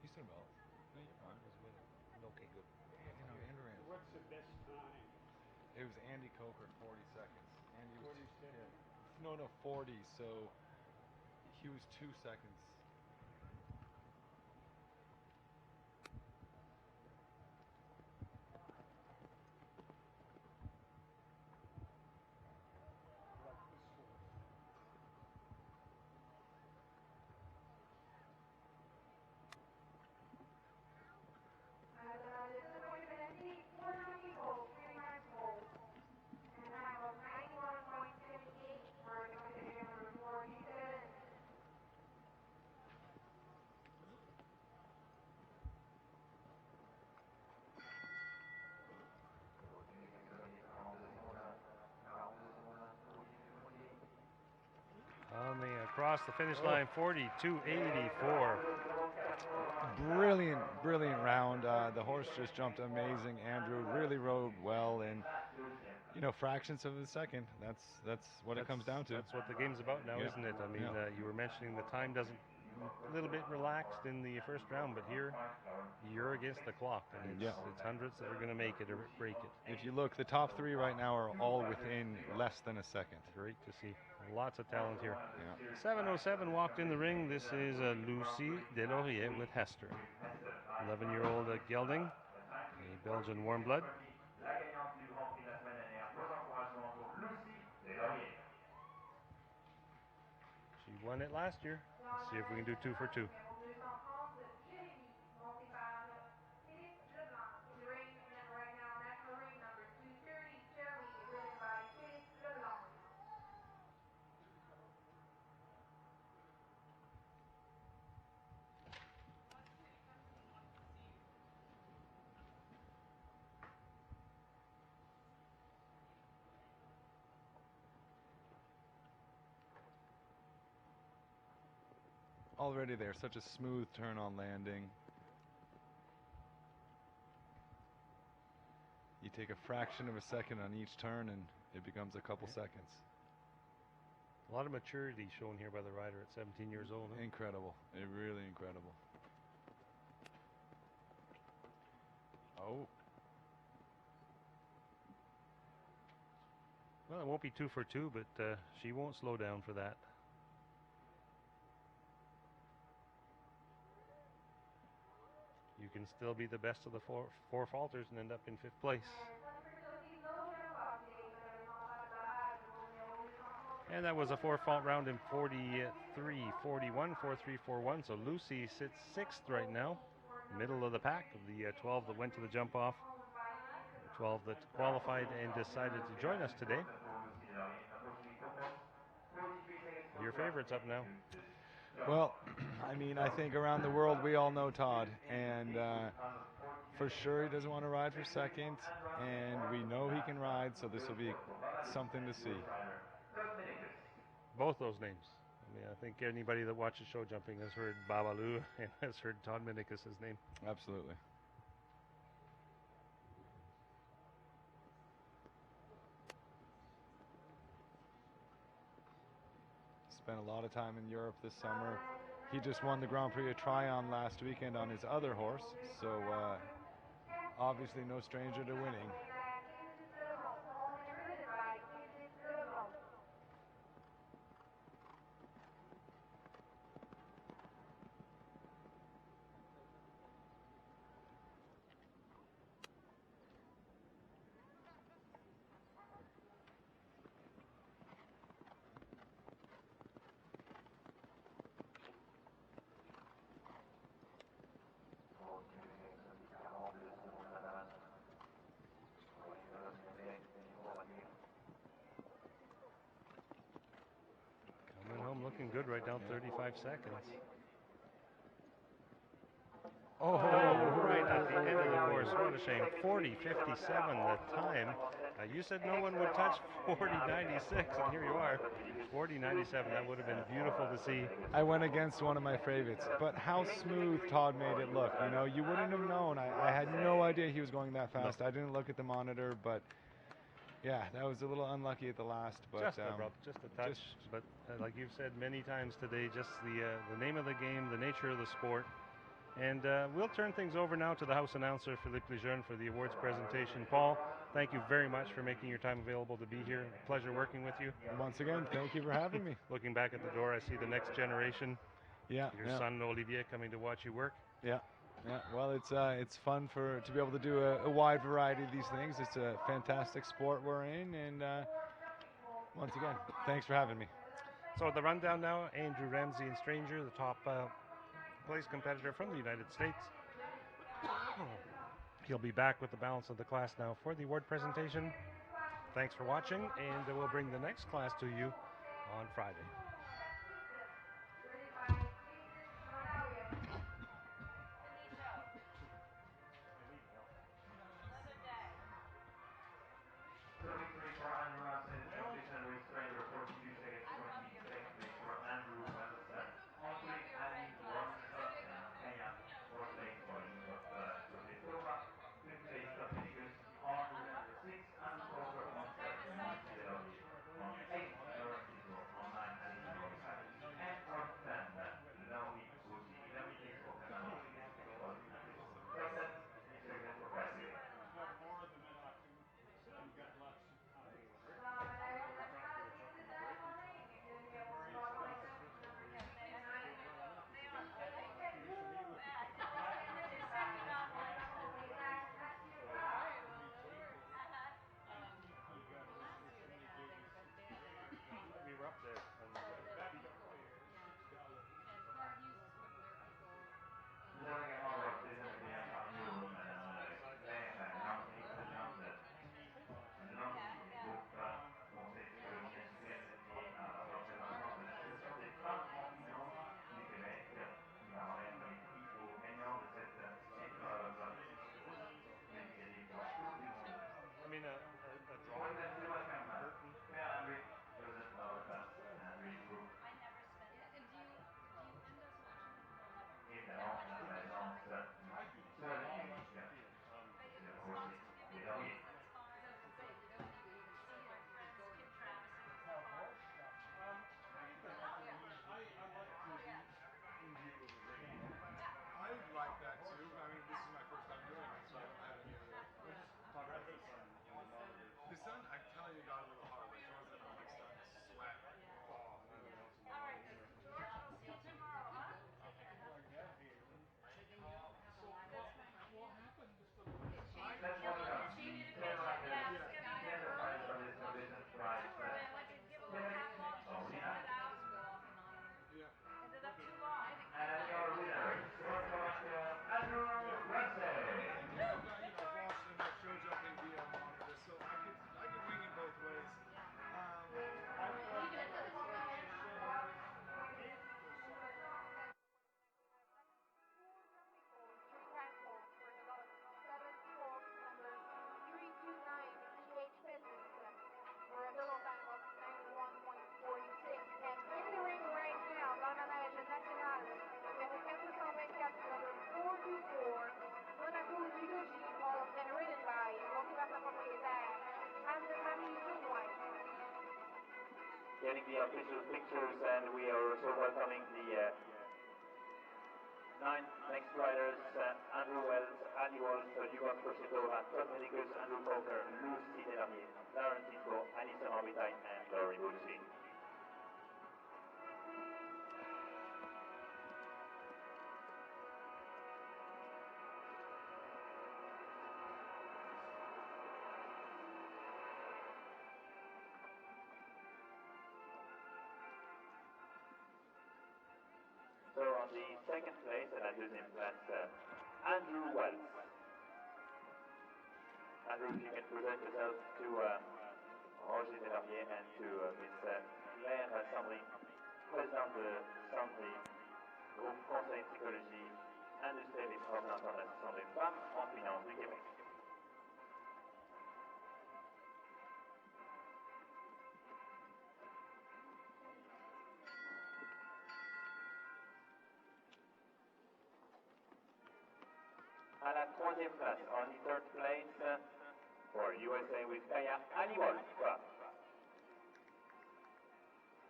You said Wells. No, you're fine. Was winning. Okay, good. You know, Andrew Ramsey. What's the best time? It was Andy Coker, 40 seconds. Andy was 40 seconds. no, 40. So he was 2 seconds. Like this one. This is going to be an 420 volts, 3 times volts, and a time of 91.78 for competition number 47. On the across the finish line, 42.84. Brilliant round. The horse just jumped amazing. Andrew really rode well, and you know, fractions of a second. That's what it comes down to. That's what the game's about now, Yeah. isn't it? I mean, Yeah. you were mentioning the time doesn't a little bit relaxed in the first round, but here you're against the clock, and it's hundreds that are going to make it or break it. If you look, the top 3 right now are all within less than a second. Great to see. Lots of talent here. Yeah. 7:07 walked in the ring. This is Lucie Delaurier with Hester. 11-year-old gelding, a Belgian warm blood. La gagnante du Grand Prix de la semaine dernière. Vos encouragements pour Lucie Deslauriers. She won it last year. Let's see if we can do 2 for 2. Jérémy, monté par Philippe Leblanc in the ring right now. National ring number 230, Jeremy, ridden by Philippe Leblanc. already there. Such a smooth turn on landing. You take a fraction of a second on each turn and it becomes a couple seconds. A lot of maturity shown here by the rider at 17 years old. Huh? Incredible. Really incredible. Oh. Well, it won't be 2 for 2, but she won't slow down for that. You can still be the best of the four falters and end up in 5th place. And that was a 4-fault round in 43-41, 4-3-4-1. So Lucy sits 6th right now, middle of the pack of the 12 that went to the jump off, the 12 that qualified and decided to join us today. Your favorites up now. Well, I mean, I think around the world we all know Todd, and for sure he doesn't want to ride for second, and we know he can ride, so this will be something to see. Both those names. I mean, I think anybody that watches show jumping has heard Babalu and has heard Todd Minicus' name. Absolutely. Spent a lot of time in Europe this summer. He just won the Grand Prix of Tryon last weekend on his other horse, so obviously no stranger to winning. Coming home looking good right down 35 seconds. Oh, right at the end of the course. What a shame. 40.57 the time. You said no one would touch 40.96, and here you are. 40.97. That would have been beautiful to see. I went against one of my favorites, but how smooth Todd made it look. You know, you wouldn't have known. I had no idea he was going that fast. No. I didn't look at the monitor, but yeah, that was a little unlucky at the last. But just a touch. But like you've said many times today, just the name of the game, the nature of the sport. And we'll turn things over now to the house announcer, Philippe Lejeune, for the awards presentation. Paul, thank you very much for making your time available to be here. Pleasure working with you. Once again, thank you for having me. Looking back at the door, I see the next generation. Yeah. Your son Olivier coming to watch you work. Yeah. Yeah. Well, it's fun to be able to do a wide variety of these things. It's a fantastic sport we're in, and once again, thanks for having me. So the rundown now: Andrew Ramsey and Stranger, the top place competitor from the United States. He'll be back with the balance of the class now for the award presentation. Thanks for watching, and we'll bring the next class to you on Friday. getting the official pictures, and we are also welcoming the 9 next riders, Andrew Wells, Ali Walsh, Hugo Crochetova, Todd Medicus, Andrew Coker, Lucy Delarmier, Lauren Tisco, Alison Orbitaille, and Laurie Bucci. So on the second place, at la deuxième place, Andrew Wells. Andrew, if you can present yourself to Roger Delarmier and to Miss Claire Sandry, présidente de Sandry, groupe Conseil Psychologie Industrielle et représentante de l'Association des femmes en finance du Québec. À la troisième place, on the third place, for USA with Kaya Ali Walsh.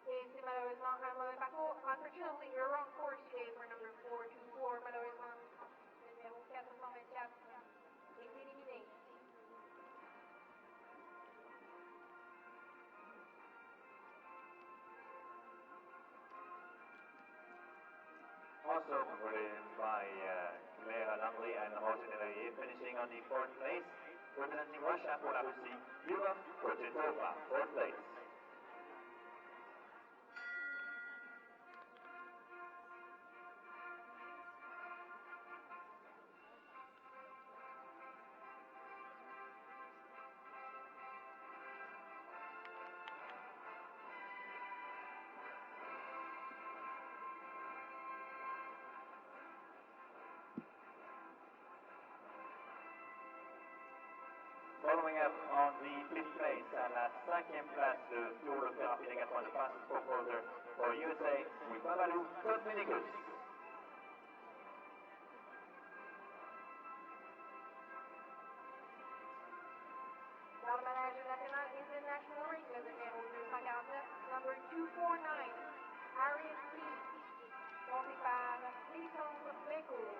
Et c'est malheureusement un mauvais parcours. Unfortunately, you're wrong course today for number 424. Malheureusement, le numéro 424 est éliminé. Also supported by Claire Landry and Roger Delarmier, finishing on the fourth place, representing Russia pour la Russie, Yuva Krochetova, fourth place. Following up on the fifth place, à la cinquième place de Tour de Thérapie Négatoire de fastest proposer for USA with Babalou Todd Medicus. Dans le manège national International Ring, le numéro 249, number 249, Arian P, monté par Alexandre Bécourt.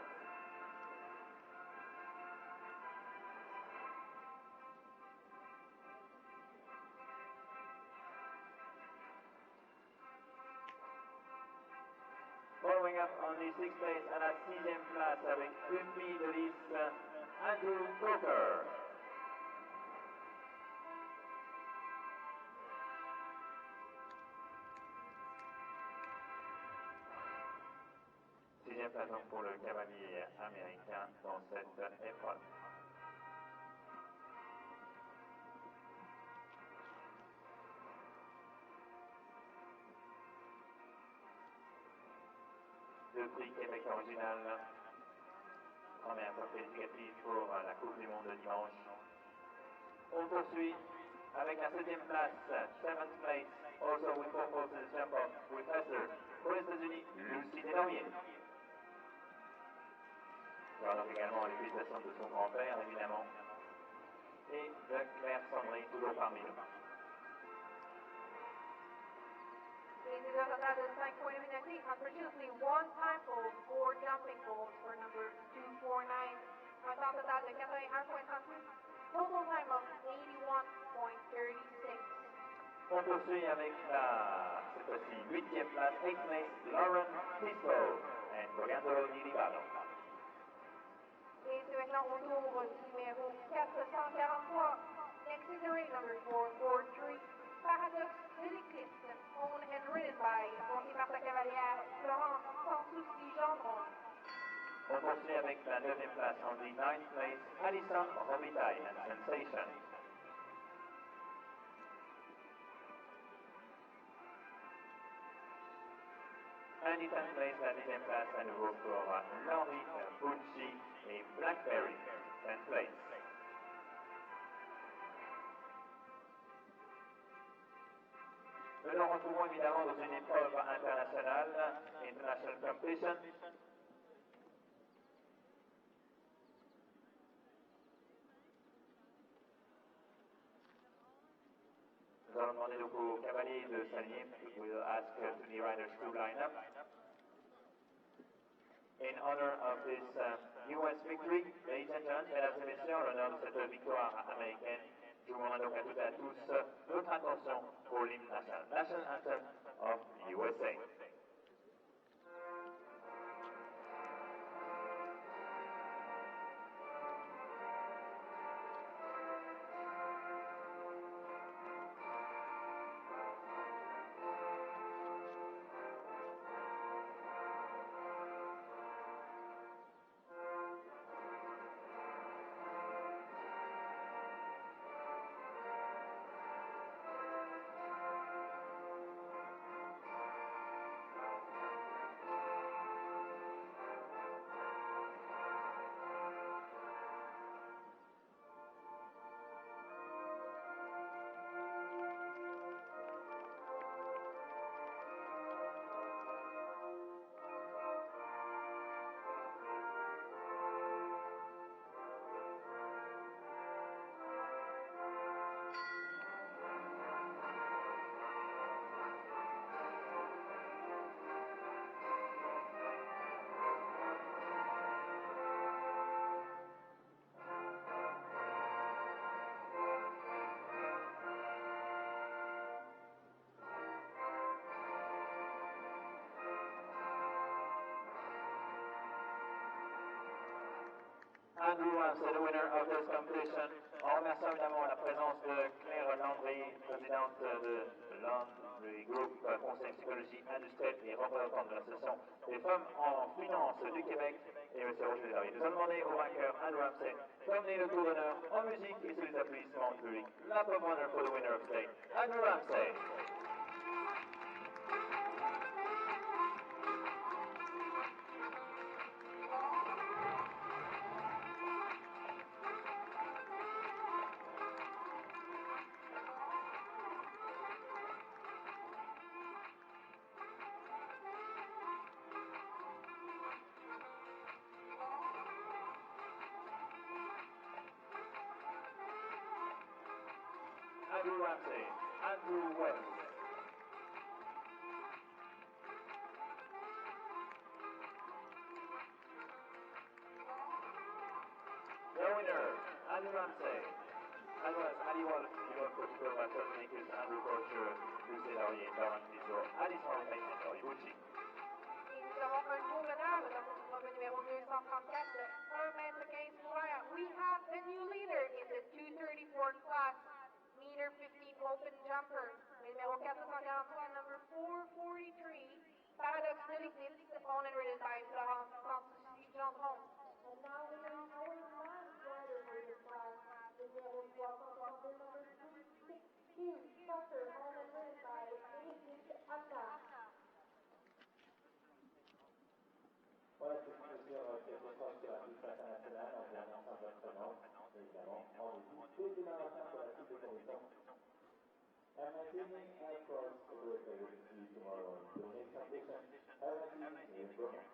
Following up on the sixth place, à la sixième place avec une fille de liste, Andrew Coker. Sixième place donc pour le cavalier américain dans cette épreuve. Le prix Québec original, première qualificative pour la Coupe du Monde de dimanche. On poursuit avec la septième place, seventh place, also with purple to the jump off with Hester. Pour les États-Unis, Lucy Delarmier. Il y aura donc également les félicitations de son grand-père, évidemment, et de Claire Sandry, toujours parmi nous. Et c'est un total de 5 points de pénalité. Unfortunately, one time fold, 4 jumping folds for number 249. Un temps total de 81.36. Total time of 81.36. On poursuit avec cette fois-ci, huitième place, eighth place, Lauren Tisco and Coriandolo di Rivalo. Et c'est maintenant au tour du numéro 443. Next in the ring, number 443. Paradox de l'éclipse, owned and ridden by, monté par sa cavalière Florence Sans Souci Gendron. On poursuit avec la neuvième place, on the ninth place, Alison Orbitaille and Sensation. And the 10th place, la dixième place, à nouveau pour Laurie Bucci et Blackberry, 10th place. Nous nous retrouvons évidemment dans une épreuve internationale, International Competition. Nous allons demander donc aux cavaliers de s'aligner. We will ask to the riders to line up. In honor of this US victory, ladies and gentlemen, mesdames et messieurs, en l'honneur de cette victoire américaine, je vous demande donc à toutes et à tous votre attention pour l'hymne national, National Anthem of USA. Andrew Ramsey, the winner of this competition. En remerciant évidemment la présence de Claire Landry, présidente de Landry Group, conseil psychologie industrielle et représentante de l'association des femmes en finance du Québec, et M. Roger Delarue. Nous allons demander au vainqueur Andrew Ramsey d'emmener le tour d'honneur en musique et sous les applaudissements du public. Lap of honor for the winner of today, Andrew Ramsey. Andrew Ramsey, Andrew West. The winner, Andrew Ramsey. As well as Ali Wolf, the Golf Coach Pro by Makers, Andrew Coach, Lucie Laurier, Darren Piso, Alice Morrison, et Laurie Bucci. Et nous avons un tour d'honneur dans ce programme numéro 234, 1 mètre 15 courir. We have a new leader in the 234 class, meter 15 open jumper. Numéro 443, number 443, Paradox de l'Eclipse, owned and ridden by Florence Gendron. And now we have our last rider for this class, numéro 362, number 362, Tucker, owned and ridden by Agent Anna. Voilà, c'est plusieurs quelque chose sur la piste internationale, en dernière sans entraînement, évidemment, rendez-vous dès demain matin pour la suite de connaissances. And my evening, I cross the road, I will see you tomorrow. The next competition, have a nice evening, Bromont.